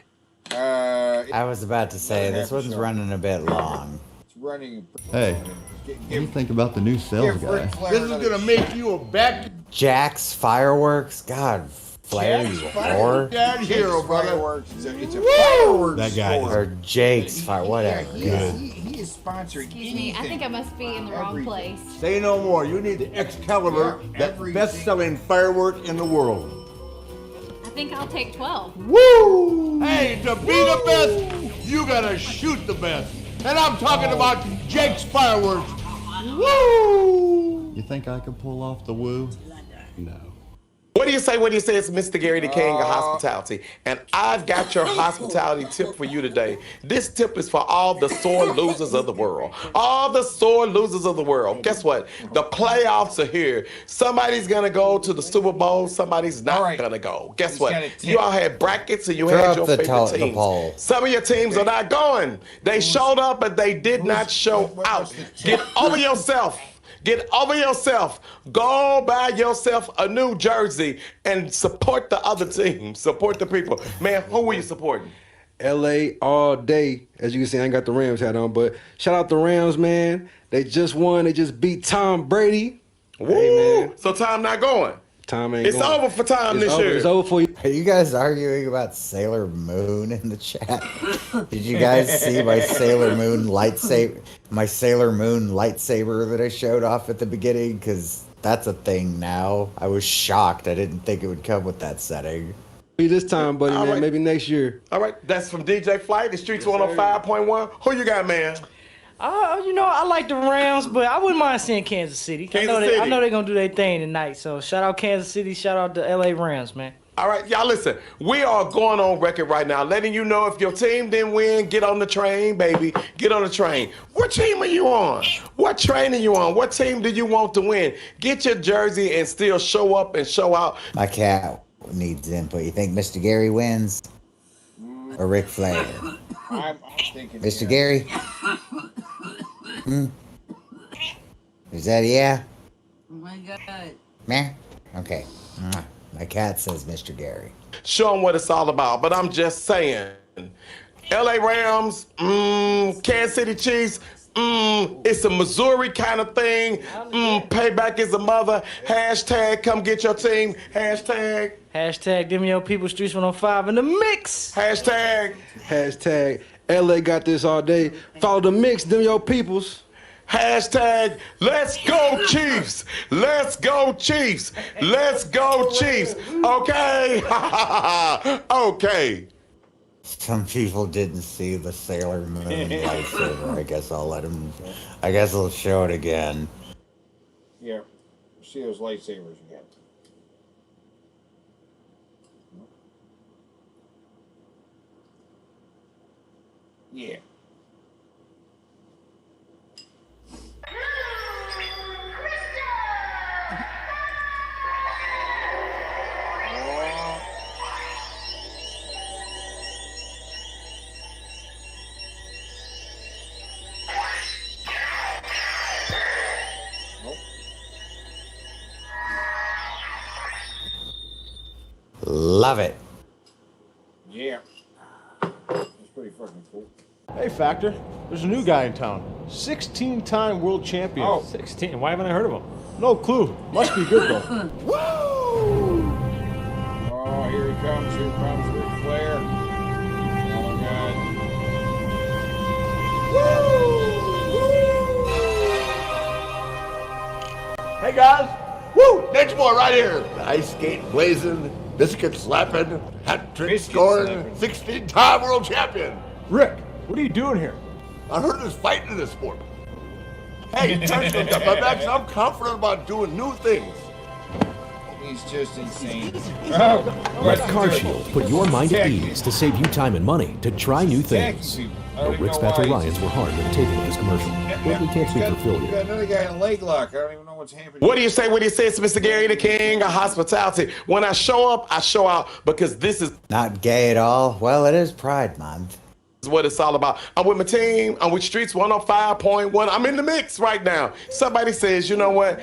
I was about to say, this one's running a bit long. It's running. Hey, what do you think about the new sales guy? This is gonna make you a back. Jack's Fireworks? God, Flair, you whore. Dad hero, brother. Fireworks. It's a fireworks. That guy. Or Jake's Fire, whatever. Yeah, he is sponsoring. Excuse me, I think I must be in the wrong place. Say no more. You need the Excalibur, that best-selling firework in the world. I think I'll take 12. Woo! Hey, to be the best, you gotta shoot the best. And I'm talking about Jake's Fireworks. Woo! You think I could pull off the woo? No. What do do you say? It's Mr. Gary, the king of hospitality. And I've got your hospitality tip for you today. This tip is for all the sore losers of the world. All the sore losers of the world. Guess what? The playoffs are here. Somebody's going to go to the Super Bowl. Somebody's not going to go. Guess what? You all had brackets and you had your favorite teams. Some of your teams are not going. They showed up, but they did not show out. Get over yourself. Get over yourself. Go buy yourself a new jersey and support the other team. Support the people. Man, who were you supporting? LA all day. As you can see, I ain't got the Rams hat on, but shout out the Rams, man. They just won. They just beat Tom Brady. Woo! Hey, man. So Tom not going. Tom ain't it's going. over for Tom this year. It's over for you. Are you guys arguing about Sailor Moon in the chat? Did you guys see my Sailor Moon lightsaber? My Sailor Moon lightsaber that I showed off at the beginning? Because that's a thing now. I was shocked. I didn't think it would come with that setting. This time, buddy, man. Right. Maybe next year. All right. That's from DJ Flight, the Streets 105.1. Who you got, man? I like the Rams, but I wouldn't mind seeing Kansas City. I know they're going to do their thing tonight. So shout out Kansas City. Shout out to LA Rams, man. All right, y'all listen. We are going on record right now, letting you know if your team didn't win, get on the train, baby. Get on the train. What team are you on? What train are you on? What team do you want to win? Get your jersey and still show up and show out. My cat needs input. You think Mr. Gary wins? Or Ric Flair? I'm thinking. Mr. Gary? Is that yeah? Oh my God. Meh? Okay. My cat says Mr. Gary. Show them what it's all about. But I'm just saying, LA Rams, Kansas City Chiefs, it's a Missouri kind of thing. Payback is a mother. Hashtag come get your team. Hashtag them your people, Streets 105 in the mix. Hashtag LA got this all day. Follow the mix, them your peoples. Hashtag let's go Chiefs. Let's go Chiefs. Let's go Chiefs. Okay. Okay. Some people didn't see the Sailor Moon lightsaber. I guess I'll show it again. Yeah. See those lightsabers again. Yeah. Love it. Yeah. That's pretty fucking cool. Hey, Factor, there's a new guy in town. 16-time world champion. Oh. 16? Why haven't I heard of him? No clue. Must be good, though. Woo! Oh, here he comes. Here comes Ric Flair. Oh, my God. Woo! Hey, guys. Woo! Next boy right here. Ice skate blazing, biscuit slapping, hat trick scoring, 16-time world champion. Rick, what are you doing here? I heard there's fighting in this sport. Hey, touch me up my back, 'cause I'm confident about doing new things. He's just insane. Let CarShield put your mind at ease to save you time and money to try new things. But Rick's Bachelor Ryans were harmed in the taping of this commercial. But we can't speak for Phil You yet. got another guy in leg lock. I don't even know what's happening. What do you say? It's Mr. Gary, the king of hospitality. When I show up, I show out because this is not gay at all. Well, it is Pride Month. Is what it's all about. I'm with my team. I'm with Streets 105.1. I'm in the mix right now. Somebody says, you know what?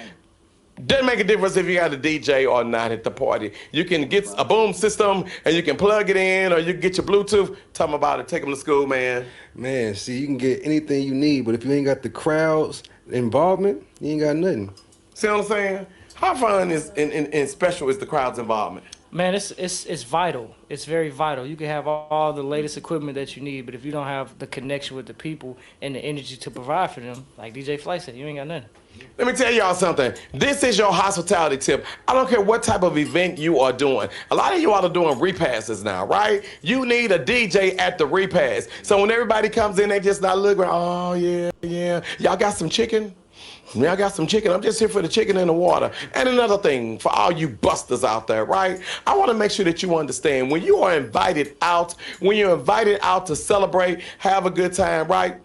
Doesn't make a difference if you got a DJ or not at the party. You can get a boom system and you can plug it in, or you can get your Bluetooth. Tell them about it. Take them to school, man. Man, see, you can get anything you need, but if you ain't got the crowd's involvement, you ain't got nothing. See what I'm saying? How fun is and special is the crowd's involvement? Man, it's vital. It's very vital. You can have all the latest equipment that you need, but if you don't have the connection with the people and the energy to provide for them, like DJ Flight said, you ain't got nothing. Let me tell y'all something. This is your hospitality tip. I don't care what type of event you are doing. A lot of you all are doing repasses now, right? You need a DJ at the repass. So when everybody comes in, they just not looking, oh, yeah. Y'all got some chicken? I got some chicken. I'm just here for the chicken and the water. And another thing, for all you busters out there, right? I want to make sure that you understand when you are invited out, when you're invited out to celebrate, have a good time, right?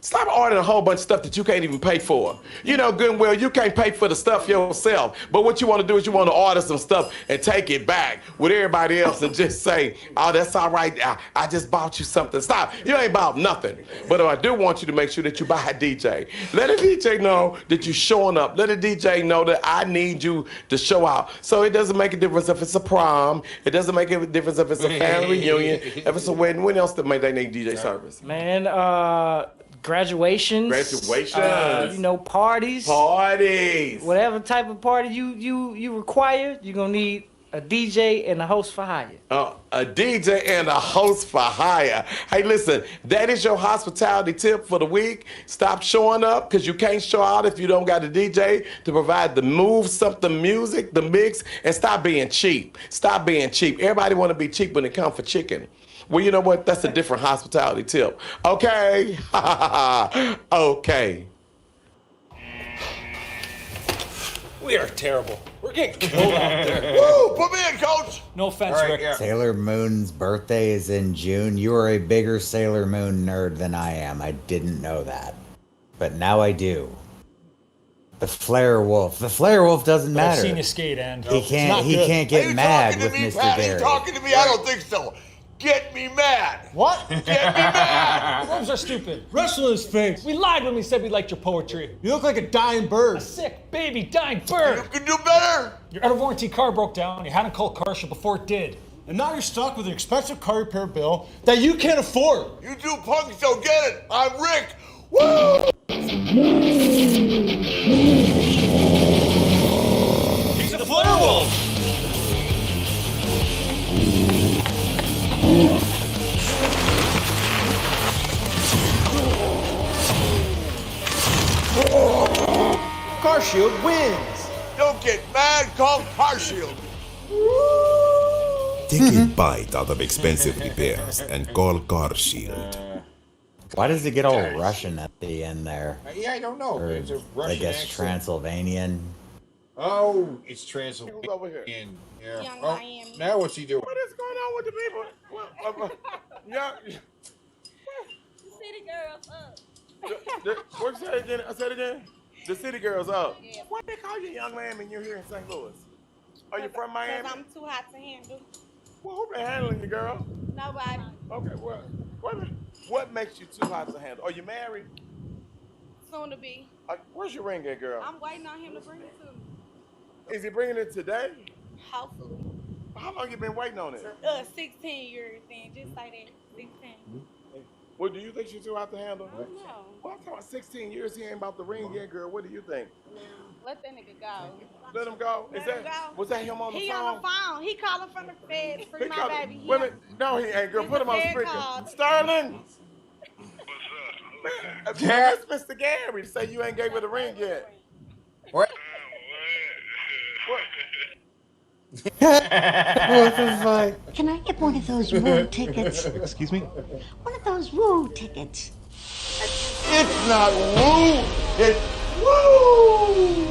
Stop ordering a whole bunch of stuff that you can't even pay for. You know good and well you can't pay for the stuff yourself. But what you want to do is you want to order some stuff and take it back with everybody else and just say, oh, that's all right. I just bought you something. Stop. You ain't bought nothing. But I do want you to make sure that you buy a DJ. Let a DJ know that you're showing up. Let a DJ know that I need you to show out. So it doesn't make a difference if it's a prom. It doesn't make a difference if it's a family reunion. If it's a wedding, when else they need DJ service? Man, graduations, you know, parties, whatever type of party you require, you're gonna need a DJ and a host for hire. A DJ and a host for hire. Hey, listen, that is your hospitality tip for the week. Stop showing up because you can't show out if you don't got a DJ to provide the something music, the mix, and stop being cheap. Stop being cheap. Everybody want to be cheap when it comes for chicken. Well, you know what? That's a different hospitality tip. Okay? Okay. We are terrible. We're getting killed out there. Woo! Put me in, coach! No offense, All right, Rick. yeah. Sailor Moon's birthday is in June. You are a bigger Sailor Moon nerd than I am. I didn't know that. But now I do. The Flare Wolf. The Flare Wolf doesn't But I've matter. seen you skate, and He can't get mad with Mr. Pat? Are you Gary. talking to me? I don't think so. Get me mad. What? Get me mad. Worms are stupid. Wrestle his face. We lied when we said we liked your poetry. You look like a dying bird. A sick baby dying bird. You can do better. Your out of warranty car broke down. You hadn't called CarShop before it did. And now you're stuck with an expensive car repair bill that you can't afford. You two punks don't get it. I'm Rick. Woo! He's a Flare Wolf. CarShield wins. Don't get mad. Call CarShield. Take a bite out of expensive repairs and call CarShield. Why does it get all Russian at the end there? Yeah, I don't know. Or, It's a Russian I guess accent. Transylvanian. Oh, it's Transylvanian. Over here. Yeah. Young Oh, Miami. now what's he doing? What is going on with the people? Yeah. City girls up. What you say again? I said again. The city girls up. Yeah. Why they call you young man when you're here in St. Louis? Are you from Miami? Because I'm too hot to handle. Well, who been handling you, girl? Nobody. Okay, well, what makes you too hot to handle? Are you married? Soon to be. Where's your ring at, girl? I'm waiting on him to bring it to me. Is he bringing it today? Hopefully. How long you been waiting on it? 16 years then, just like that. 16. Well, do you think she's too hot to handle? No. Well, I'm talking about 16 years, he ain't about the ring yet, girl. What do you think? Let that nigga go. Let him go? Let Is him that, go. was that him on the He phone? on the phone. He calling from the feds. Free my baby. Wait a minute. No, he ain't, girl. He's Put him a on fed speaker. call. Sterling! That's Mr. Gary. Say you ain't gave her the ring yet. What? What the fuck? Can I get one of those woo tickets? Excuse me? One of those woo tickets. It's not woo. It's woo.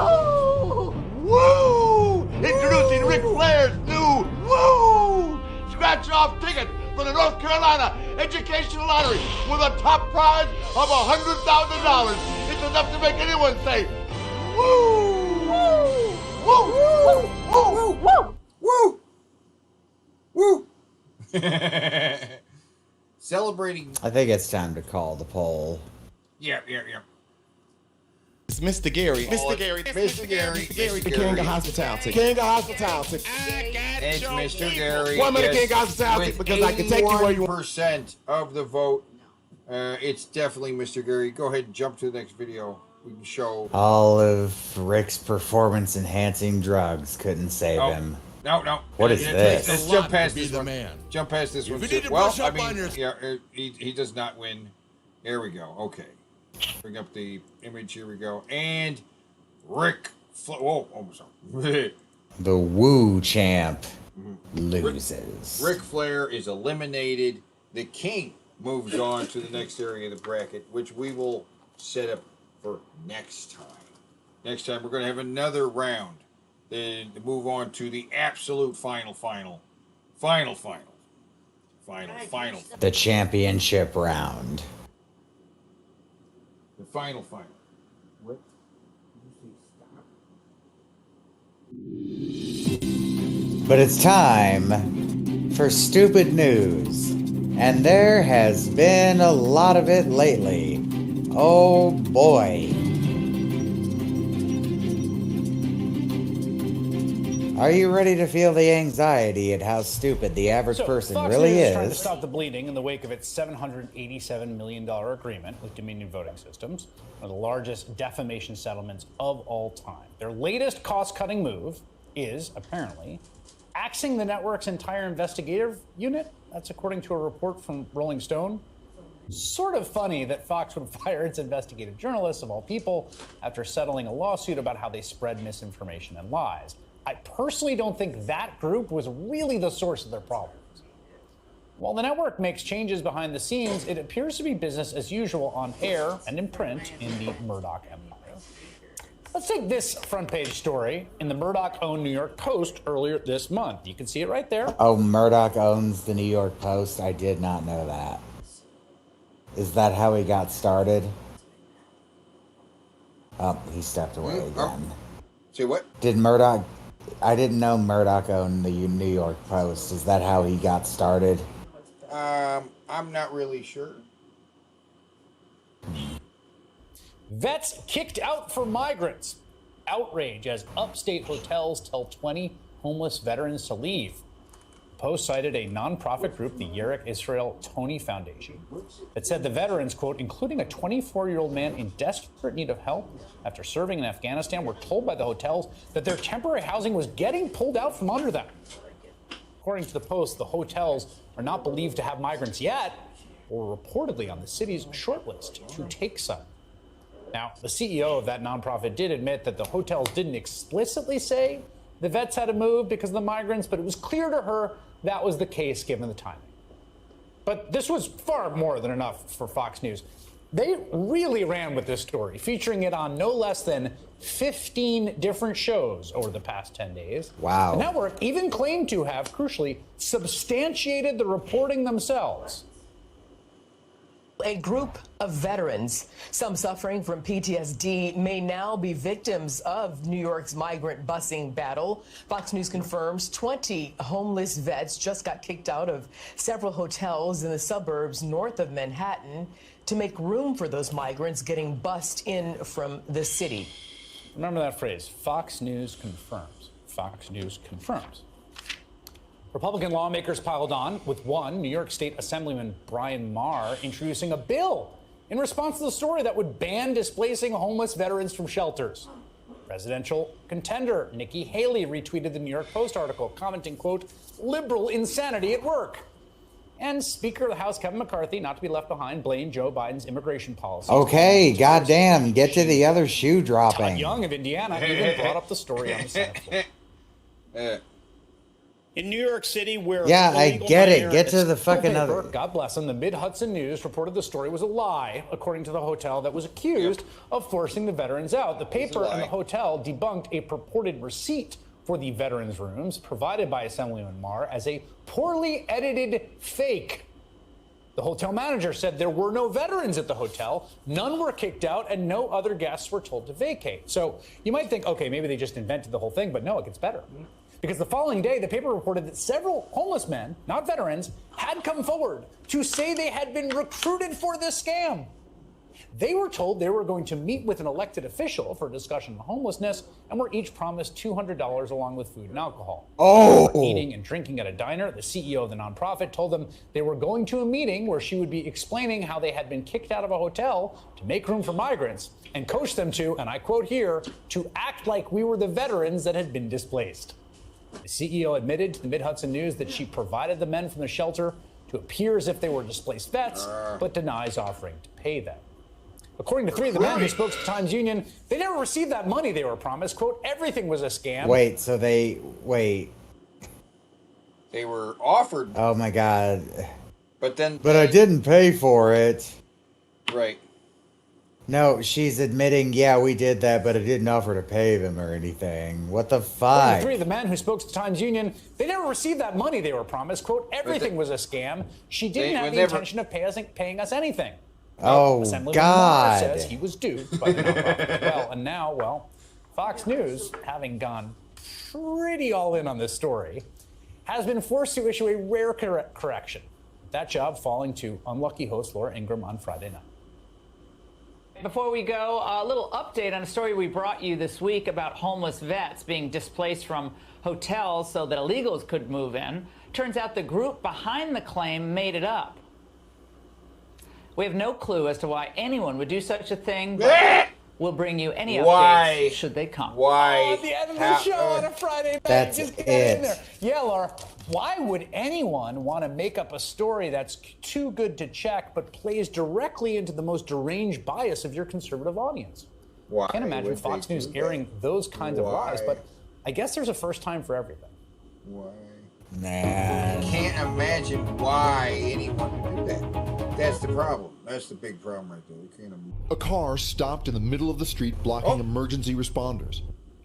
Woo! Woo! Introducing Ric Flair's new woo scratch-off ticket for the North Carolina Educational Lottery with a top prize of $100,000. It's enough to make anyone say woo! Woo! Woo! Woo! Woo! Celebrating. I think it's time to call the poll. Yeah. It's Mr. Gary. Mr. Gary. Mr. Gary. The king of hospitality. King of hospitality. It's Mr. Gary. One minute, king of hospitality, With because I can take you where you want. 81% of the vote. It's definitely Mr. Gary. Go ahead and jump to the next video. We can show. All of Rick's performance-enhancing drugs couldn't save him. No. What is this? Let's jump past this one. Man. Jump past this one. you need to Well, brush I up on mean, your- yeah, he does not win. There we go. Okay. Bring up the image. Here we go. And Rick. Whoa. Oh, sorry. The Woo champ loses. Ric Flair is eliminated. The King moves on to the next area of the bracket, which we will set up for next time. Next time we're going to have another round. Then to move on to the absolute final. The championship round. The final. What? But it's time for stupid news. And there has been a lot of it lately. Oh boy. Are you ready to feel the anxiety at how stupid the average person Fox really News is? trying to stop the bleeding in the wake of its $787 million agreement with Dominion Voting Systems, one of the largest defamation settlements of all time. Their latest cost-cutting move is, apparently, axing the network's entire investigative unit. That's according to a report from Rolling Stone. Sort of funny that Fox would fire its investigative journalists, of all people, after settling a lawsuit about how they spread misinformation and lies. I personally don't think that group was really the source of their problems. While the network makes changes behind the scenes, it appears to be business as usual on air and in print in the Murdoch empire. Let's take this front page story in the Murdoch-owned New York Post earlier this month. You can see it right there. Oh, Murdoch owns the New York Post? I did not know that. Is that how he got started? Oh, he stepped away again. Say what? Did Murdoch... I didn't know Murdoch owned the New York Post. Is that how he got started? I'm not really sure. Vets kicked out for migrants. Outrage as upstate hotels tell 20 homeless veterans to leave. Post cited a nonprofit group, the Yerek Israel Tony Foundation, that said the veterans, quote, including a 24-year-old man in desperate need of help after serving in Afghanistan, were told by the hotels that their temporary housing was getting pulled out from under them. According to the Post, the hotels are not believed to have migrants yet, or reportedly on the city's shortlist to take some. Now, the CEO of that nonprofit did admit that the hotels didn't explicitly say the vets had to move because of the migrants, but it was clear to her that was the case given the timing. But this was far more than enough for Fox News. They really ran with this story, featuring it on no less than 15 different shows over the past 10 days. Wow. The network even claimed to have, crucially, substantiated the reporting themselves. A group of veterans, some suffering from PTSD, may now be victims of New York's migrant busing battle. Fox News confirms 20 homeless vets just got kicked out of several hotels in the suburbs north of Manhattan to make room for those migrants getting bussed in from the city. Remember that phrase, Fox News confirms. Fox News confirms. Republican lawmakers piled on, with one, New York State Assemblyman Brian Maher, introducing a bill in response to the story that would ban displacing homeless veterans from shelters. Presidential contender Nikki Haley retweeted the New York Post article, commenting, quote, liberal insanity at work. And Speaker of the House Kevin McCarthy, not to be left behind, blamed Joe Biden's immigration policy. Okay, goddamn, get to the other shoe dropping. Todd Young of Indiana even brought up the story on the Senate floor. In New York City, where yeah, I get it. Get to the fucking other. God bless them. The Mid-Hudson News reported the story was a lie, according to the hotel that was accused of forcing the veterans out. The paper and the hotel debunked a purported receipt for the veterans' rooms provided by Assemblyman Maher as a poorly edited fake. The hotel manager said there were no veterans at the hotel, none were kicked out, and no other guests were told to vacate. So you might think, okay, maybe they just invented the whole thing, but no, it gets better. Because the following day, the paper reported that several homeless men, not veterans, had come forward to say they had been recruited for this scam. They were told they were going to meet with an elected official for a discussion on homelessness and were each promised $200 along with food and alcohol. Oh! They were eating and drinking at a diner. The CEO of the nonprofit told them they were going to a meeting where she would be explaining how they had been kicked out of a hotel to make room for migrants and coached them to, and I quote here, to act like we were the veterans that had been displaced. The CEO admitted to the Mid-Hudson News that she provided the men from the shelter to appear as if they were displaced vets, but denies offering to pay them. According to three of the men who spoke to the Times Union, they never received that money they were promised. Quote, everything was a scam. Wait, so they were offered. Oh my God. But then. But I didn't pay for it. Right. No, she's admitting, yeah, we did that, but I didn't offer to pay them or anything. What the According to fuck? three of the men who spoke to Times Union, they never received that money they were promised. Quote, everything was a scam. She didn't have the intention of paying us anything. Oh, Assemblyman God. Maher says he was duped by the nonprofit as well. And now, well, Fox News, having gone pretty all in on this story, has been forced to issue a rare correction. That job falling to unlucky host Laura Ingraham on Friday night. Before we go, a little update on a story we brought you this week about homeless vets being displaced from hotels so that illegals could move in. Turns out the group behind the claim made it up. We have no clue as to why anyone would do such a thing, but we'll bring you any updates should they come. Why? At the end of the show on a Friday night. That's just get it. in there. Yeah, Laura, why would anyone want to make up a story that's too good to check but plays directly into the most deranged bias of your conservative audience? Why? I can't imagine would Fox they News do that? airing those kinds of lies, Why? but I guess there's a first time for everything. Why? Man. Can't imagine why anyone would do that. That's the problem. That's the big problem right there. We can't imagine. A car stopped in the middle of the street blocking emergency responders.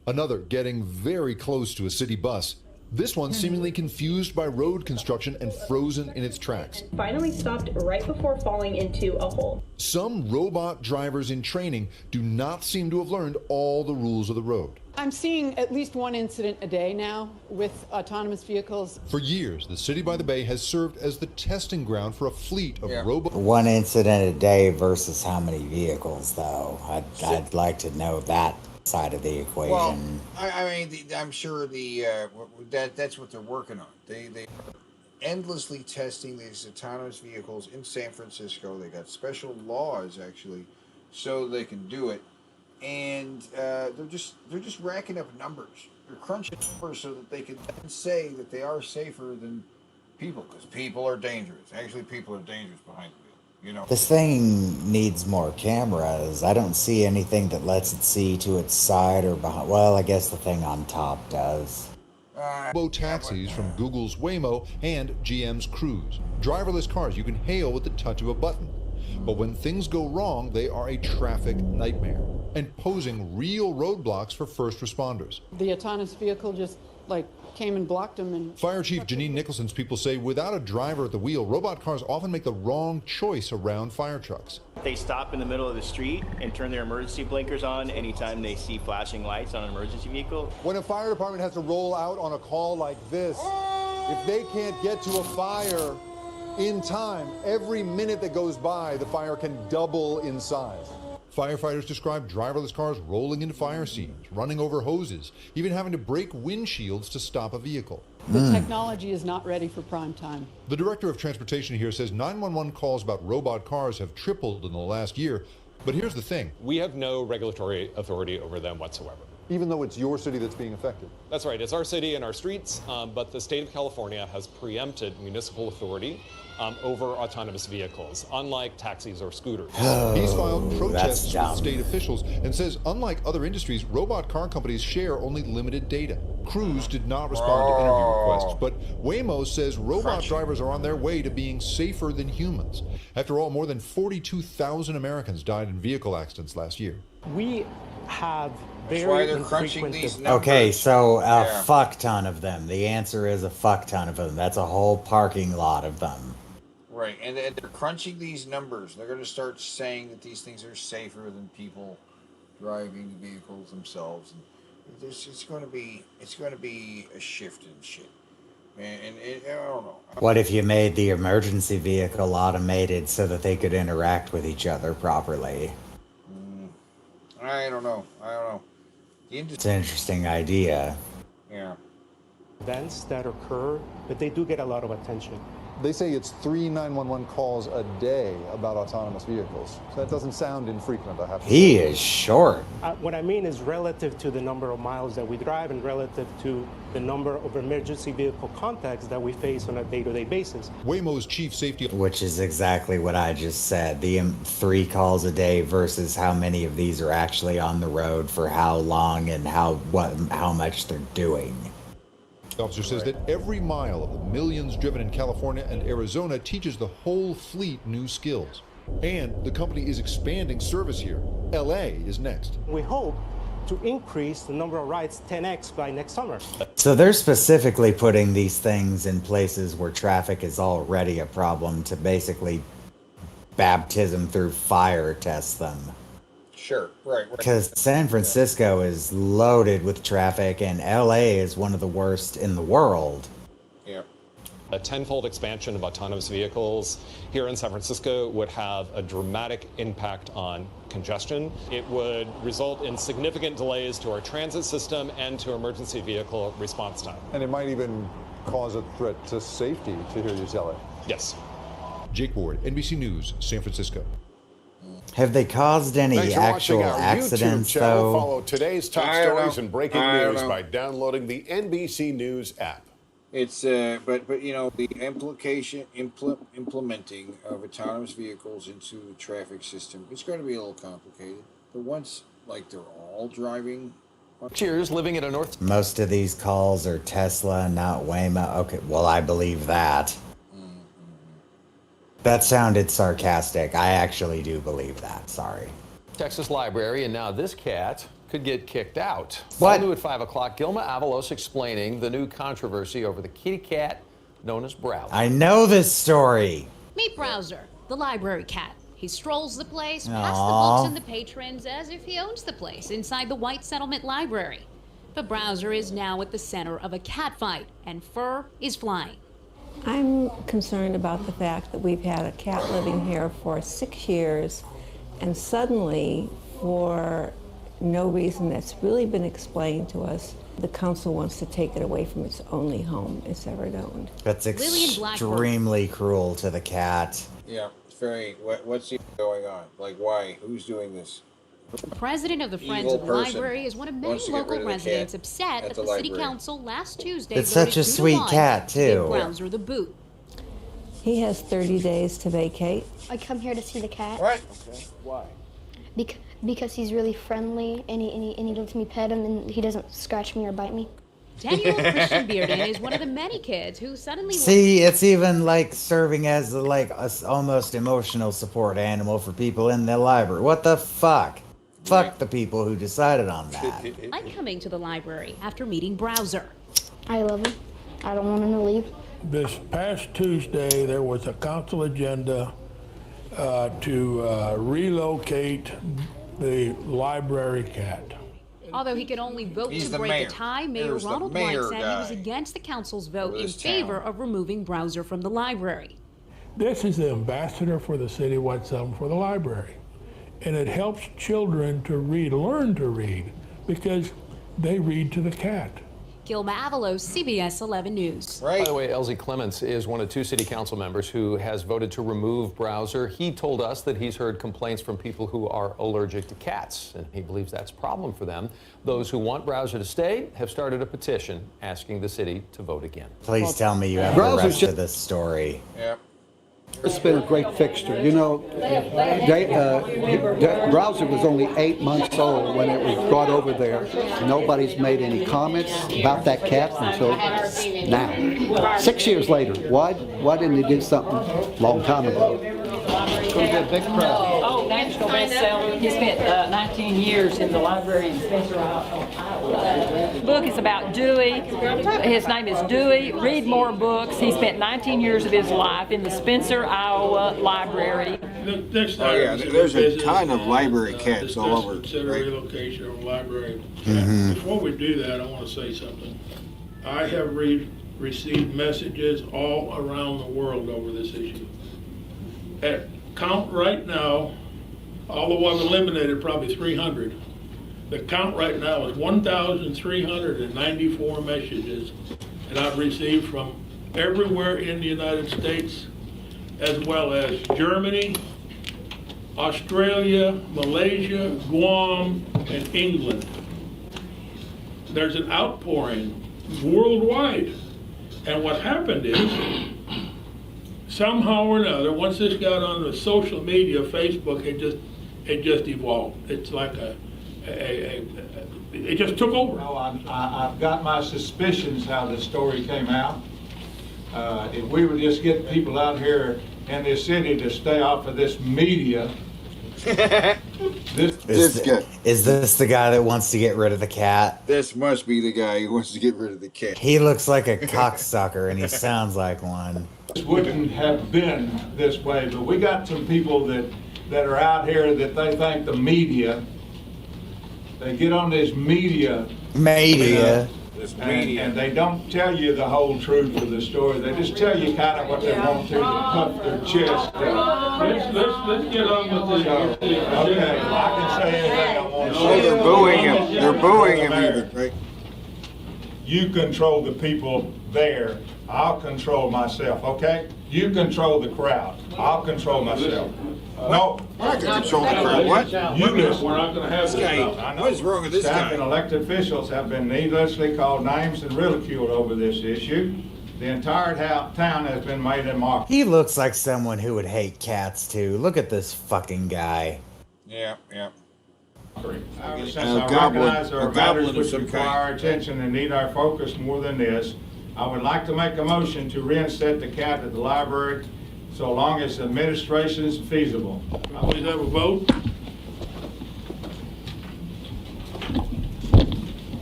Another getting very close to a city bus. This one seemingly confused by road construction and frozen in its tracks. Finally stopped right before falling into a hole. Some robot drivers in training do not seem to have learned all the rules of the road. I'm seeing at least one incident a day now with autonomous vehicles. For years, the city by the bay has served as the testing ground for a fleet of robot. One incident a day versus how many vehicles, though? I'd like to know that side of the equation. Well, I mean, I'm sure that's what they're working on. They are endlessly testing these autonomous vehicles in San Francisco. They got special laws actually, so they can do it, and they're just racking up numbers. They're crunching numbers so that they can then say that they are safer than people, because people are dangerous. Actually, people are dangerous behind the wheel. You know. This thing needs more cameras. I don't see anything that lets it see to its side or behind. Well, I guess the thing on top does. Robo taxis from Google's Waymo and GM's Cruise. Driverless cars you can hail with the touch of a button. But when things go wrong, they are a traffic nightmare and posing real roadblocks for first responders. The autonomous vehicle just came and blocked them. And Fire Chief Janine Nicholson's people say without a driver at the wheel, robot cars often make the wrong choice around fire trucks. They stop in the middle of the street and turn their emergency blinkers on anytime they see flashing lights on an emergency vehicle. When a fire department has to roll out on a call like this, if they can't get to a fire in time, every minute that goes by, the fire can double in size. Firefighters describe driverless cars rolling into fire scenes, running over hoses, even having to break windshields to stop a vehicle. the technology is not ready for prime time. The director of transportation here says 911 calls about robot cars have tripled in the last year. But here's the thing. We have no regulatory authority over them whatsoever. Even though it's your city that's being affected? That's right. It's our city and our streets, but the state of California has preempted municipal authority over autonomous vehicles, unlike taxis or scooters. He's filed protests dumb. with state officials and says, unlike other industries, robot car companies share only limited data. Cruise did not respond to interview requests, but Waymo says robot drivers are on their way to being safer than humans. After all, more than 42,000 Americans died in vehicle accidents last year. We have That's why very they're crunching infrequent these numbers. Okay, so a Yeah. fuck ton of them. The answer is a fuck ton of them. That's a whole parking lot of them. Right, and they're crunching these numbers. They're going to start saying that these things are safer than people driving the vehicles themselves. And it's going to be a shift in shit. And I don't know. What if you made the emergency vehicle automated so that they could interact with each other properly? I don't know. It's an interesting idea. Yeah. Events that occur, but they do get a lot of attention. They say it's 3 911 calls a day about autonomous vehicles. So that doesn't sound infrequent, I have to say. He is short. What I mean is relative to the number of miles that we drive and relative to the number of emergency vehicle contacts that we face on a day-to-day basis. Waymo's chief safety... Which is exactly what I just said. The 3 calls a day versus how many of these are actually on the road for how long and how much they're doing. The officer says that every mile of the millions driven in California and Arizona teaches the whole fleet new skills. And the company is expanding service here. LA is next. We hope to increase the number of rides 10x by next summer. So they're specifically putting these things in places where traffic is already a problem to basically baptism through fire test them. Sure, right. Because San Francisco is loaded with traffic and LA is one of the worst in the world. Yeah. A tenfold expansion of autonomous vehicles here in San Francisco would have a dramatic impact on congestion. It would result in significant delays to our transit system and to emergency vehicle response time. And it might even cause a threat to safety, to hear you tell it. Yes. Jake Ward, NBC News, San Francisco. Have they caused any Thanks for actual watching our accidents, YouTube channel. though? Follow today's top stories and breaking news by downloading the NBC News app. It's but you know, the implementing of autonomous vehicles into the traffic system, it's going to be a little complicated. But once like they're all driving. Cheers, living in a North. Most of these calls are Tesla, not Waymo. Okay, well, I believe that. That sounded sarcastic. I actually do believe that. Sorry. Texas Library, and now this cat could get kicked out. What? All new at 5 o'clock, Gilma Avalos explaining the new controversy over the kitty cat known as Browser. I know this story. Meet Browser, the library cat. He strolls the place, past the Aww. books and the patrons as if he owns the place inside the White Settlement Library. But Browser is now at the center of a cat fight, and fur is flying. I'm concerned about the fact that we've had a cat living here for 6 years, and suddenly, for no reason that's really been explained to us, the council wants to take it away from its only home it's ever known. That's extremely cruel to the cat. Yeah, it's very. What's going on? Like, why? Who's doing this? The president of the Friends of the Library is one of many local residents upset that the city council last Tuesday It's such a sweet cat, too. Browser the boot. He has 30 days to vacate. I come here to see the cat. What? Okay. Why? Because he's really friendly and he lets me pet him and he doesn't scratch me or bite me. 10-year-old Christian Bearden is one of the many kids who suddenly... See, it's even like serving as like a almost emotional support animal for people in the library. What the fuck? Fuck the people who decided on that. like coming to the library after meeting Browser. I love him. I don't want him to leave. This past Tuesday, there was a council agenda to relocate the library cat. Although he could only vote He's to the break mayor. a tie, Mayor There's the Ronald mayor White said he was guy against the council's vote in this favor of removing Browser from the library. This is the ambassador for the city of White Settlement for the library. And it helps children to read, learn to read, because they read to the cat. Gilma Avalos, CBS 11 News. By the way, Elsie Clements is one of 2 city council members who has voted to remove Browser. He told us that he's heard complaints from people who are allergic to cats, and he believes that's a problem for them. Those who want Browser to stay have started a petition asking the city to vote again. Please tell me you have the rest of this story. Yeah. It's been a great fixture. You know, Browser was only 8 months old when it was brought over there. Nobody's made any comments about that cat until now. 6 years later. Why didn't they do something a long time ago? It's going to be a big crowd. Oh, national bestseller. He spent 19 years in the library in Spencer, Iowa. The book is about Dewey. His name is Dewey. Read more books. He spent 19 years of his life in the Spencer, Iowa library. Oh yeah, there's a ton of library cats all over. Consider Right? relocation of a library. Mhm. Before we do that, I want to say something. I have received messages all around the world over this issue. At count right now, although I've eliminated probably 300, the count right now is 1,394 messages that I've received from everywhere in the United States, as well as Germany, Australia, Malaysia, Guam, and England. There's an outpouring worldwide. And what happened is, somehow or another, once this got on the social media, Facebook, it just evolved. It's like it just took over. No, I've got my suspicions how the story came out. If we were just getting people out here in this city to stay off of this media. Is this the guy that wants to get rid of the cat? This must be the guy who wants to get rid of the cat. He looks like a cocksucker, and he sounds like one. This wouldn't have been this way, but we got some people that are out here that they think the media, they get on this media. And they don't tell you the whole truth of the story. They just tell you kind of what they want to puff their chest. Let's get on with this. Okay, I can say anything I want to say. Oh, they're booing him. They're booing him even, right? You control the people there. I'll control myself, okay? You control the crowd. I'll control myself. No. We're not going to control the crowd. What? You listen. We're not going to have this guy. What is wrong with this Staff guy? and elected officials have been needlessly called names and ridiculed over this issue. The entire town has been made a mock. He looks like someone who would hate cats, too. Look at this fucking guy. Yeah. Since I recognize there are matters which require attention and need our focus more than this, I would like to make a motion to reinstate the cat at the library so long as the administration is feasible. Please have a vote.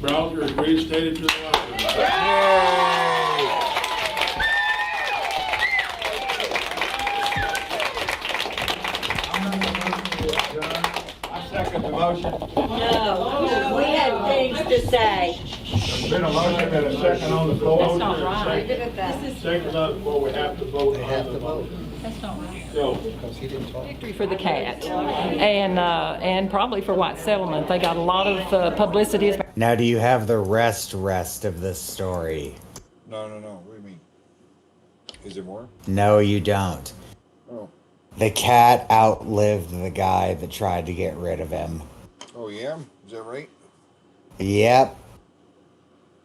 Browser is reinstated to the library. I second the motion. No, we had things to say. There's been a motion and a second on the floor. That's not right. Second on the floor, we have to vote. They have to vote. That's not right. Victory for the cat, and probably for White Settlement. They got a lot of publicity. Now, do you have the rest of this story? No. What do you mean? Is there more? No, you don't. Oh. The cat outlived the guy that tried to get rid of him. Oh, yeah? Is that right? Yep.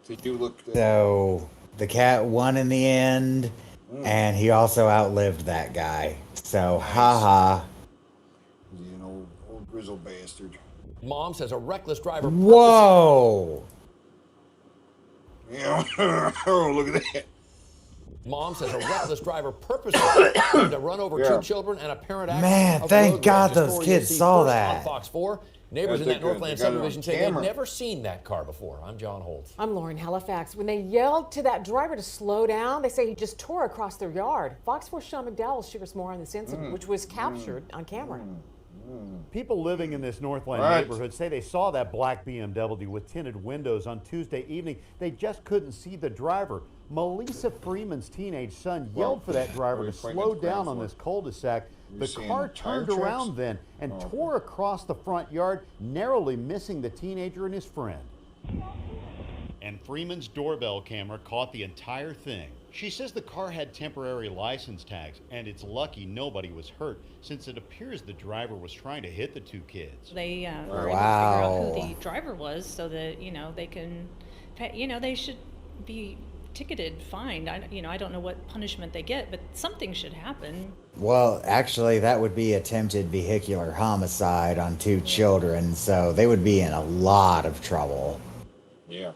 Did you look... So, the cat won in the end, and he also outlived that guy. So, haha. He's an old grizzled bastard. Mom says a reckless driver... Whoa! Yeah. Oh, look at that. Mom says a reckless driver purposely tried to run over two children and a parent accident. Man, thank God those kids saw that. On Fox 4, neighbors in that Northland subdivision say they've never seen that car before. I'm John Holt. I'm Lauren Halifax. When they yelled to that driver to slow down, they say he just tore across their yard. Fox 4's Sean McDowell shares more on this incident, which was captured on camera. People living in this Northland neighborhood say they saw that black BMW with tinted windows on Tuesday evening. They just couldn't see the driver. Melissa Freeman's teenage son yelled for that driver to slow down on this cul-de-sac. The car turned around then and tore across the front yard, narrowly missing the teenager and his friend. And Freeman's doorbell camera caught the entire thing. She says the car had temporary license tags, and it's lucky nobody was hurt, since it appears the driver was trying to hit the two kids. They were able to figure out who the driver was, so that they can, they should be ticketed, fined. I don't know what punishment they get, but something should happen. Well, actually, that would be attempted vehicular homicide on two children, so they would be in a lot of trouble. Yeah.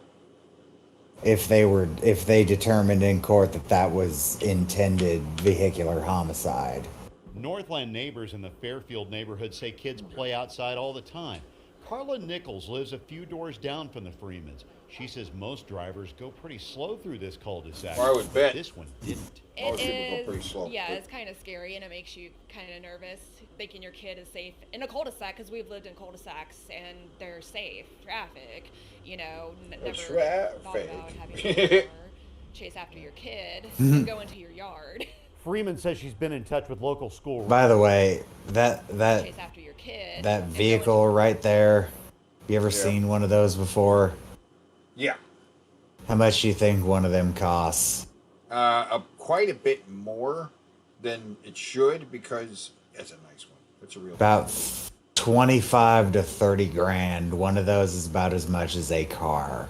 If they determined in court that was intended vehicular homicide. Northland neighbors in the Fairfield neighborhood say kids play outside all the time. Carla Nichols lives a few doors down from the Freemans. She says most drivers go pretty slow through this cul-de-sac. I would bet. This one didn't. Most people go pretty slow. Yeah, it's kind of scary, and it makes you kind of nervous thinking your kid is safe in a cul-de-sac, because we've lived in cul-de-sacs and they're safe. Traffic, never thought about having a car chase after your kid and go into your yard. Freeman says she's been in touch with local school. By the way, that chase after your kid. that vehicle right there, you ever seen one of those before? Yeah. How much do you think one of them costs? Quite a bit more than it should, because it's a nice one. It's a real About 25 to 30 grand. One of those is about as much as a car.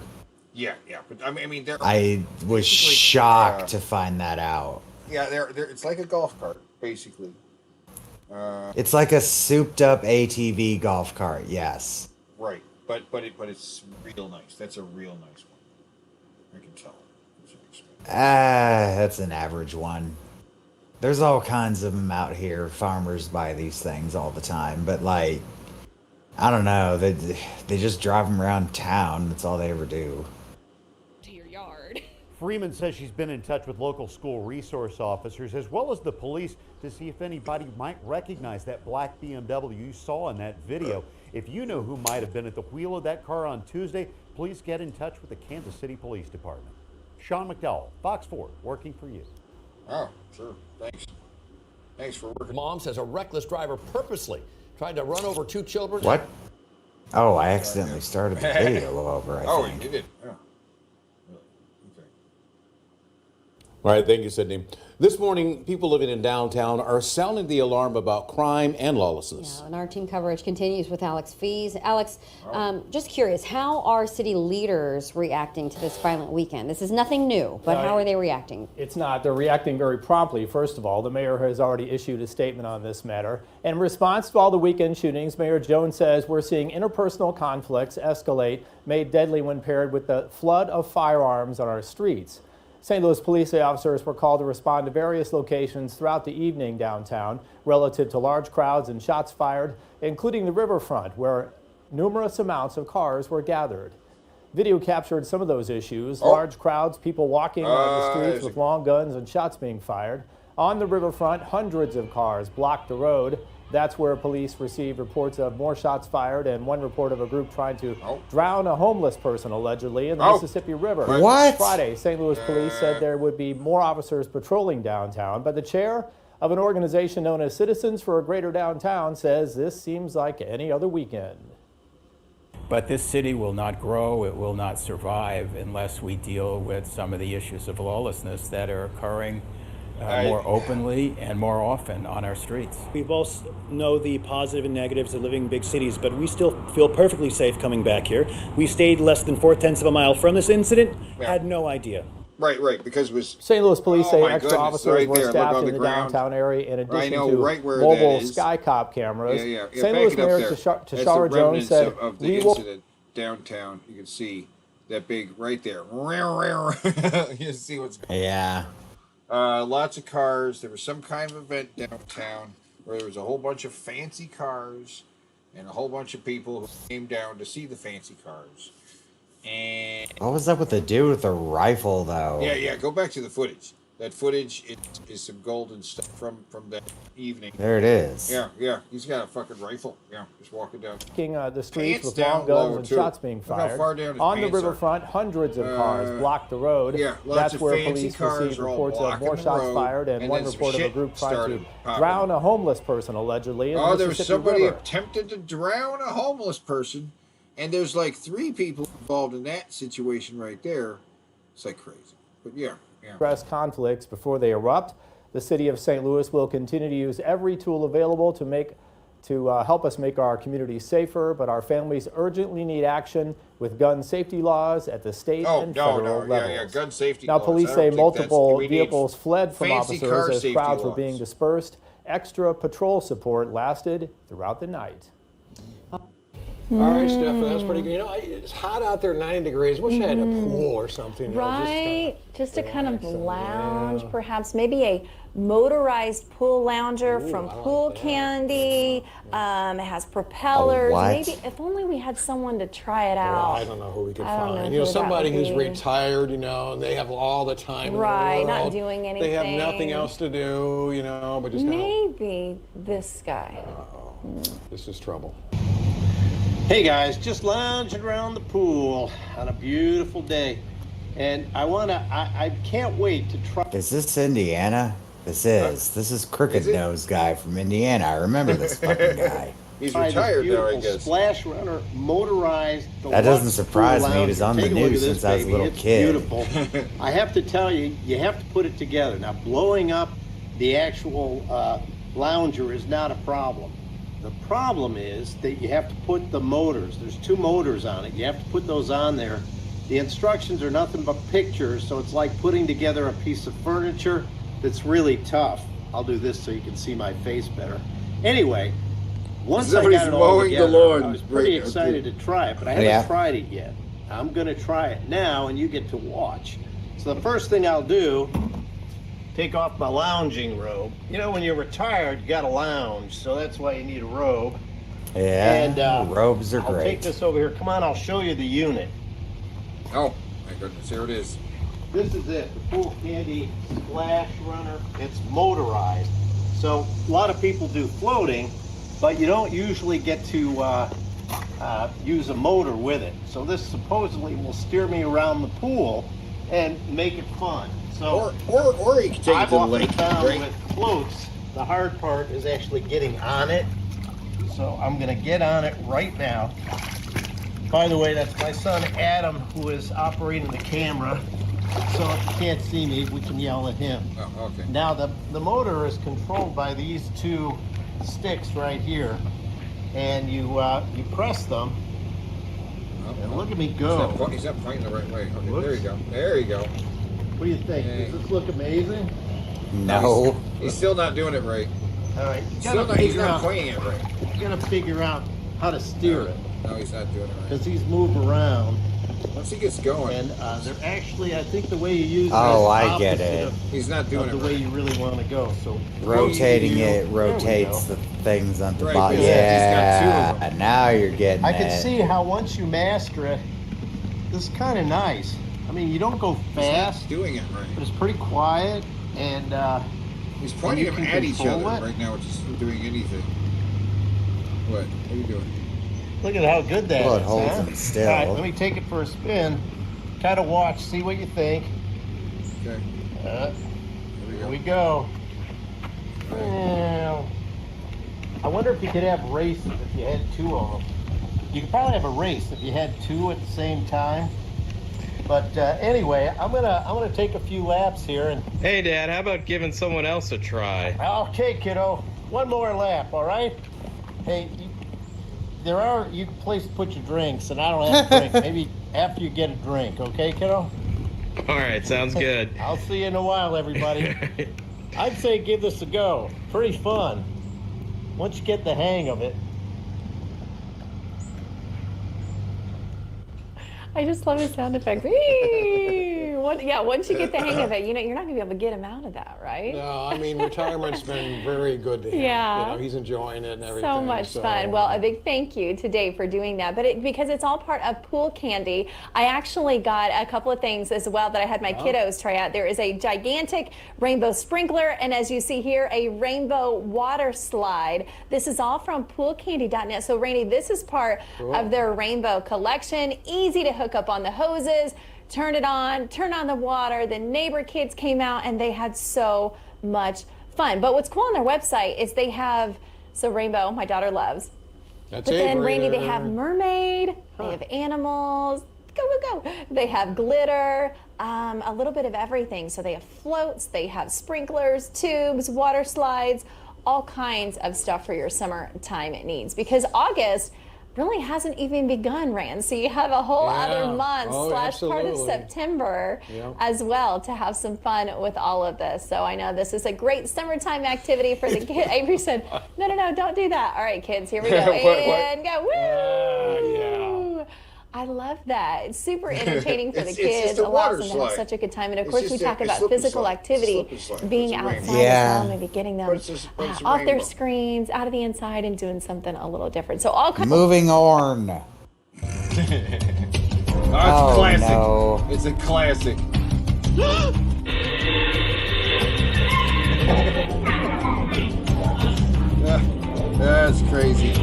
Yeah. But I mean, they're. I was shocked to find that out. Yeah, they're. It's like a golf cart, basically. It's like a souped-up ATV golf cart. Yes. Right, but it's real nice. That's a real nice one. I can tell. That's an average one. There's all kinds of them out here. Farmers buy these things all the time, but like, I don't know. They just drive them around town. That's all they ever do. To your yard. Freeman says she's been in touch with local school resource officers as well as the police to see if anybody might recognize that black BMW you saw in that video. If you know who might have been at the wheel of that car on Tuesday, please get in touch with the Kansas City Police Department. Sean McDowell, Fox 4, working for you. Oh, sure. Thanks. Thanks for working. Mom says a reckless driver purposely tried to run over 2 children. What? Oh, I accidentally started the video over, I think. You did. Yeah. All right, thank you, Sydney. This morning, people living in downtown are sounding the alarm about crime and lawlessness. Yeah, and our team coverage continues with Alex Fees. Alex, just curious, how are city leaders reacting to this violent weekend? This is nothing new, but how are they reacting? It's not. They're reacting very promptly. First of all, the mayor has already issued a statement on this matter. In response to all the weekend shootings, Mayor Jones says we're seeing interpersonal conflicts escalate, made deadly when paired with the flood of firearms on our streets. St. Louis police officers were called to respond to various locations throughout the evening downtown relative to large crowds and shots fired, including the riverfront, where numerous amounts of cars were gathered. Video captured some of those issues, large crowds, people walking on the streets with long guns and shots being fired. On the riverfront, hundreds of cars blocked the road. That's where police received reports of more shots fired and one report of a group trying to drown a homeless person, allegedly, in the Mississippi River. What? Friday, St. Louis police said there would be more officers patrolling downtown, but the chair of an organization known as Citizens for a Greater Downtown says this seems like any other weekend. But this city will not grow, it will not survive unless we deal with some of the issues of lawlessness that are occurring more openly and more often on our streets. We both know the positive and negatives of living in big cities, but we still feel perfectly safe coming back here. We stayed less than 0.4 of a mile from this incident, had no idea. Right, because it was... St. Louis police say extra goodness, officers right were there. staffed Look on in the the ground. downtown area in addition know, to right where mobile that is. sky cop cameras. St. Louis Mayor Tashara Jones said, of the we will... incident downtown. You can see that big right there. You see what's going on. Yeah. Lots of cars. There was some kind of event downtown where there was a whole bunch of fancy cars and a whole bunch of people who came down to see the fancy cars. And What was up with the dude with the rifle, though? yeah, go back to the footage. That footage is some golden stuff from that evening. There it is. Yeah. He's got a fucking rifle. Yeah, just walking down. The streets with down long guns low, and too. shots being Look how fired. far down his On the pants are. riverfront, hundreds of cars blocked the road. Yeah, lots That's of where fancy police cars received are all reports of blocking more the shots road, fired and and one then some report of a shit group trying started to popping. drown a homeless person, allegedly, in the There was Mississippi somebody River. attempted to drown a homeless person, and there's like 3 people involved in that situation right there. It's like crazy. But yeah. Press conflicts before they erupt. The city of St. Louis will continue to use every tool available to help us make our communities safer, but our families urgently need action with gun safety laws at the state and federal levels. Yeah, gun safety Now, laws. police I say don't think multiple we need vehicles fled from fancy car officers as safety crowds were laws. being dispersed. Extra patrol support lasted throughout the night. All right, Steph, that's pretty good. You know, it's hot out there, 90 degrees. Wish I had a pool or something. Right, just to kind of lounge, perhaps maybe a motorized pool lounger from Pool Candy. It has propellers. what? Maybe if only we had someone to try it out. I don't know who we could I don't know find. who You know, that somebody would who's be. retired, you know, and they have all the time Right, in the world. not doing They have anything. nothing else to do, you know, but just kind of, Maybe this guy. this is trouble. Hey guys, just lounging around the pool on a beautiful day. And I can't wait to try. Is this Indiana? This is. This is Crooked Nose guy from Indiana. I remember this fucking guy. He's this retired now, I beautiful guess. Splash Runner motorized. That doesn't deluxe surprise pool me. It was on lounger. the Take a look news at since this, I was a baby. little It's kid. Beautiful. I have to tell you, you have to put it together. Now, blowing up the actual lounger is not a problem. The problem is that you have to put the motors. There's 2 motors on it. You have to put those on there. The instructions are nothing but pictures, so it's like putting together a piece of furniture that's really tough. I'll do this so you can see my face better. Anyway, once I Somebody's got it all mowing the together, lawn I was pretty right now, excited too. to try it, but I haven't tried it yet. I'm gonna try it now, and you get to watch. So the first thing I'll do take off my lounging robe. You know, when you're retired, you got to lounge, so that's why you need a robe. Yeah, And robes are I'll great. take this over here. Come on, I'll show you the unit. Oh, my goodness, here it is. This is it, the Pool Candy Splash Runner. It's motorized. So a lot of people do floating, but you don't usually get to use a motor with it. So this supposedly will steer me around the pool and make it fun. So or you can take it I've to the often lake, found right? with floats, the hard part is actually getting on it. So I'm gonna get on it right now. By the way, that's my son Adam who is operating the camera. So if you can't see me, we can yell at him. Oh, okay. Now the motor is controlled by these two sticks right here, and you press them. And look at me go. He's not pointing the right way. Okay, there you go. There you go. What do you think? Does this look amazing? No. He's still not doing it right. All right. He's not pointing it right. You gotta figure out how to steer it. No, he's not doing it right. Because these move around. Once he gets going. And they're actually, I think the way you use it Oh, is I get opposite it. of- He's not doing of it the way right. you really want to go. So Rotating There it we rotates go. the things on the Right, bottom. yeah, he's got two of Yeah, now you're getting I it. can see how once you master it, this is kind of nice. I mean, you don't go fast, doing it right. but it's pretty quiet, and He's pointing you them can at each other control it. right now, which isn't doing anything. What? What are you doing? Look at how good that is. Well, it holds huh? them still. All right, let me take it for a spin. Kind of watch, see what you think. Okay. Here we go. Well, I wonder if you could have races if you had two of them. You could probably have a race if you had two at the same time. But anyway, I'm gonna take a few laps here and. Hey, Dad, how about giving someone else a try? Okay, kiddo. One more lap, all right? Hey, there are you place to put your drinks, and I don't have a drink. Maybe after you get a drink, okay, kiddo? All right, sounds good. I'll see you in a while, everybody. I'd say give this a go. Pretty fun. Once you get the hang of it. I just love his sound effects. Once you get the hang of it, you're not going to be able to get him out of that, right? No, I mean, retirement's been very good to him. Yeah. You know, he's enjoying it and everything. So much fun. Well, a big thank you to Dave for doing that. But because it's all part of Pool Candy, I actually got a couple of things as well that I had my kiddos try out. There is a gigantic rainbow sprinkler, and as you see here, a rainbow water slide. This is all from poolcandy.net. So, Rainey, this is part of their rainbow collection. Easy to hook up on the hoses. Turn it on, turn on the water. The neighbor kids came out and they had so much fun. But what's cool on their website is they have, so rainbow, my daughter loves. But then Rainy, they have mermaid, they have animals, go. They have glitter, a little bit of everything. So they have floats, they have sprinklers, tubes, water slides, all kinds of stuff for your summertime needs. Because August really hasn't even begun, Rand. So you have a whole other month / part of September as well to have some fun with all of this. So I know this is a great summertime activity for the kids. Avery said, no, don't do that. All right, kids, here we go. And go. Woo! I love that. It's super entertaining for the kids. Allows them to have such a good time. And of course, we talk about physical activity, being outside as well, maybe getting them off their screens, out of the inside, and doing something a little different. So all kinds. Moving on. Oh, it's a classic. No. It's a classic. That's crazy.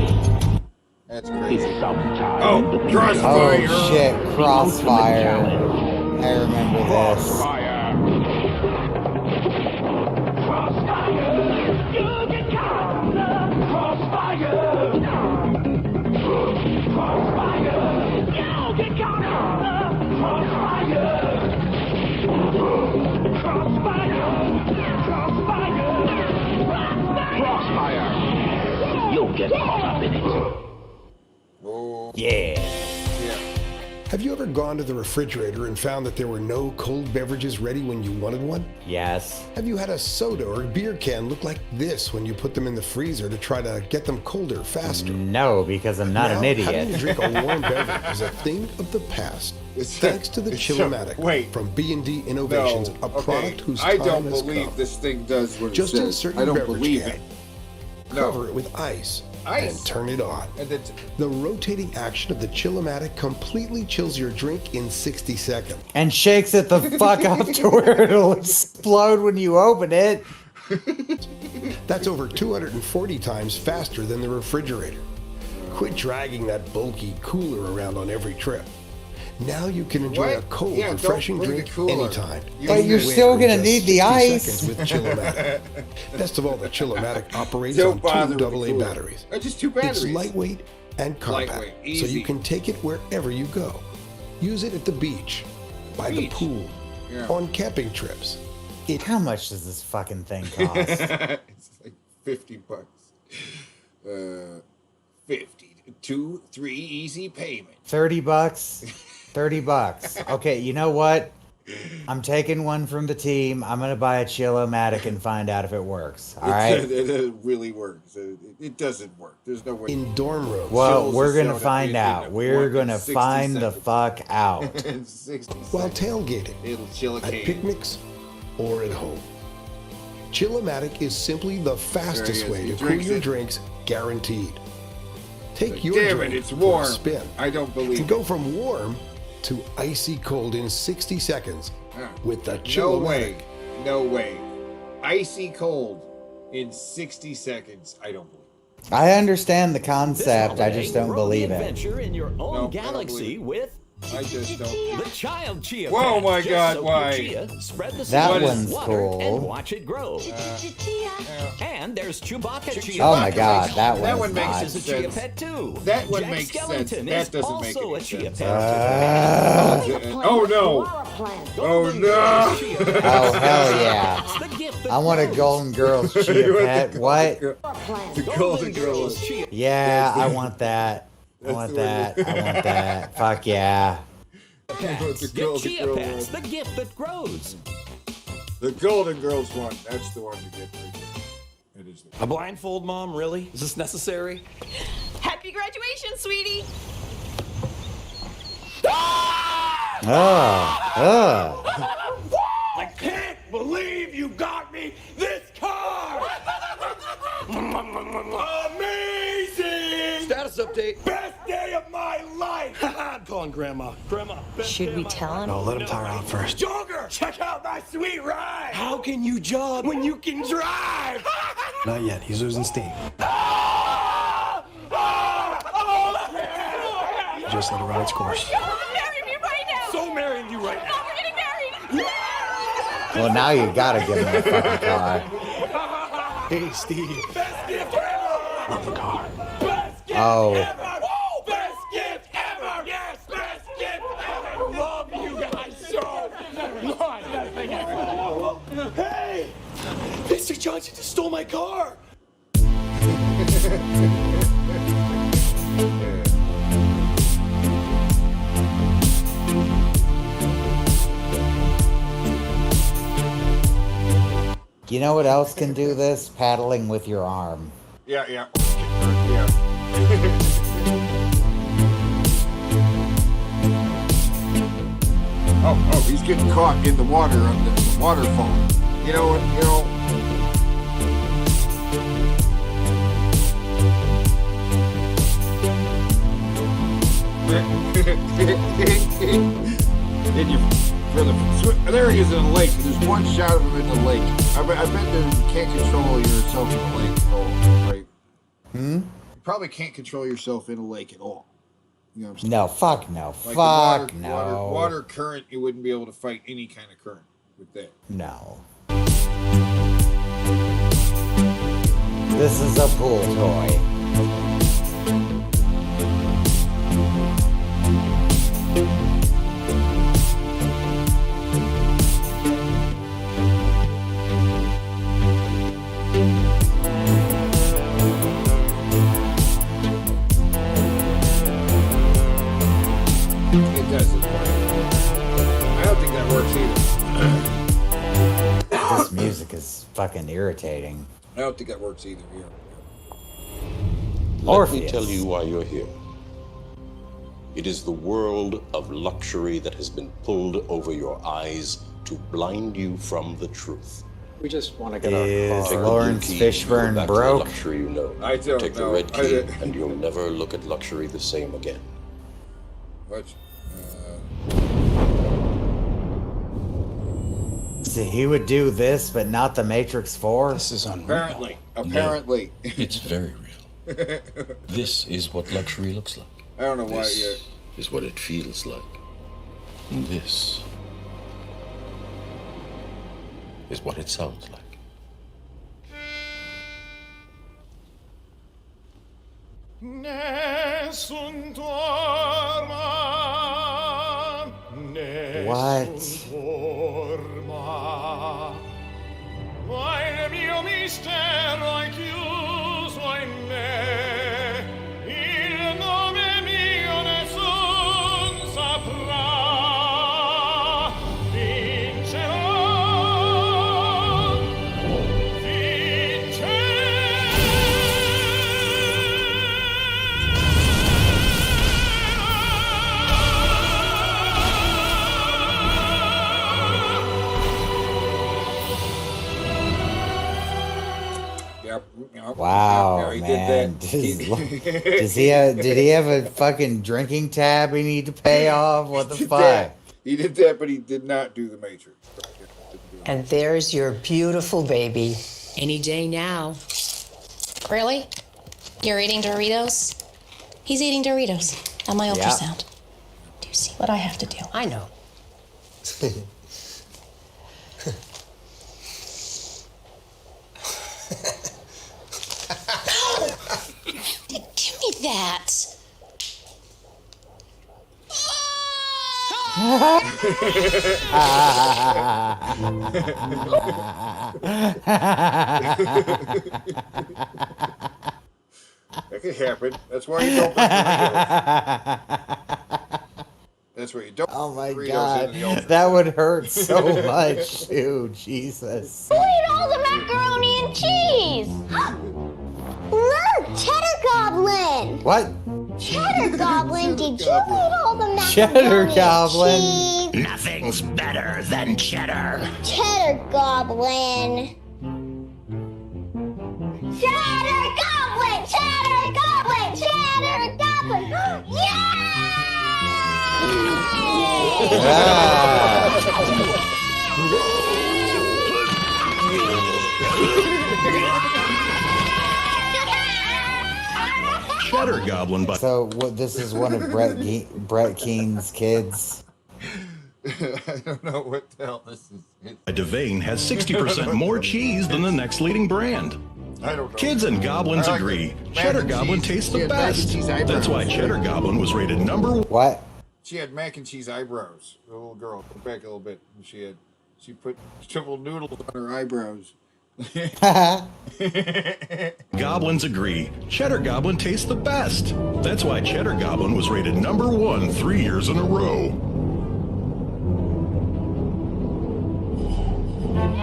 That's crazy. Oh, Crossfire! Oh shit, Crossfire. I remember this. You'll get caught up in it. Yeah. Have you ever gone to the refrigerator and found that there were no cold beverages ready when you wanted one? Yes. Have you had a soda or a beer can look like this when you put them in the freezer to try to get them colder faster? No, because I'm not an idiot. Having to drink a warm beverage is a thing of the past. Thanks to the Chillomatic from B&D Innovations, a product whose time I don't has believe come. this thing does what it Just says. insert I your don't beverage believe can, it. cover it with ice, and turn it on. The rotating action of the Chillomatic completely chills your drink in 60 seconds. And shakes it the fuck up to where it'll explode when you open it. That's over 240 times faster than the refrigerator. Quit dragging that bulky cooler around on every trip. Now you can enjoy a cold, refreshing drink anytime. But you're still gonna need the ice. Seconds with Chillomatic. Best of all, the Chillomatic operates Don't bother on with two the AA cooler. batteries. Just two batteries. It's lightweight and compact, Lightweight, so easy. you can take it wherever you go. Use it at the beach, by the pool, on camping trips. How much does this fucking thing cost? It's like $50. 50. 2, 3 easy payments. $30? $30. Okay, you know what? I'm taking one from the team. I'm gonna buy a Chillomatic and find out if it works. All right. It really works. It doesn't work. There's no way. In dorm rooms. Well, Chills we're the gonna soda find in out. a We're fucking gonna 60 find the seconds. fuck out. In 60 While seconds. tailgating, It'll chill a at cave. picnics, or at home. Chillomatic is simply the fastest is. way He to cool drinks your it. drinks, guaranteed. Take your Damn drink it, it's for a warm. spin. I don't believe To go from warm to icy cold in 60 seconds with the No Chillomatic. way. No way. Icy cold in 60 seconds. I don't believe it. I understand the concept. I just don't believe it. Adventure in your own No, I don't galaxy believe it. with I just don't. the child chia. Whoa, pet. my Just God, soak your why? Chia, spread the That seeds in one's water cool. and watch it grow. And there's Chewbacca chia. Oh my God, that That one's one makes nice. is a chia sense. pet too. That one Jack makes sense. Skellington That is doesn't make also any a chia sense. pet. Oh no! Oh no! Oh hell yeah! I want a Golden Girls Chia pet. What? The Golden Girls. Yeah, I want that. I want that. I want that. Fuck yeah. The Get Golden chia Girls pets, one. the gift that grows. The Golden Girls one. That's the one to get right there. It is. A blindfold, Mom? Really? Is this necessary? Happy graduation, sweetie. I can't believe you got me this car! Amazing! Status update. Best day of my life! I'm calling Grandma. Grandma, best Should day we of my tell life. him? No, let him tire out first. Jogger, check out my sweet ride! How can you jog when you can drive? Not yet. He's losing steam. Just let it run its course. Marry me right now. So marrying you right now. Mom, we're getting married. Well, now you gotta give him a fucking car. Hey, Steve. Best gift ever! Love the car. Best gift Oh. ever! Whoa, best gift ever! Yes, best gift ever! Love you guys so much! Hey! Mr. Johnson just stole my car! You know what else can do this? Paddling with your arm. Yeah. Yeah. Oh, he's getting caught in the water on the waterfall. You know what? Then you there he is in a lake. There's one shot of him in the lake. I bet that you can't control yourself in a lake at all, right? Hmm? You probably can't control yourself in a lake at all. You know what I'm saying? No, fuck no. Like Fuck the no. water current, you wouldn't be able to fight any kind of current with that. No. This is a pool toy. It doesn't. I don't think that works either. This music is fucking irritating. I don't think that works either. Yeah. Let me tell you why you're here. It is the world of luxury that has been pulled over your eyes to blind you from the truth. We just want to get Is Take the Lawrence blue key, Fishburne go back to the broke? luxury you know. I don't Take know. the red key, and you'll never look at luxury the same again. What? So he would do this, but not the Matrix 4? This is unreal. Apparently. No, it's very real. This is what luxury looks like. I don't know why This yet. is what it feels like. And this is what it sounds like. What? Ma il mio mistero è chiuso in me, il nome mio nessun saprà. Vincerò, Wow, he man. did that. Did he have a fucking drinking tab he need to pay off? What the He did fuck? that. He did that, but he did not do the Matrix. And there's your beautiful baby. Any day now. Really? You're eating Doritos? He's eating Doritos on my Yeah. ultrasound. Do you see what I have to do? I know. Give me that. That could happen. That's why you don't. That's why you don't. Oh my Doritos god, in the ultra. that would hurt so much, too. Jesus. Who ate all the macaroni and cheese? Look, Cheddar Goblin! What? Cheddar Goblin, did you eat all the macaroni Cheddar and Goblin. cheese? Nothing's better than cheddar. Cheddar Goblin. Cheddar Goblin! Cheddar Goblin! Cheddar Goblin! Cheddar Goblin, but So what? This is one of Brett Keene's kids. I don't know what the hell this is. Devane has 60% more cheese than the next leading brand. I don't know. Kids and goblins I like agree. it. Mac Cheddar and Goblin cheese. tastes She the had mac and best. cheese eyebrows. That's why Cheddar Goblin was rated number one. What? She had mac and cheese eyebrows. The little girl. Go back a little bit. She put triple noodles on her eyebrows. Goblins agree. Cheddar Goblin tastes the best. That's why Cheddar Goblin was rated number one 3 years in a row.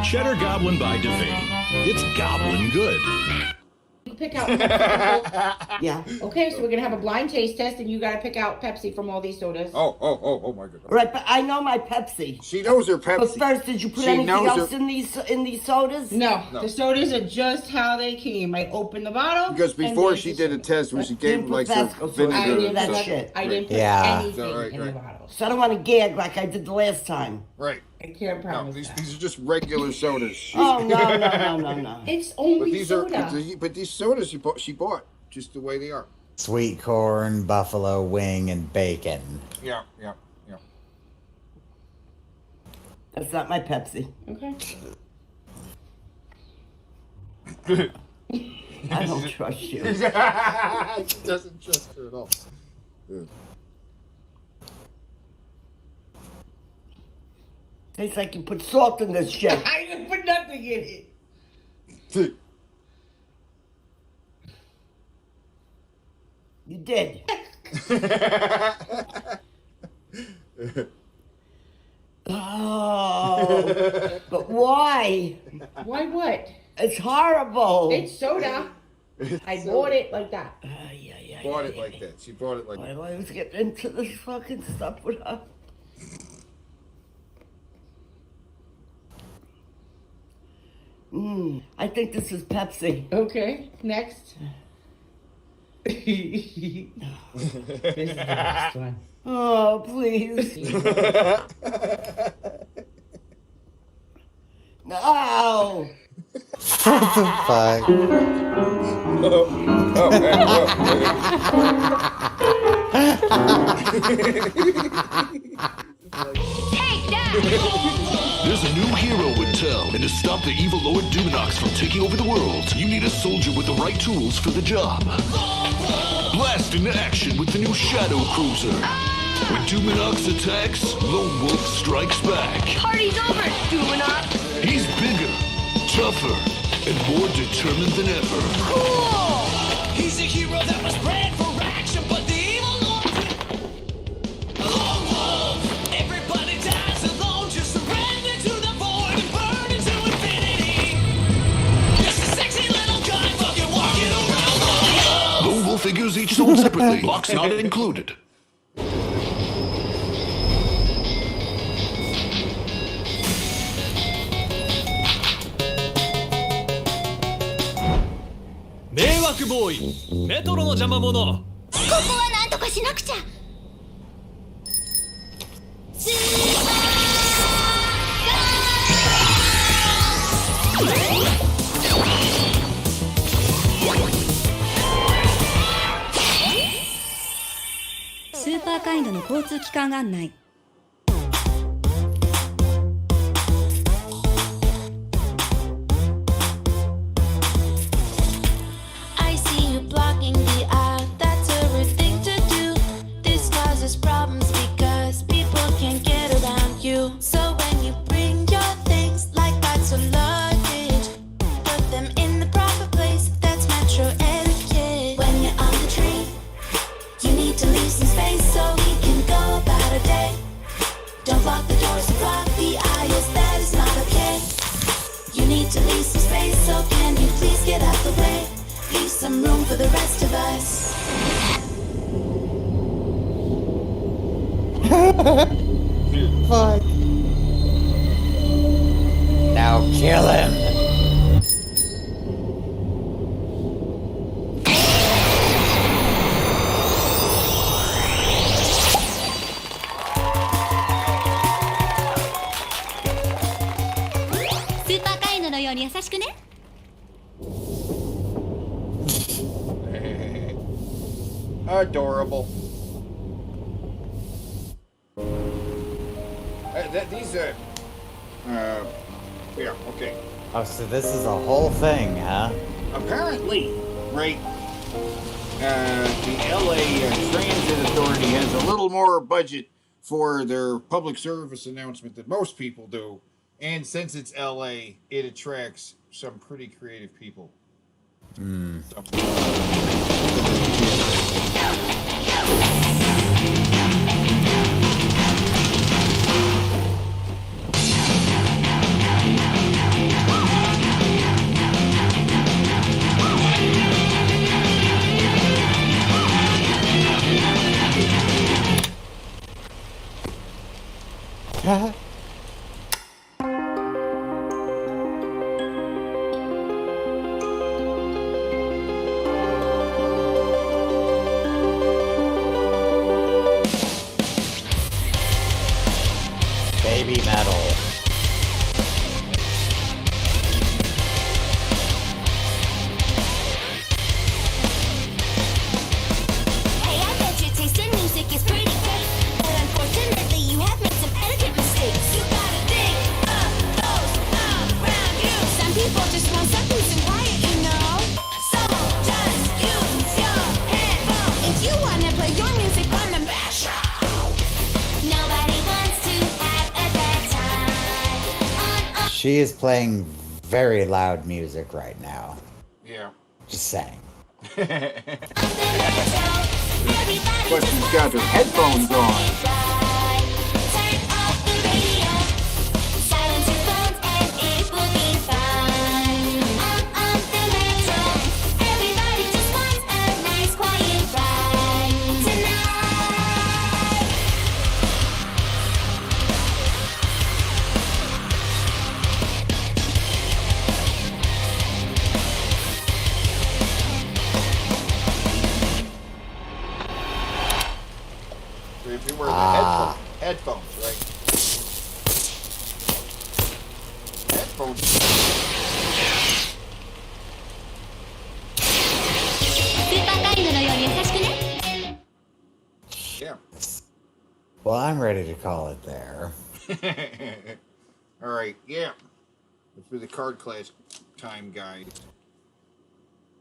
Cheddar Goblin by Devane. It's goblin good. Pick out. Yeah. Okay, so we're gonna have a blind taste test, and you gotta pick out Pepsi from all these sodas. Oh my god. Right, but I know my Pepsi. She knows her Pepsi. But first, did you put She anything knows else her- in these sodas? No, No. the sodas are just how they came. I opened the bottle. Because and before they she just- did a test when she gave Didn't him put like some Vasco soda. vinegar. I didn't and put stuff. shit. I didn't put Yeah. anything in the bottle. So I don't want to gag like I did the last time. Right. I can't promise No, that. these are just regular sodas. Oh no! It's only But these soda. but these sodas she bought just the way they are. Sweet corn, buffalo wing, and bacon. Yeah. That's not my Pepsi. Okay. I don't trust you. She doesn't trust her at all. Good. Tastes like you put salt in this shit. I didn't put nothing in it. You did. Why? Why what? It's horrible. It's soda. I bought it like that. Bought it like that. She bought it like that. Why was getting into this fucking stuff with her? I think this is Pepsi. Okay, next. This is the next one. Oh, please. No. What the fuck? Take that! There's a new hero in town, and to stop the evil Lord Duminox from taking over the world, you need a soldier with the right tools for the job. Blast into action with the new Shadow Cruiser. When Duminox attacks, Lone Wolf strikes back. Party's over, Duminox! He's bigger, tougher, and more determined than ever. Cool! He's a hero that was bred for action, but the evil Lone Wolf! Everybody dies alone, just surrender to the void and burn into infinity! Just a sexy little guy fucking walking around the world! Lone Wolf figures each sold separately, box not included.ボーイ、メトロの邪魔者。ここはなんとかしなくちゃ。スーパーカインドの交通機関案内。Fuck. Now kill him. Super Kind のように優しくね。Adorable. These yeah, okay. Oh, so this is a whole thing, huh? Apparently, right, the LA Transit Authority has a little more budget for their public service announcement than most people do. And since it's LA, it attracts some pretty creative people. Baby metal. Hey, I bet your taste in music is pretty great, but unfortunately you have made some etiquette mistakes. You gotta think of those around you. Some people just want something and quiet, you know. So just use your headphones if you wanna play your music on the mashup. Nobody wants to have a bad time. She is playing very loud music right now. Yeah. Just saying. But she's got her headphones on. Turn off the radio, silence your phones, and it will be the headphones, right? Headphones. Yeah. Well, I'm ready to call it there. All right, yeah. It's been the card class time, guys.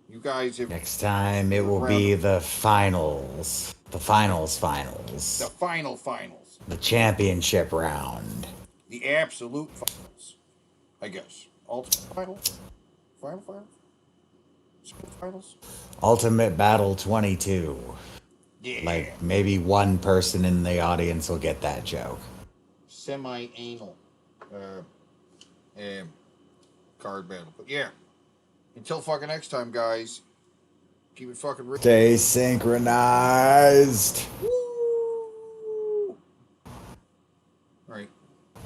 You guys have... Next time it will be the finals. The finals. The finals. The championship round. The absolute finals. I guess. Ultimate finals? Finals? Super finals? Ultimate Battle 22. Yeah. Like, maybe one person in the audience will get that joke. Semi-anal card battle. But yeah. Until fucking next time, guys. Keep it fucking real. Stay synchronized. Woo!